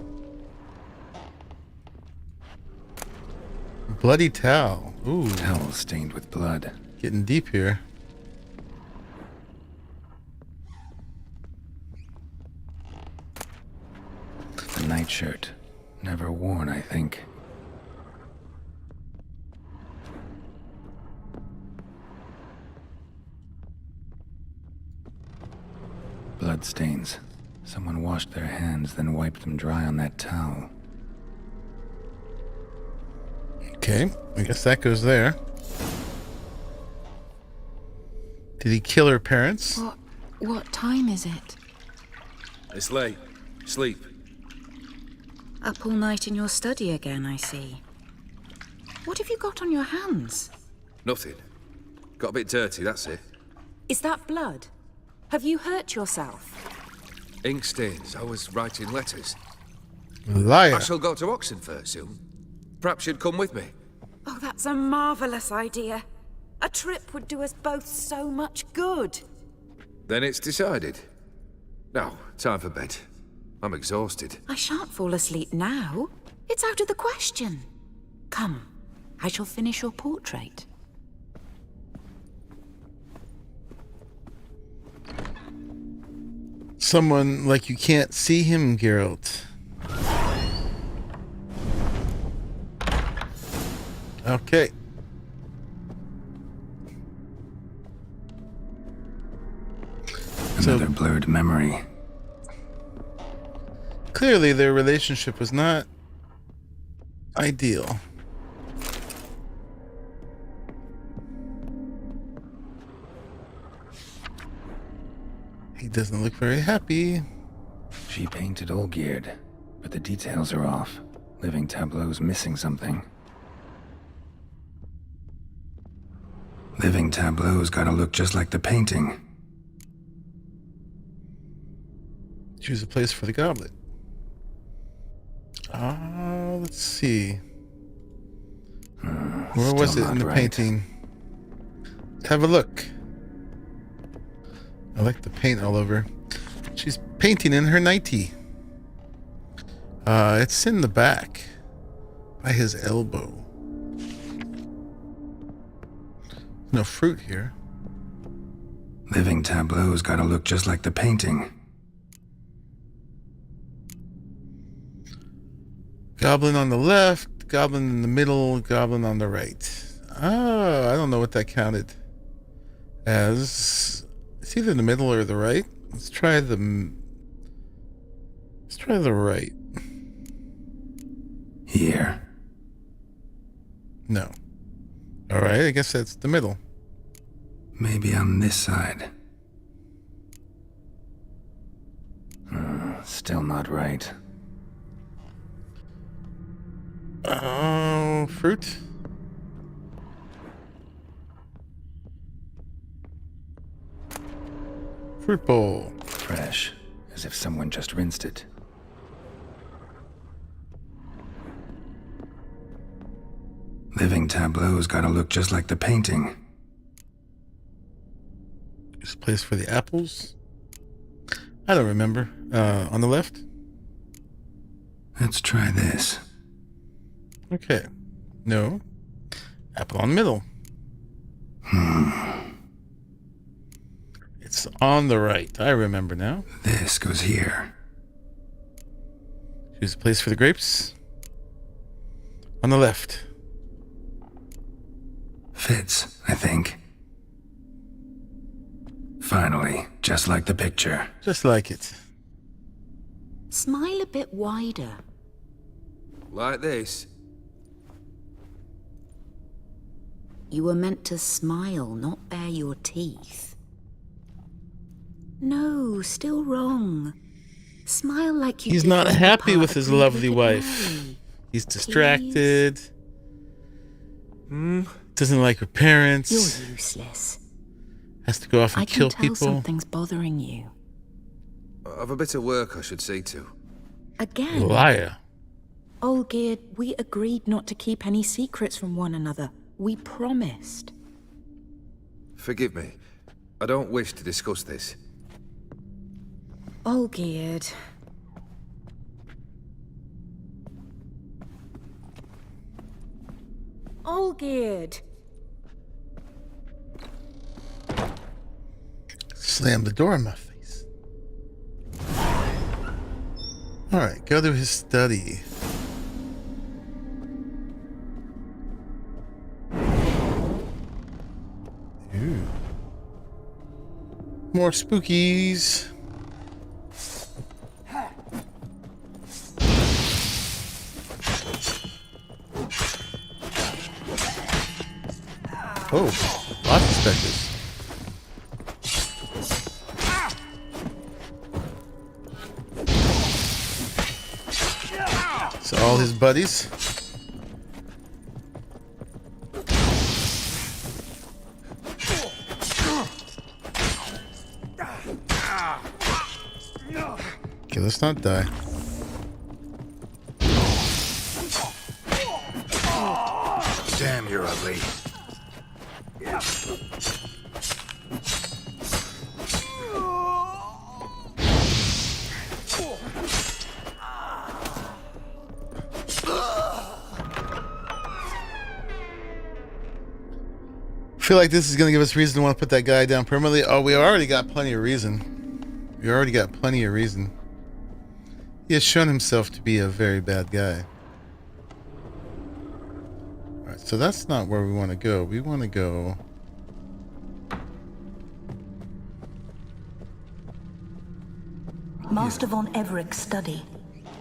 Bloody towel. Ooh. Towel stained with blood. Getting deep here. The nightshirt. Never worn, I think. bloodstains. Someone washed their hands, then wiped them dry on that towel. Okay, I guess that goes there. Did he kill her parents? What time is it? It's late. Sleep. Up all night in your study again, I see. What have you got on your hands? Nothing. Got a bit dirty, that's it. Is that blood? Have you hurt yourself? Ink stains. I was writing letters. Liar. I shall go to Oxenfurt soon. Perhaps you'd come with me. Oh, that's a marvelous idea. A trip would do us both so much good. Then it's decided. Now, time for bed. I'm exhausted. I shan't fall asleep now. It's out of the question. Come, I shall finish your portrait. Someone like you can't see him, Geralt. Okay. Another blurred memory. Clearly their relationship was not ideal. He doesn't look very happy. She painted all geared, but the details are off. Living tableau's missing something. Living tableau's gotta look just like the painting. Choose a place for the goblet. Let's see. Where was it in the painting? Let's have a look. I like the paint all over. She's painting in her nightie. It's in the back. By his elbow. No fruit here. Living tableau's gotta look just like the painting. Goblin on the left, goblin in the middle, goblin on the right. Oh, I don't know what that counted as. It's either the middle or the right. Let's try the right. Here. No. All right, I guess that's the middle. Maybe on this side. Still not right. Oh, fruit. Fruit bowl. Fresh, as if someone just rinsed it. Living tableau's gotta look just like the painting. This place for the apples. I don't remember. On the left? Let's try this. Okay. No. Apple on middle. It's on the right. I remember now. This goes here. Choose a place for the grapes. On the left. Fits, I think. Finally, just like the picture. Just like it. Smile a bit wider. Like this? You were meant to smile, not bare your teeth. No, still wrong. Smile like you He's did not when happy Papa with his agreed lovely could wife. marry. He's distracted. Doesn't like her parents. You're useless. Has to go off and kill I can tell people. something's bothering you. I've a bit of work I should see to. Again? Liar. Olgierd, we agreed not to keep any secrets from one another. We promised. Forgive me. I don't wish to discuss this. Olgierd. Olgierd. Slam the door in my face. Alright, go to his study. Ooh. More spookies. Oh, lots of specters. So all his buddies. Okay, let's not die. Damn, you're ugly. I feel like this is going to give us reason to want to put that guy down permanently. Oh, we already got plenty of reason. We already got plenty of reason. He has shown himself to be a very bad guy. Alright, so that's not where we want to go. We want to go... Master von Everett's study.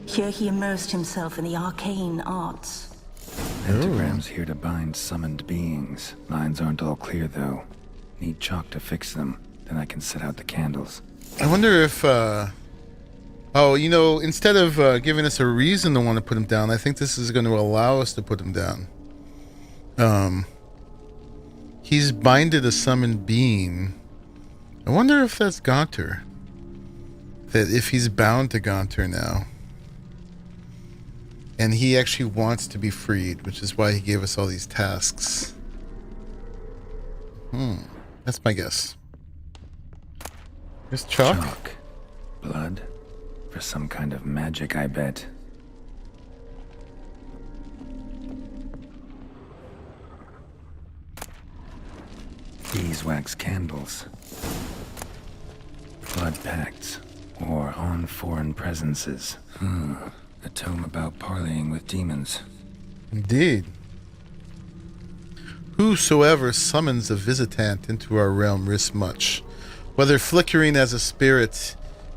Here he immersed himself in the arcane arts. Pentagrams here to bind summoned beings. Lines aren't all clear, though. Need chalk to fix them. Then I can set out the candles. I wonder if, oh, you know, instead of giving us a reason to want to put him down, I think this is going to allow us to put him down. He's binded a summoned being. I wonder if that's Gaunter. That if he's bound to Gaunter now. And he actually wants to be freed, which is why he gave us all these tasks. That's my guess. There's chalk. Blood? For some kind of magic, I bet. Beeswax candles. Blood pacts. Or on foreign presences. A tome about parleying with demons. Indeed. Whosoever summons a visitant into our realm risks much. Whether flickering as a spirit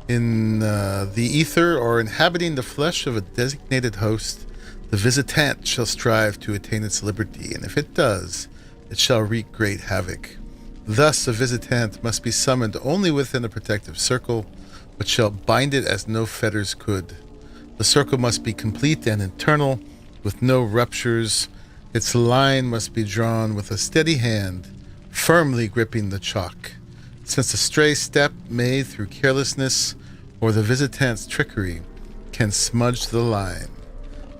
in the ether or inhabiting the flesh of a designated host, the visitant shall strive to attain its liberty, and if it does, it shall wreak great havoc. Thus, a visitant must be summoned only within a protective circle, but shall bind it as no fetters could. The circle must be complete and internal, with no ruptures. Its line must be drawn with a steady hand, firmly gripping the chalk. Since a stray step made through carelessness or the visitant's trickery can smudge the line,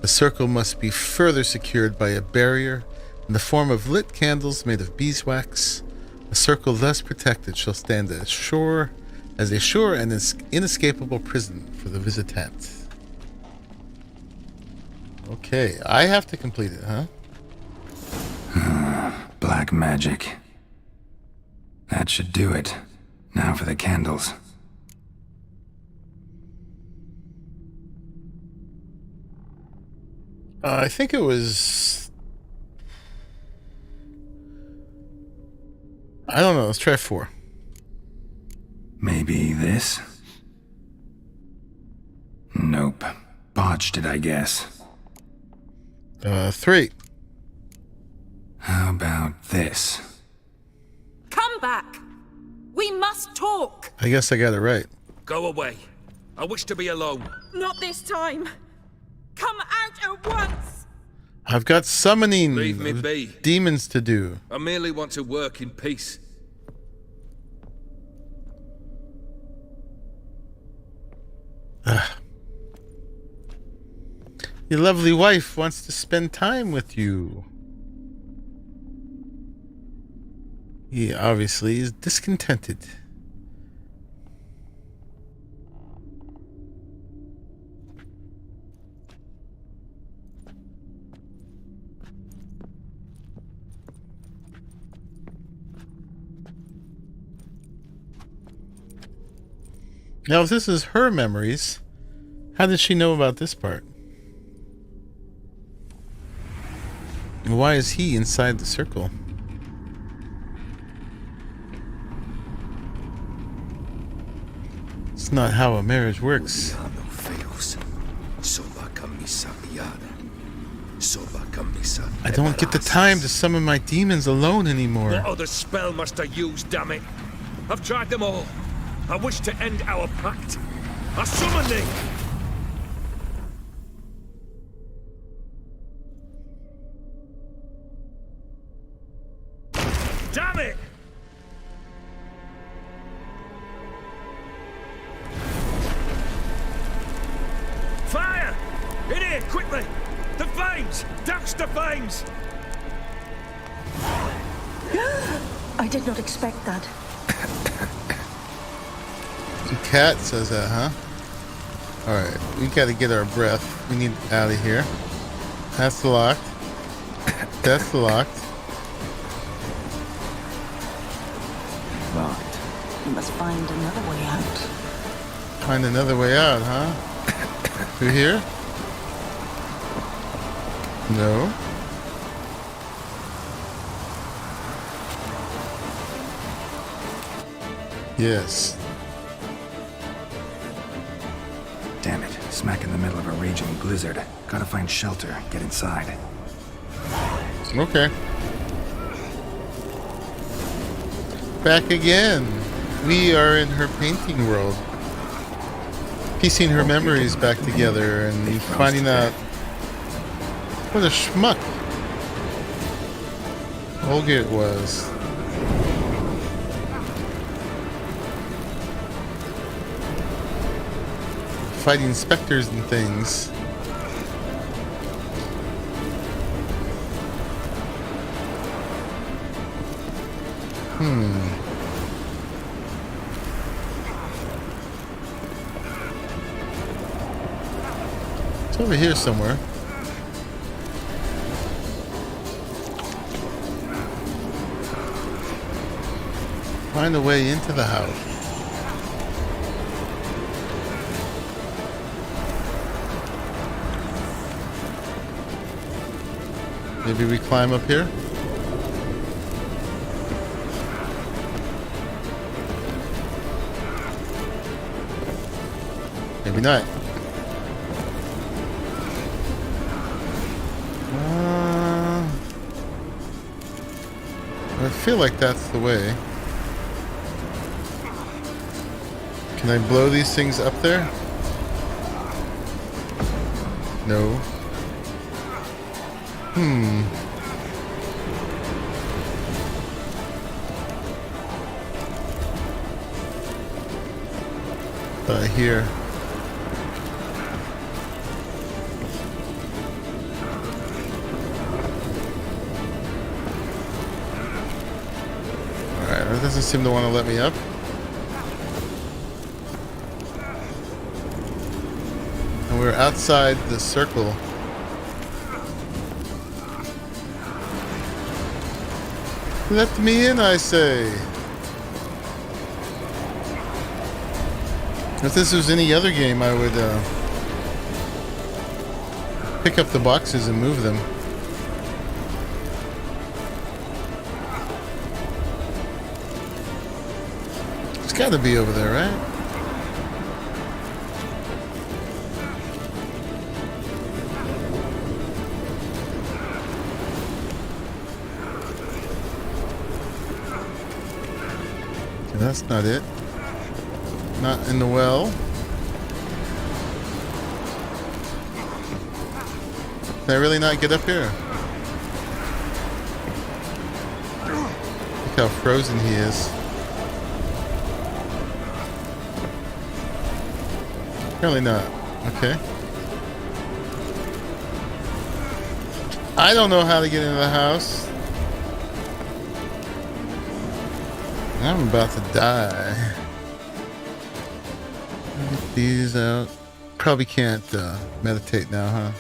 the circle must be further secured by a barrier in the form of lit candles made of beeswax. A circle thus protected shall stand as sure and inescapable prison for the visitant. Okay, I have to complete it, huh? Black magic. That should do it. Now for the candles. I think it was... I don't know, let's try 4. Maybe this? Nope. Botched it, I guess. 3. How about this? Come back! We must talk! I guess I got it right. Go away. I wish to be alone. Not this time! Come out at once! I've got summoning Leave me be. Demons to do. I merely want to work in peace. Your lovely wife wants to spend time with you. He obviously is discontented. Now, if this is her memories, how did she know about this part? And why is he inside the circle? It's not how a marriage works. son. I don't get the time to summon my demons alone anymore. What other spell must I use, damn it? I've tried them all. I wish to end our pact. I summon thee! Damn it! Fire! In here, quickly! The flames! Douse the flames! I did not expect that. The cat says that, huh? Alright, we gotta get our breath. We need out of here. That's locked. That's locked. Locked. You must find another way out. Find another way out, huh? Through here? No. Yes. Damn it. Smack in the middle of a raging blizzard. Gotta find shelter. Get inside. Okay. Back again. We are in her painting world. Piecing her memories back together and finding out what a schmuck Olgert was. Fighting specters and things. It's over here somewhere. Find a way into the house. Maybe we climb up here? Maybe not. I feel like that's the way. Can I blow these things up there? No. Here. Alright, it doesn't seem to want to let me up. And we're outside the circle. Let me in, I say. If this was any other game, I would pick up the boxes and move them. It's got to be over there, right? Okay, that's not it. Not in the well. Can I really not get up here? Look how frozen he is. Apparently not. Okay. I don't know how to get into the house. I'm about to die. Get these out. Probably can't meditate now, huh?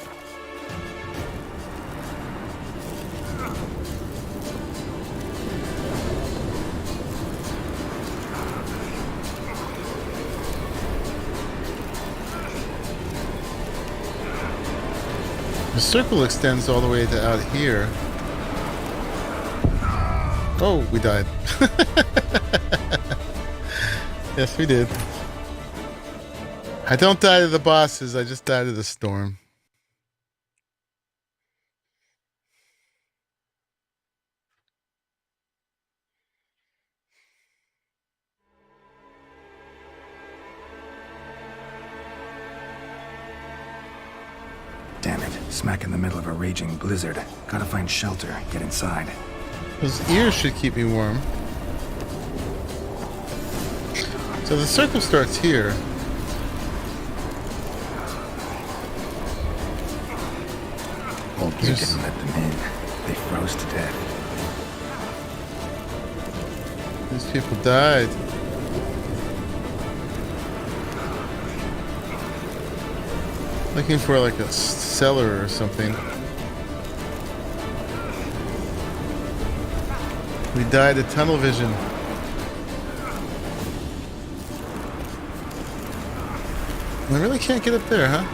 The circle extends all the way to out here. Oh, we died. Yes, we did. I don't die to the bosses, I just die to the storm. Smack in the middle of a raging blizzard. Gotta find shelter, get inside. Those ears should keep me warm. So the circle starts here. Old Gear didn't let them in. They froze to death. These people died. Looking for like a cellar or something. We died of tunnel vision. I really can't get up there, huh?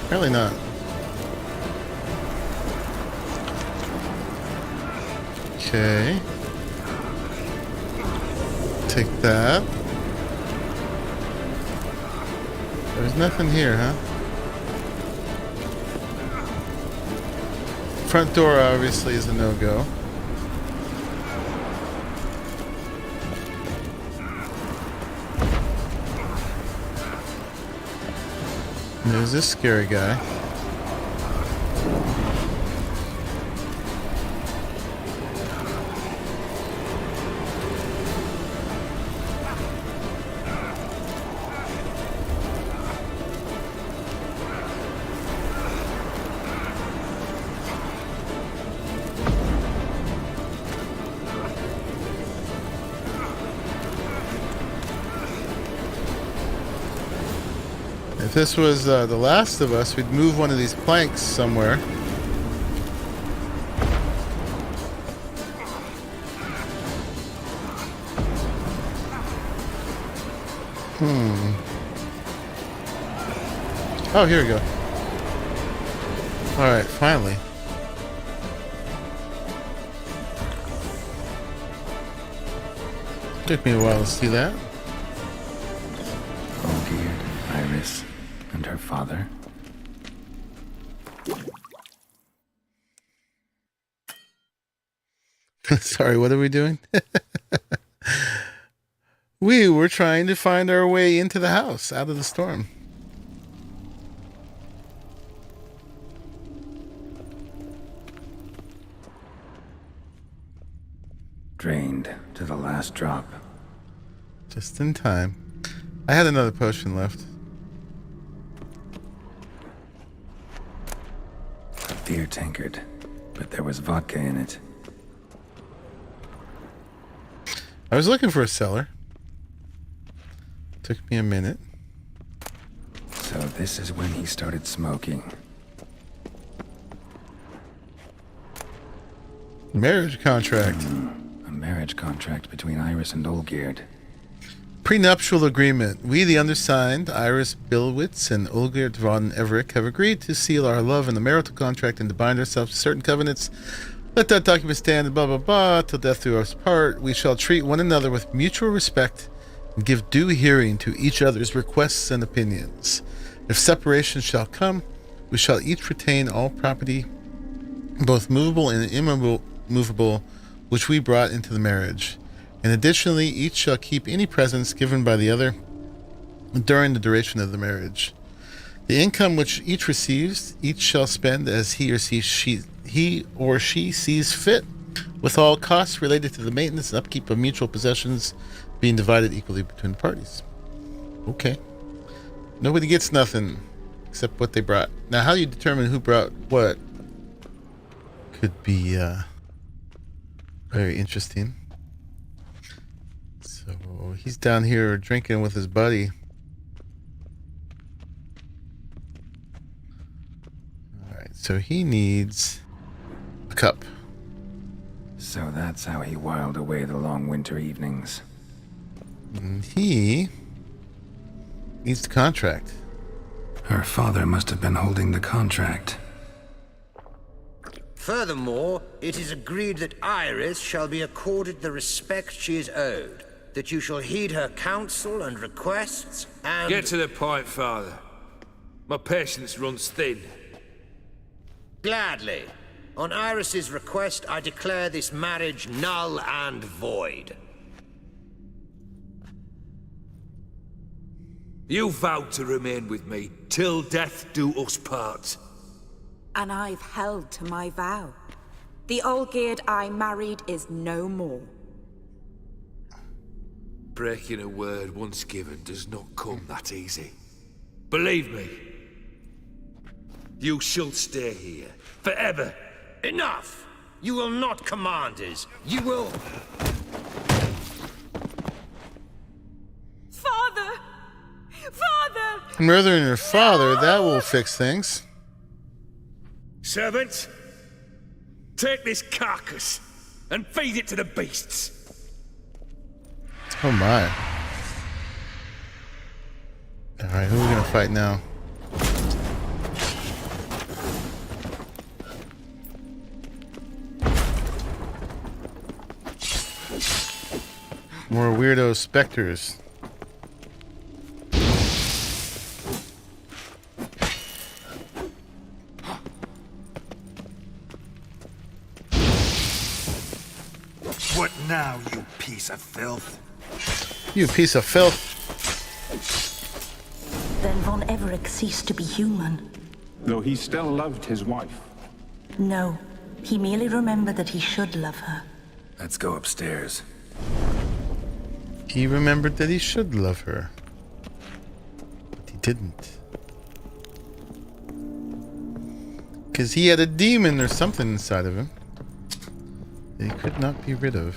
Apparently not. Okay. Take that. There's nothing here, huh? Front door obviously is a no-go. There's this scary guy. If this was The Last of Us, we'd move one of these planks somewhere. Oh, here we go. Alright, finally. Took me a while to see that. Olgierd, Iris, and her father. Sorry, what are we doing? We were trying to find our way into the house, out of the storm. Drained to the last drop. Just in time. I had another potion left. A beer tankard, but there was vodka in it. I was looking for a cellar. Took me a minute. So this is when he started smoking. Marriage contract. A marriage contract between Iris and Olgierd. Prenuptial agreement. We, the undersigned, Iris Billwitz and Olgierd von Everett, have agreed to seal our love in the marital contract and to bind ourselves to certain covenants. Let that document stand and blah blah blah till death do us part. We shall treat one another with mutual respect and give due hearing to each other's requests and opinions. If separation shall come, we shall each retain all property, both movable and immovable, which we brought into the marriage. And additionally, each shall keep any presents given by the other during the duration of the marriage. The income which each receives, each shall spend as he or she sees fit, with all costs related to the maintenance and upkeep of mutual possessions being divided equally between the parties. Okay. Nobody gets nothing except what they brought. Now, how do you determine who brought what could be very interesting. So he's down here drinking with his buddy. Alright, so he needs a cup. So that's how he whiled away the long winter evenings. And he needs the contract. Her father must have been holding the contract. Furthermore, it is agreed that Iris shall be accorded the respect she is owed, that you shall heed her counsel and requests, and... Get to the point, Father. My patience runs thin. Gladly. On Iris's request, I declare this marriage null and void. You vowed to remain with me till death do us part. And I've held to my vow. The Olgierd I married is no more. Breaking a word once given does not come that easy. Believe me, you shall stay here forever. Enough! You will not command us. You will... Father! Father! Murdering your father, that will fix things. Servants, take this carcass and feed it to the beasts. Oh my. Alright, who are we gonna fight now? More weirdo specters. What now, you piece of filth? You piece of filth. Then Von Everett ceased to be human. Though he still loved his wife. No, he merely remembered that he should love her. Let's go upstairs. He remembered that he should love her. But he didn't. Because he had a demon or something inside of him that he could not be rid of.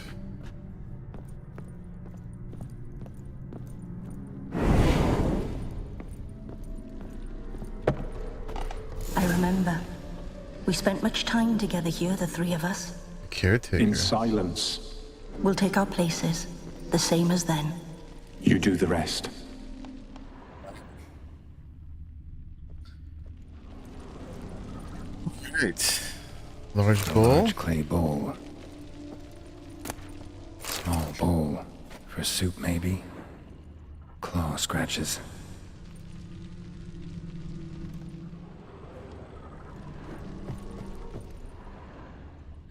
I remember. We spent much time together here, the three of us. Caretaker. In silence. We'll take our places, the same as then. You do the rest. Right. Large bowl. Large clay bowl. Small bowl. For soup, maybe. Claw scratches.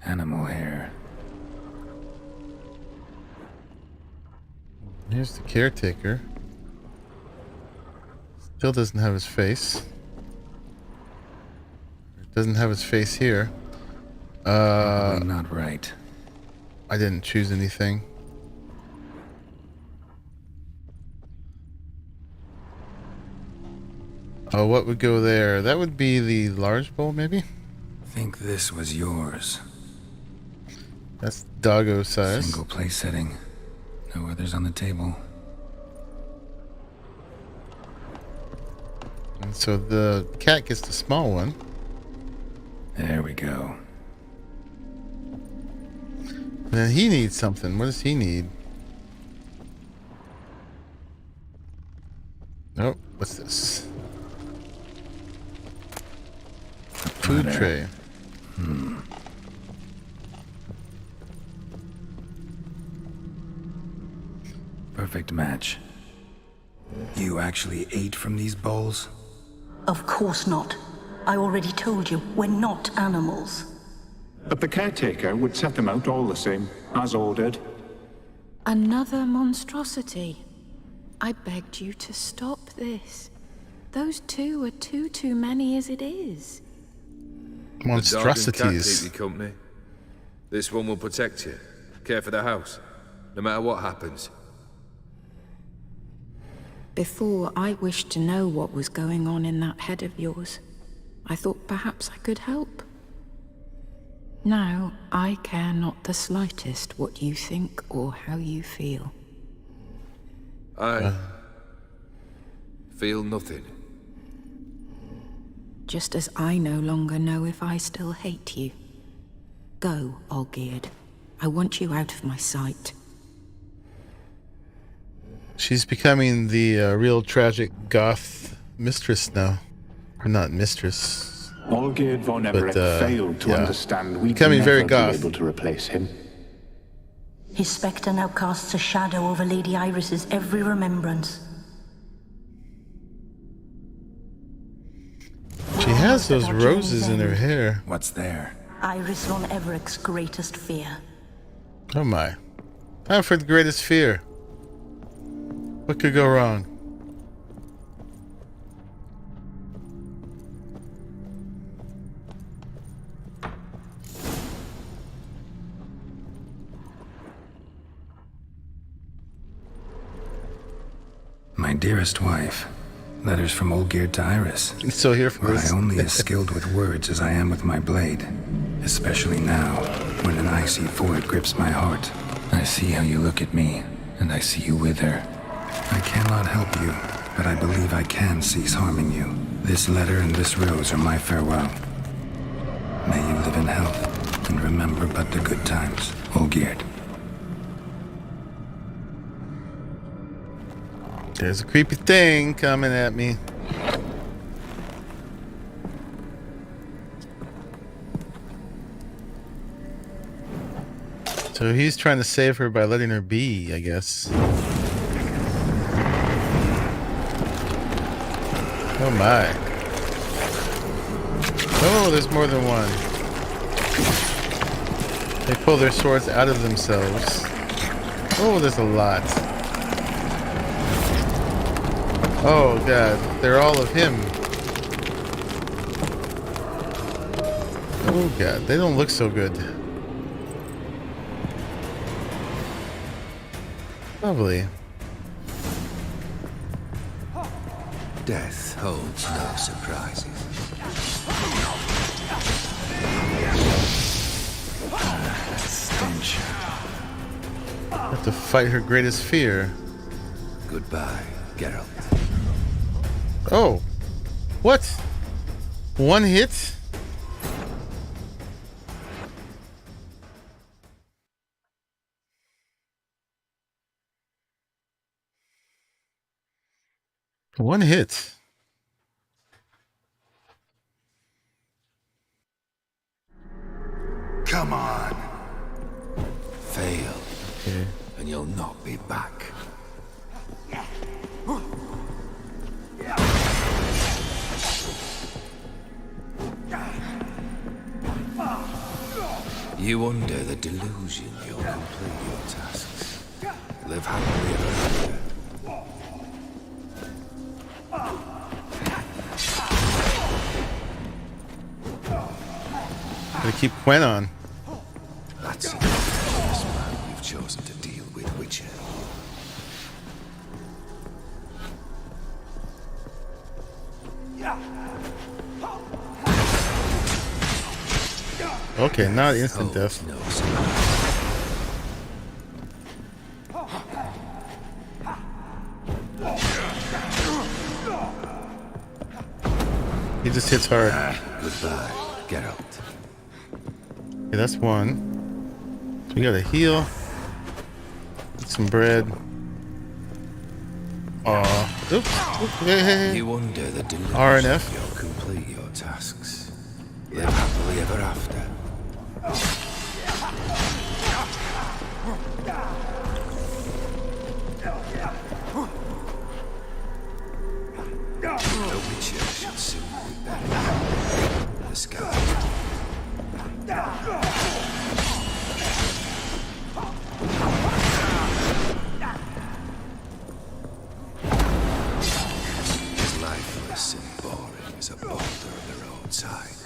Animal hair. Here's the caretaker. Still doesn't have his face. Doesn't have his face here. Probably not right. I didn't choose anything. Oh, what would go there? That would be the large bowl, maybe? Think this was yours. That's doggo size. Single place setting. No others on the table. And so the cat gets the small one. There we go. And then he needs something. What does he need? Oh, what's this? Food tray. Perfect match. You actually ate from these bowls? Of course not. I already told you, we're not animals. But the caretaker would set them out all the same, as ordered. Another monstrosity. I begged you to stop this. Those two are too many as it is. Monstrosities. The dog and cat keep you company. This one will protect you. Care for the house. No matter what happens. Before, I wished to know what was going on in that head of yours. I thought perhaps I could help. Now, I care not the slightest what you think or how you feel. I feel nothing. Just as I no longer know if I still hate you. Go, Olgierd. I want you out of my sight. She's becoming the real tragic goth mistress now. Or not mistress. Olgierd von Everett failed to understand we becoming can very never goth. be able to replace him. His spectre now casts a shadow over Lady Iris's every remembrance. She has those roses in her hair. What's there? Iris von Everett's greatest fear. Oh my. Time for the greatest fear. What could go wrong? My dearest wife, letters from Olgierd to Iris. He's still here for this. I only as skilled with words as I am with my blade. Especially now, when an icy void grips my heart. I see how you look at me, and I see you with her. I cannot help you, but I believe I can cease harming you. This letter and this rose are my farewell. May you live in health, and remember but the good times, Olgierd. There's a creepy thing coming at me. So he's trying to save her by letting her be, I guess. Oh my. Oh, there's more than one. They pull their swords out of themselves. Oh, there's a lot. Oh god, they're all of him. Oh god, they don't look so good. Lovely. Death holds no surprises. Stench. Have to fight her greatest fear. Goodbye, Geralt. Oh. What? One hit? One hit. Come on. Fail. Okay. And you'll not be back. You under the delusion you'll complete your tasks. Live happily ever after. Gotta keep Quen on. That's a dangerous man you've chosen to deal with, Witcher. Okay, not instant death. He just hits hard. Goodbye, Geralt. Okay, that's one. So we gotta heal. Get some bread. Aw. Oops. Hey. You under the delusion RNF. you'll complete your tasks. Live happily ever after. The Witcher should soon be back. The sky. His lifeless and boring as a boulder on the roadside.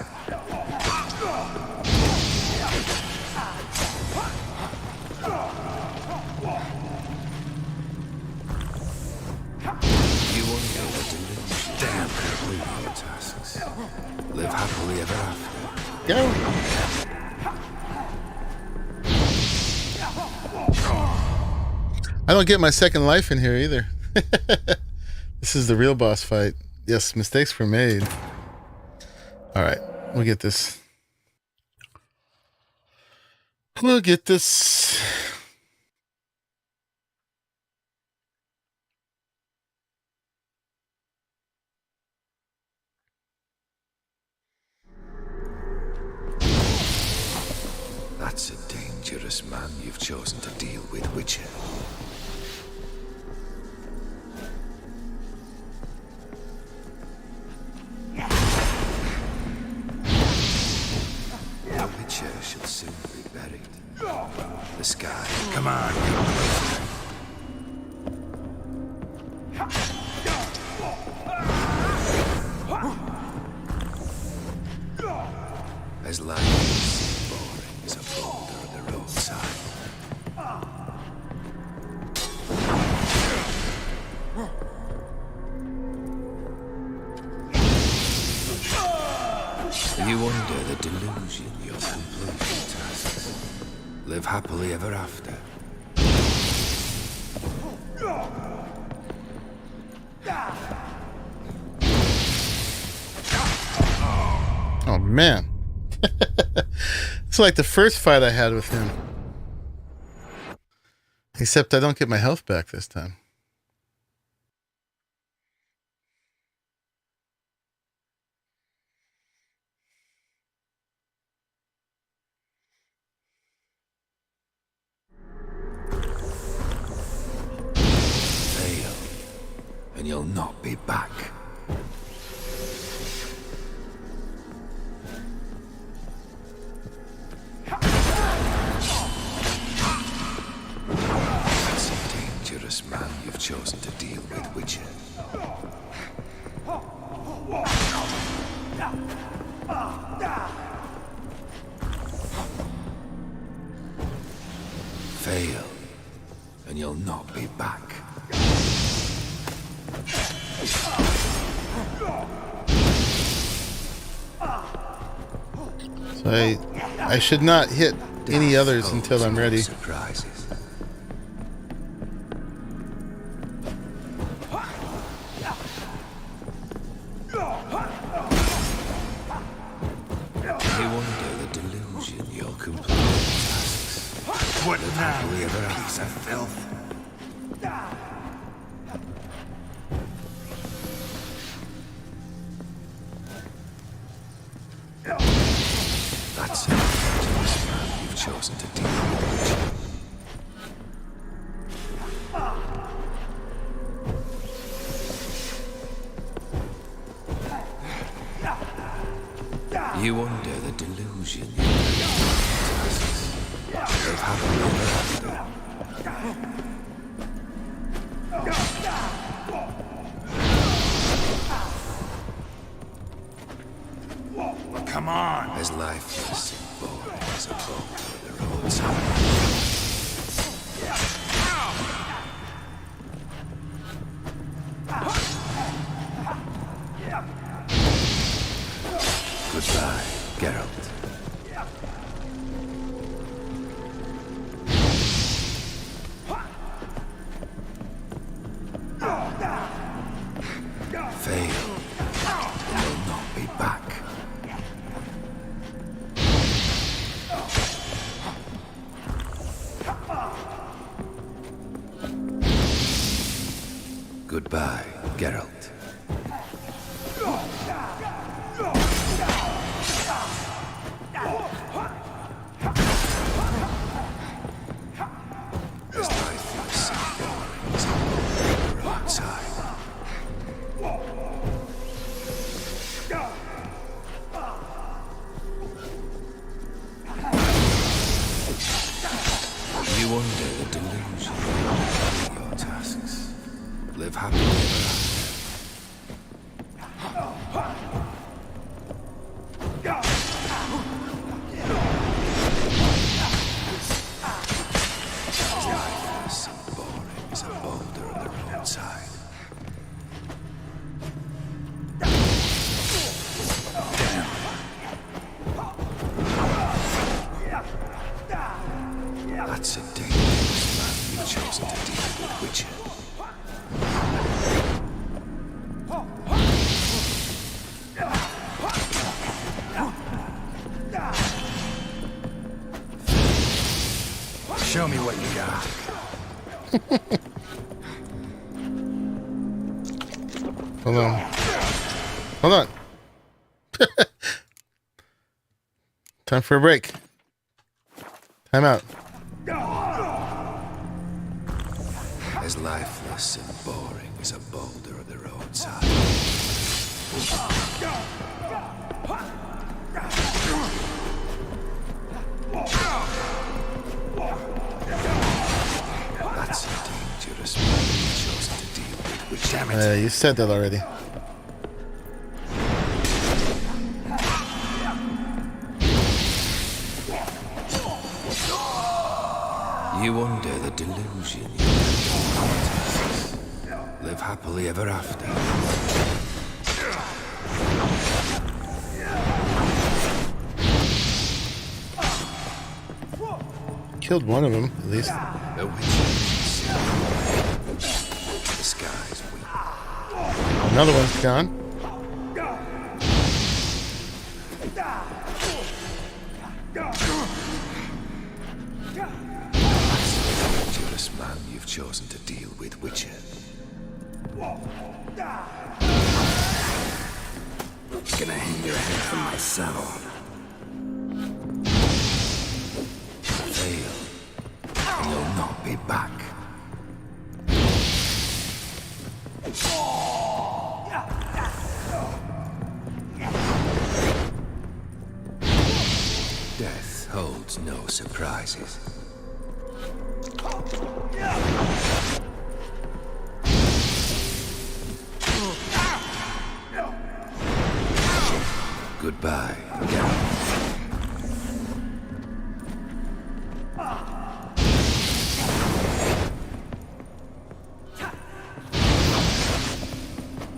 You wonder the delusion. Damn, complete your tasks. Live happily ever after. Go. I don't get my second life in here either. This is the real boss fight. Yes, mistakes were made. Alright, we'll get this. We'll get this. That's a dangerous man you've chosen to deal with, Witcher. The sky. Come on, come closer. As life is boring as a boulder at the roadside. You wonder the delusion you're completing tasks. Live happily ever after. Oh man. It's like the first fight I had with him. Except I don't get my health back this time. Fail, and you'll not be back. That's a dangerous man you've chosen to deal with, Witcher. Fail, and you'll not be back. So I should not hit any others until I'm ready. Surprises. You wonder the delusion you're completing tasks. What now? We ever piece of filth. That's a dangerous man you've chosen to deal with. You wonder the delusion you're completing tasks. Live happily ever after. Come on! As lifeless and boring as a boulder at the roadside. Goodbye, Geralt. Fail, and you'll not be back. Goodbye, Geralt. As lifeless and boring as a boulder at the roadside. You wonder the delusion of your tasks. Live happily ever after. As lifeless and boring as a boulder at the roadside. That's a dangerous man you've chosen to deal with, Witcher. Show me what you got. Hold on. Hold on. Time for a break. Time out. As lifeless and boring as a boulder at the roadside. Damn it. You said that already. You under the delusion. Live happily ever after. Killed one of them, at least. The sky's weak. Another one's gone. Dangerous man you've chosen to deal with, Witcher. Gonna hang your head from my saddle. Fail, and you'll not be back. Death holds no surprises. Goodbye, Geralt.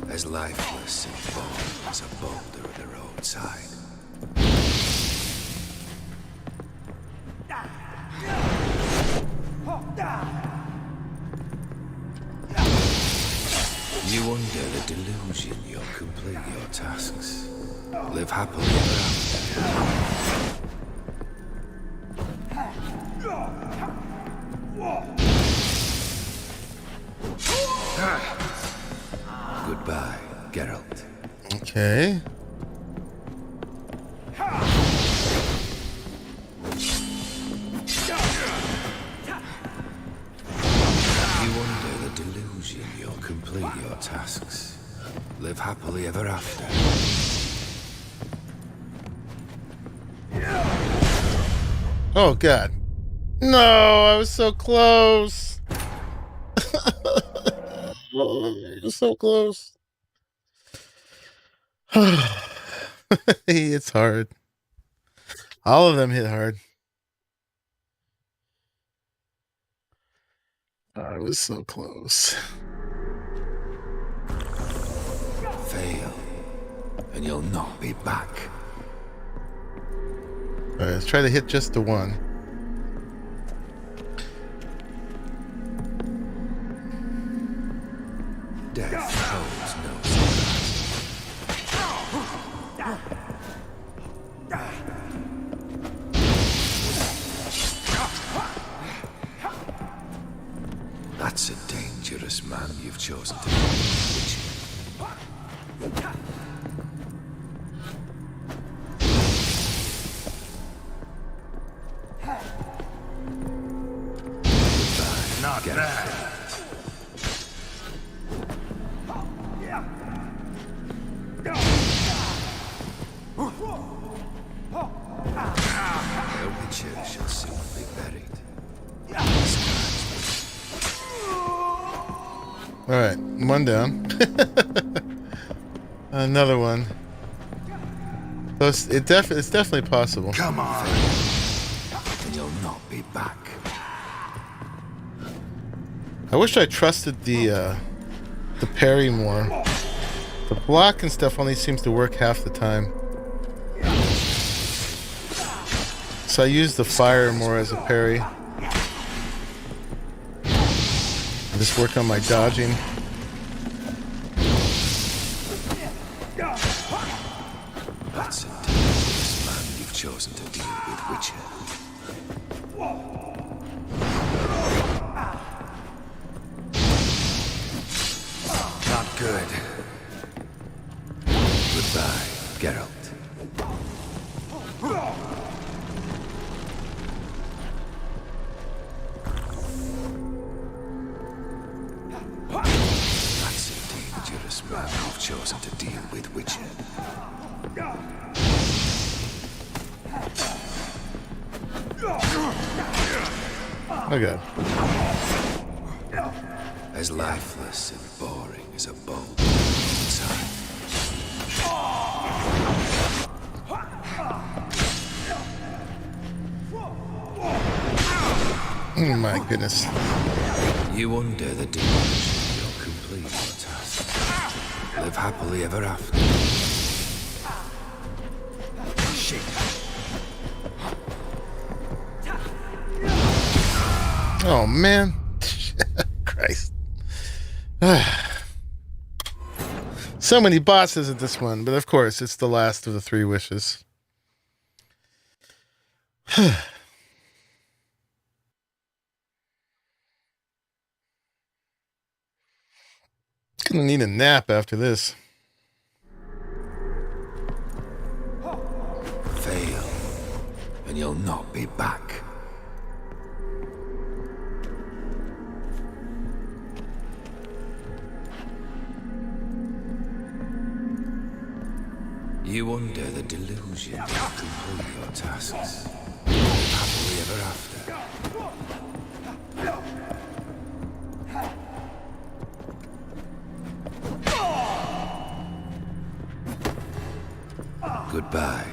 As lifeless and bold as a boulder at the roadside. You under the delusion you'll complete your tasks. Live happily ever after. Goodbye, Geralt. Okay. You under the delusion you'll complete your tasks. Live happily ever after. Oh God. No, I was so close. So close. It's hard. All of them hit hard. I was so close. Fail, and you'll not be back. All right, let's try to hit just the one. Death holds no That's a dangerous man you've chosen to be. Not bad. The Witcher shall soon be buried. All right, one down. Another one. So it's definitely possible. Come on. And you'll not be back. I wish I trusted the parry more. The block and stuff only seems to work half the time. So I use the fire more as a parry. Just work on my dodging. That's a dangerous man you've chosen to deal with, Witcher. Not good. Goodbye, Geralt. That's a dangerous man you've chosen to deal with, Witcher. Oh God. As lifeless and boring is a bold time. Oh my goodness. You under the delusion you'll complete your task. Live happily ever after. Shit. Oh man. Christ. So many bosses at this one, but of course it's the last of the 3 wishes. Gonna need a nap after this. Fail, and you'll not be back. You under the delusion to complete your tasks. Happily ever after. Goodbye.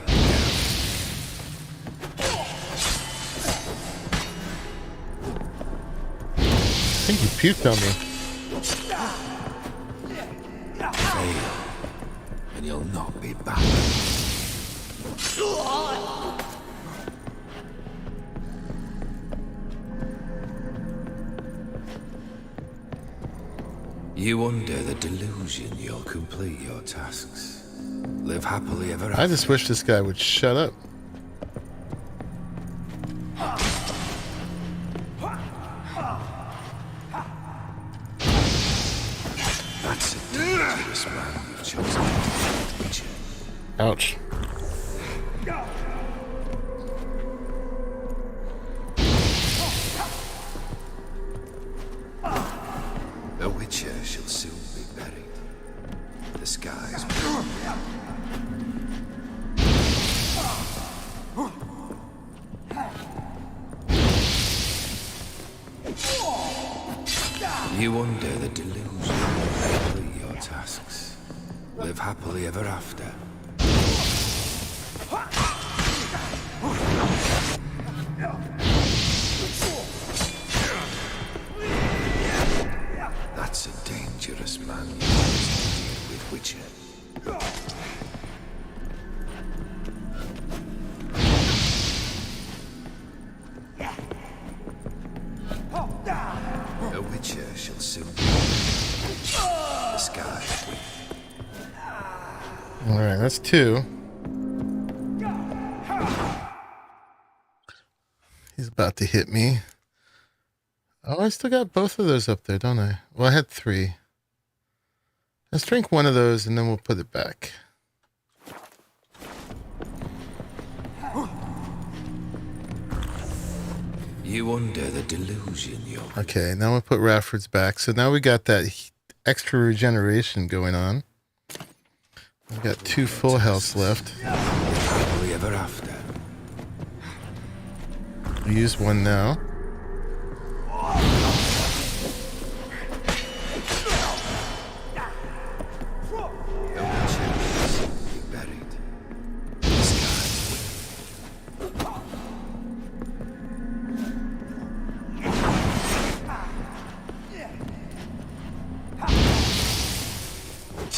I think you puked on me. Fail, and you'll not be back. You under the delusion you'll complete your tasks. Live happily ever after. I just wish this guy would shut up. That's a dangerous man you've chosen to be. Ouch. A witcher shall soon be buried. The skies You under the delusion to complete your tasks. Live happily ever after. That's a dangerous man you deal with, Witcher. A witcher shall soon be the sky. Alright, that's 2. He's about to hit me. Oh, I still got both of those up there, don't I? Well, I had 3. Let's drink one of those and then we'll put it back. You under the delusion you're... Okay, now we'll put Rafford's back. So now we got that extra regeneration going on. We've got 2 full healths left. Happily ever after. We use one now.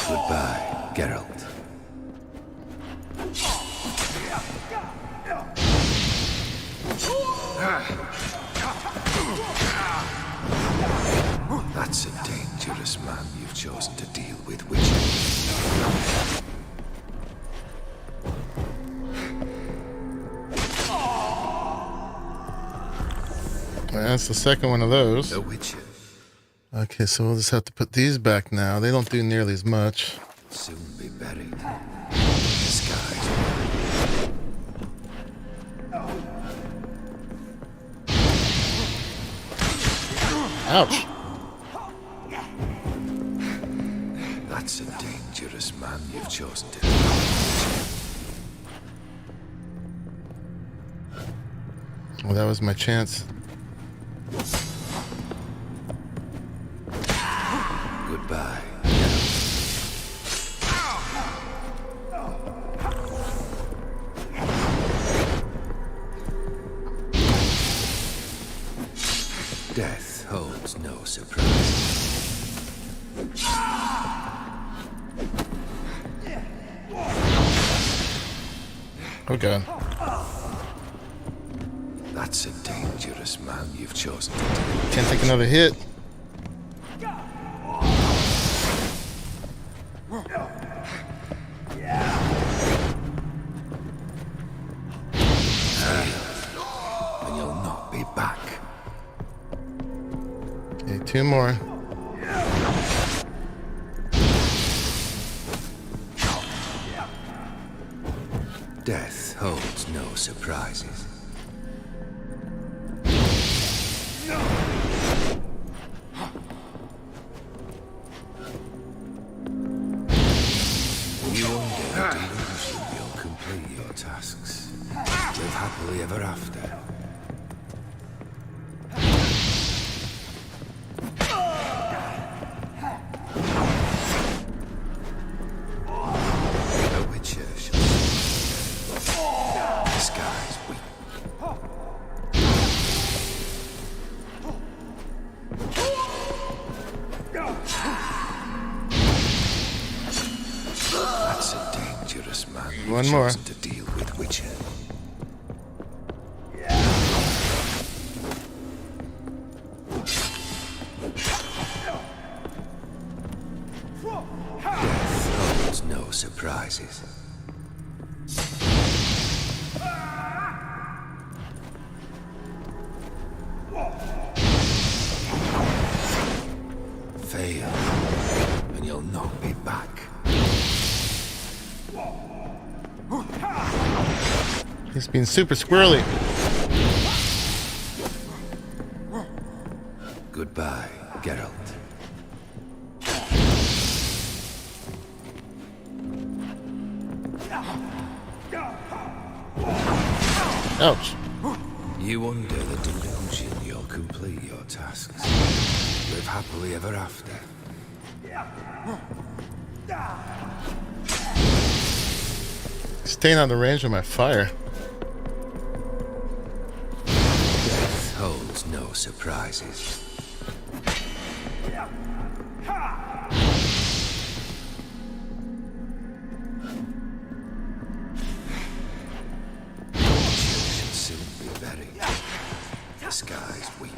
Goodbye, Geralt. That's a dangerous man you've chosen to deal with, Witcher. That's the second one of those. The Witcher. Okay, so we'll just have to put these back now. They don't do nearly as much. Soon be buried. The skies. Ouch. That's a dangerous man you've chosen to. Well, that was my chance. Goodbye. Death holds no surprise. Oh god. That's a dangerous man you've chosen to do. Can't take another hit. And you'll not be back. Okay, 2 more. Death holds no surprises. You wonder delusion you'll complete your tasks. Live happily ever after. A witcher shall disguise weak. That's a dangerous man. You've One more. chosen to deal with witcher. Death holds no surprises. Fail, and you'll not be back. He's being super squirrely. Goodbye, Geralt. Ouch. You under the delusion you'll complete your tasks. Live happily ever after. Staying out of the range of my fire. Death holds no surprises. Should soon be buried. The skies weep.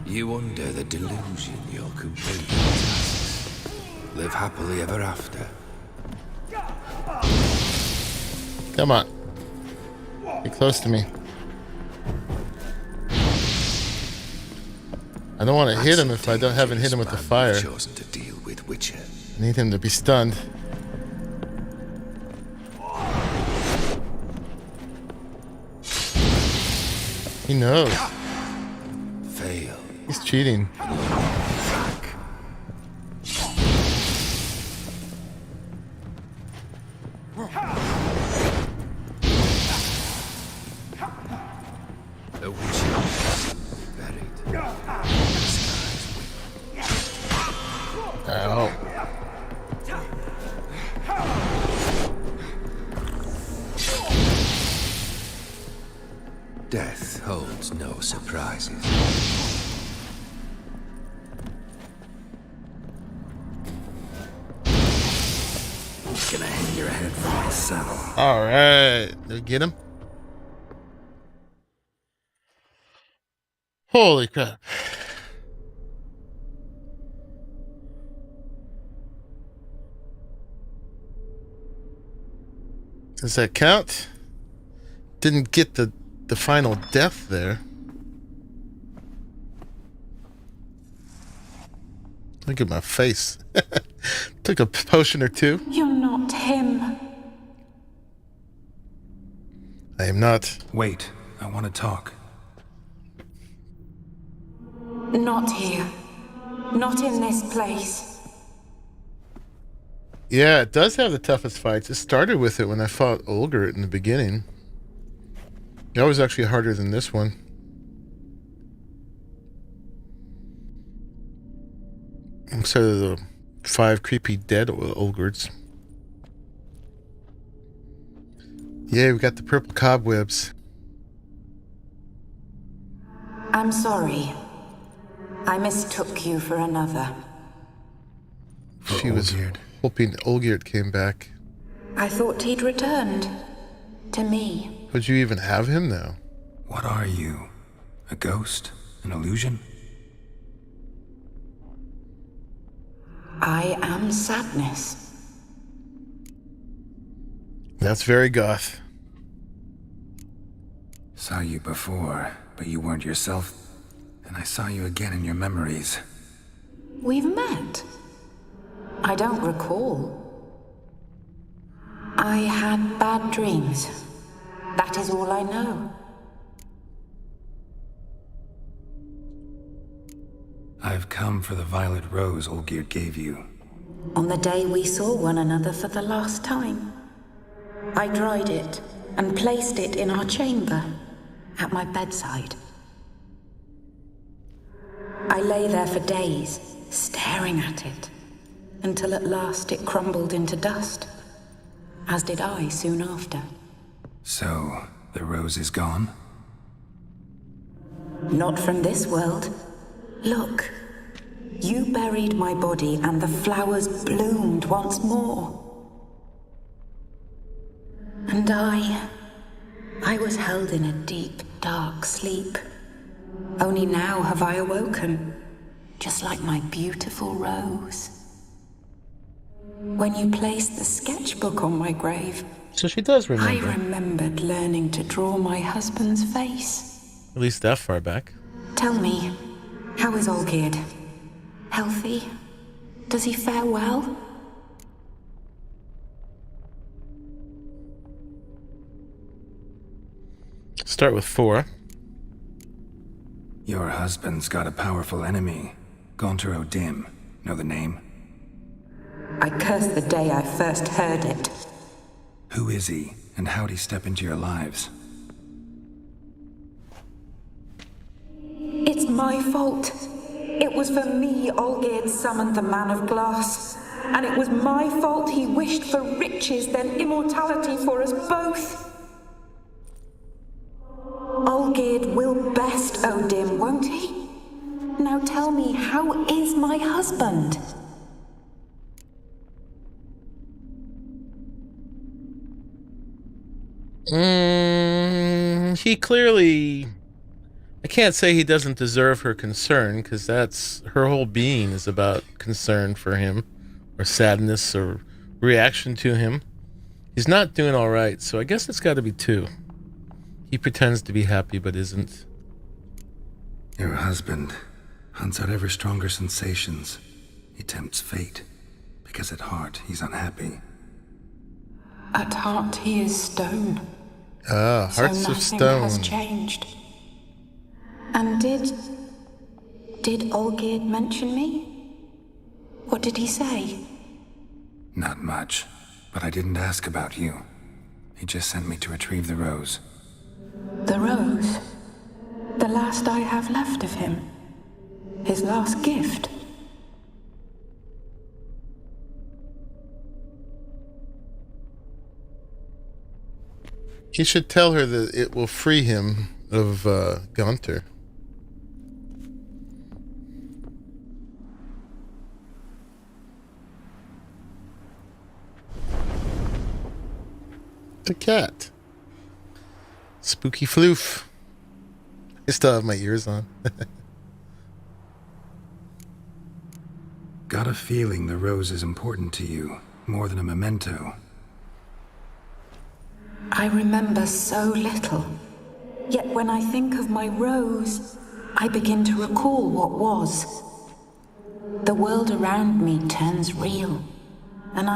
You under the delusion you'll complete your tasks. Live happily ever after. Come on. Get close to me. I don't want to hit him if I haven't hit him with the fire. Chosen to deal with witcher. I need him to be stunned. He knows. Fail. He's cheating. The witcher is buried. Ow. Death holds no surprises. Gonna hang your head from my saddle. All right. Did we get him? Holy crap. Does that count? Didn't get the final death there. Look at my face. Took a potion or two. You're not him. I am not. Wait, I want to talk. Not here. Not in this place. Yeah, it does have the toughest fights. It started with it when I fought Ulgert in the beginning. That was actually harder than this one. I'm sort of the 5 creepy dead Olgards. Yeah, we got the purple cobwebs. I'm sorry. I mistook you for another. She was hoping Olgierd came back. I thought he'd returned. To me. Would you even have him now? What are you? A ghost? An illusion? I am sadness. That's very goth. Saw you before, but you weren't yourself. And I saw you again in your memories. We've met. I don't recall. I had bad dreams. That is all I know. I've come for the violet rose Olgierd gave you. On the day we saw one another for the last time, I dried it and placed it in our chamber, at my bedside. I lay there for days, staring at it, until at last it crumbled into dust, as did I soon after. So, the rose is gone? Not from this world. Look, you buried my body and the flowers bloomed once more. And I was held in a deep, dark sleep. Only now have I awoken, just like my beautiful rose. When you placed the sketchbook on my grave, so she does remember. I remembered learning to draw my husband's face. At least that far back. Tell me, how is Olgierd? Healthy? Does he fare well? Start with 4. Your husband's got a powerful enemy. Gaunter O'Dim. Know the name? I curse the day I first heard it. Who is he, and how'd he step into your lives? It's my fault. It was for me Olgierd summoned the Man of Glass. And it was my fault he wished for riches, then immortality for us both. Olgierd will best O'Dim, won't he? Now tell me, how is my husband? He clearly... I can't say he doesn't deserve her concern, because that's... her whole being is about concern for him, or sadness, or reaction to him. He's not doing all right, so I guess it's got to be 2. He pretends to be happy, but isn't. Your husband hunts out ever stronger sensations. He tempts fate, because at heart he's unhappy. At heart he is stone. Ah, hearts so of nothing stone. has changed. And did Olgierd mention me? What did he say? Not much, but I didn't ask about you. He just sent me to retrieve the rose. The rose? The last I have left of him? His last gift? He should tell her that it will free him of Gaunter. The cat. Spooky floof. I still have my ears on. Got a feeling the rose is important to you, more than a memento. I remember so little. Yet when I think of my rose, I begin to recall what was. The world around me turns real, and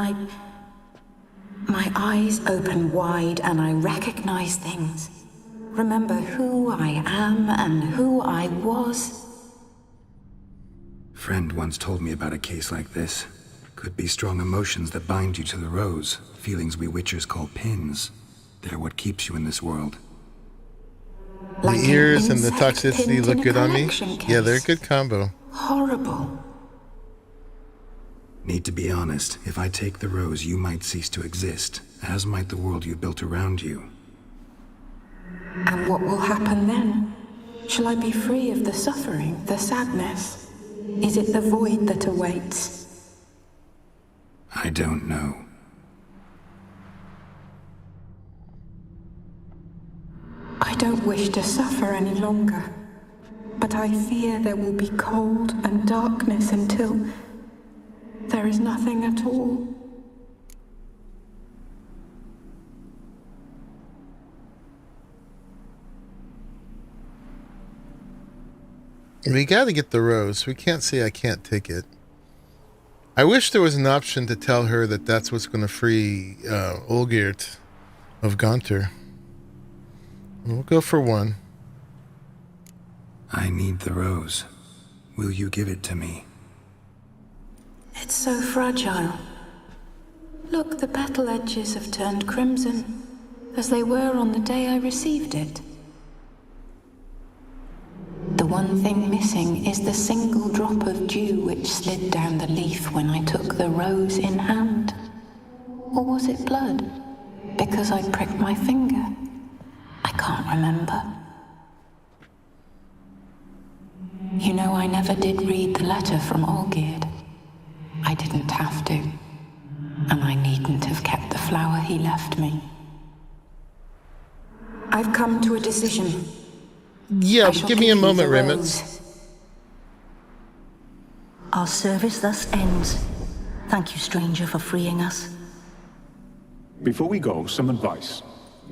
my eyes open wide and I recognize things. Remember who I am and who I was. Friend once told me about a case like this. Could be strong emotions that bind you to the rose, feelings we witchers call pins. They're what keeps you in this world. The ears and the toxicity look good on me. Case. Yeah, they're a good combo. Horrible. Need to be honest. If I take the rose, you might cease to exist, as might the world you built around you. And what will happen then? Shall I be free of the suffering, the sadness? Is it the void that awaits? I don't know. I don't wish to suffer any longer, but I fear there will be cold and darkness until there is nothing at all. We gotta get the rose. We can't say I can't take it. I wish there was an option to tell her that that's what's going to free Olgierd of Gonter. We'll go for one. I need the rose. Will you give it to me? It's so fragile. Look, the petal edges have turned crimson, as they were on the day I received it. The one thing missing is the single drop of dew which slid down the leaf when I took the rose in hand. Or was it blood? Because I pricked my finger. I can't remember. You know, I never did read the letter from Olgierd. I didn't have to. And I needn't have kept the flower he left me. I've come to a decision. Yeah, give me a moment, Raymond. Our service thus ends. Thank you, stranger, for freeing us. Before we go, some advice.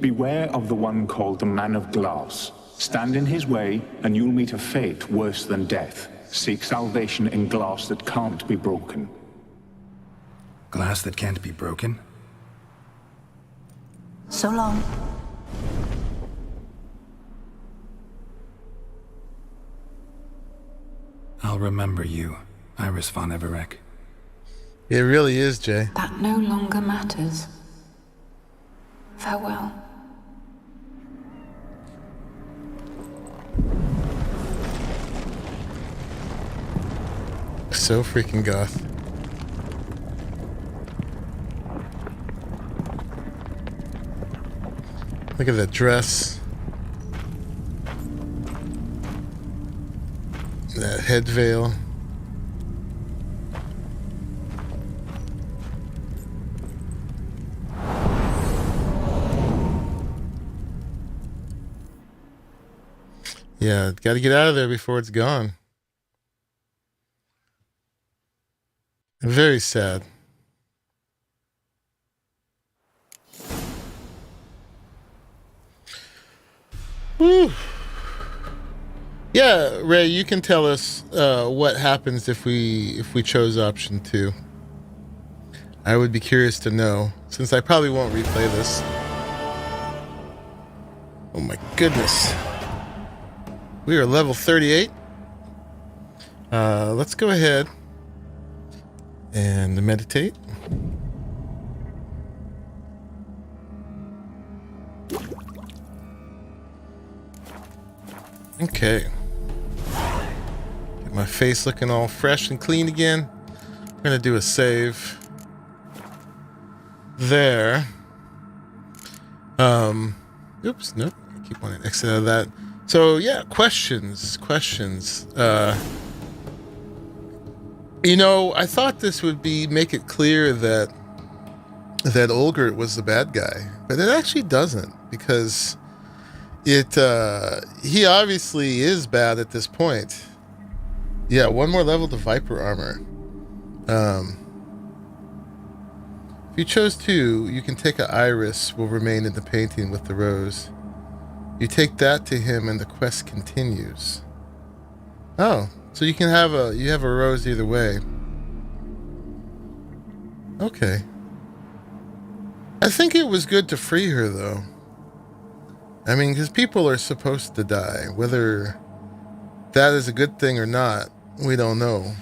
Beware of the one called the Man of Glass. Stand in his way, and you'll meet a fate worse than death. Seek salvation in glass that can't be broken. Glass that can't be broken? So long. I'll remember you, Iris von Everek. It really is, Jay. That no longer matters. Farewell. So freaking goth. Look at that dress. That head veil. Yeah, got to get out of there before it's gone. Very sad. Whew. Yeah, Ray, you can tell us what happens if we chose option 2. I would be curious to know, since I probably won't replay this. Oh my goodness. We are level 38. Let's go ahead and meditate. Okay. Get my face looking all fresh and clean again. I'm gonna do a save there. Oops, nope. I keep wanting to exit out of that. So yeah, questions. You know, I thought this would make it clear that Olgierd was the bad guy, but it actually doesn't, because he obviously is bad at this point. Yeah, one more level to Viper armor. If you chose 2, you can take an Iris will remain in the painting with the rose. You take that to him and the quest continues. Oh, so you can have a rose either way. Okay. I think it was good to free her though. I mean, because people are supposed to die. Whether that is a good thing or not, we don't know.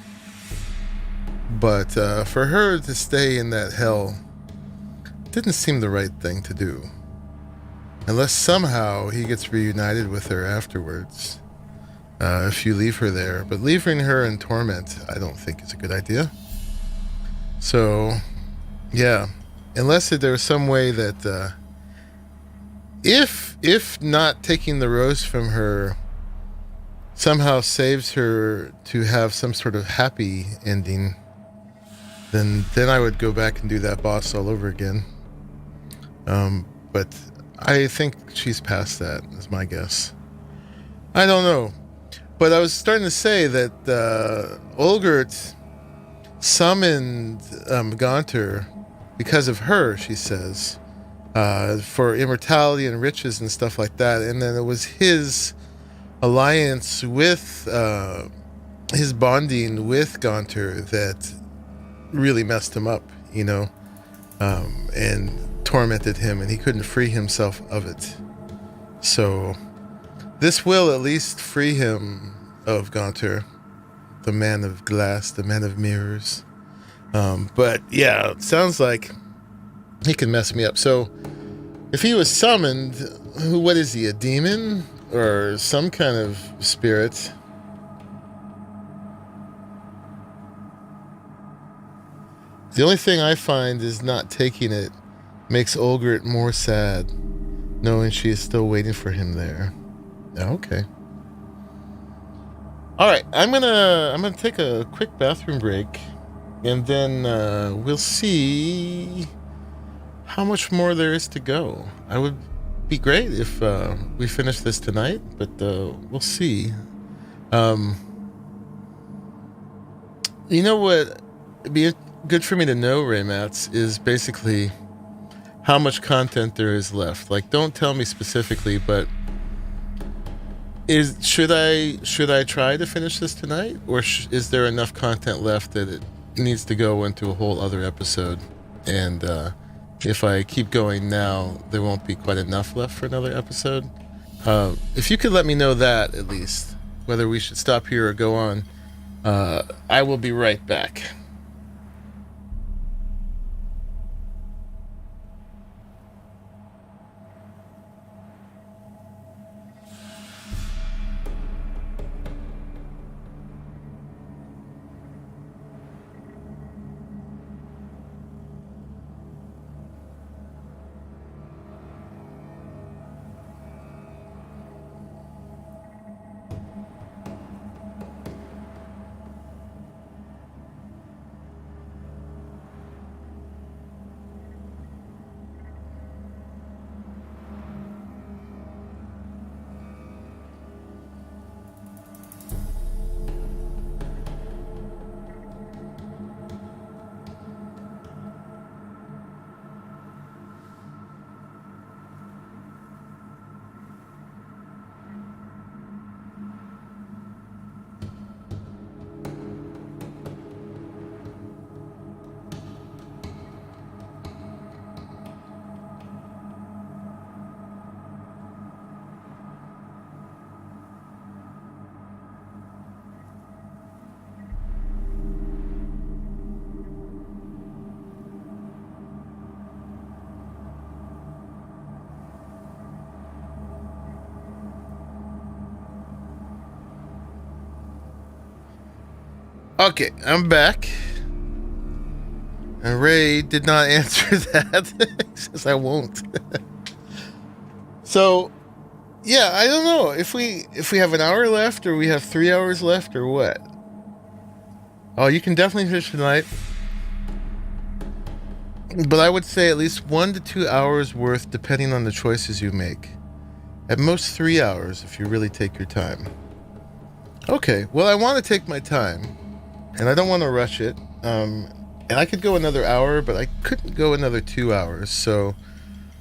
But for her to stay in that hell didn't seem the right thing to do. Unless somehow he gets reunited with her afterwards. If you leave her there. But leaving her in torment, I don't think is a good idea. So, yeah, unless there was some way that, if not taking the rose from her somehow saves her to have some sort of happy ending, then I would go back and do that boss all over again. But I think she's past that, is my guess. I don't know. But I was starting to say that Olgert summoned Gaunter because of her, she says, for immortality and riches and stuff like that. And then it was his alliance with, his bonding with Gaunter that really messed him up, you know, and tormented him, and he couldn't free himself of it. So this will at least free him of Gaunter, the man of glass, the man of mirrors. But yeah, it sounds like he can mess me up. So if he was summoned, what is he, a demon or some kind of spirit? The only thing I find is not taking it makes Olgert more sad, knowing she is still waiting for him there. Okay. All right, I'm gonna take a quick bathroom break, and then we'll see how much more there is to go. I would be great if we finish this tonight, but we'll see. You know what? It'd be good for me to know, Raymats, is basically how much content there is left. Like, don't tell me specifically, but should I try to finish this tonight, or is there enough content left that it needs to go into a whole other episode? And if I keep going now, there won't be quite enough left for another episode. If you could let me know that, at least, whether we should stop here or go on, I will be right back. Okay, I'm back. And Ray did not answer that. He says I won't. So, yeah, I don't know if we have an hour left, or we have 3 hours left, or what. Oh, you can definitely finish tonight. But I would say at least 1 to 2 hours worth, depending on the choices you make. At most 3 hours if you really take your time. Okay, well, I want to take my time. And I don't want to rush it. And I could go another hour, but I couldn't go another 2 hours. So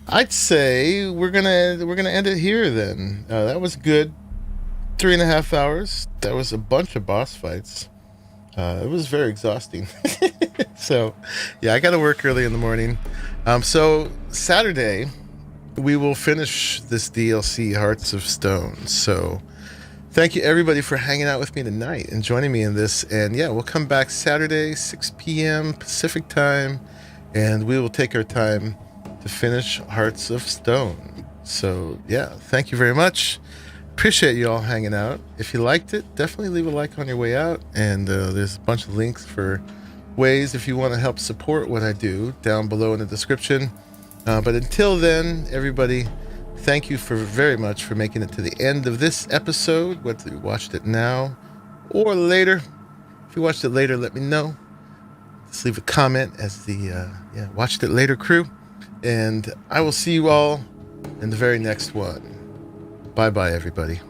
I'd say we're gonna end it here then. That was good. 3.5 hours. That was a bunch of boss fights. It was very exhausting. So yeah, I got to work early in the morning. So Saturday we will finish this DLC, Hearts of Stone. So thank you, everybody, for hanging out with me tonight and joining me in this. And yeah, we'll come back Saturday, 6 p.m. Pacific time, and we will take our time to finish Hearts of Stone. So yeah, thank you very much. Appreciate you all hanging out. If you liked it, definitely leave a like on your way out. And there's a bunch of links for ways if you want to help support what I do down below in the description. But until then, everybody, thank you very much for making it to the end of this episode, whether you watched it now or later. If you watched it later, let me know. Just leave a comment as the watched it later crew. And I will see you all in the very next one. Bye-bye, everybody.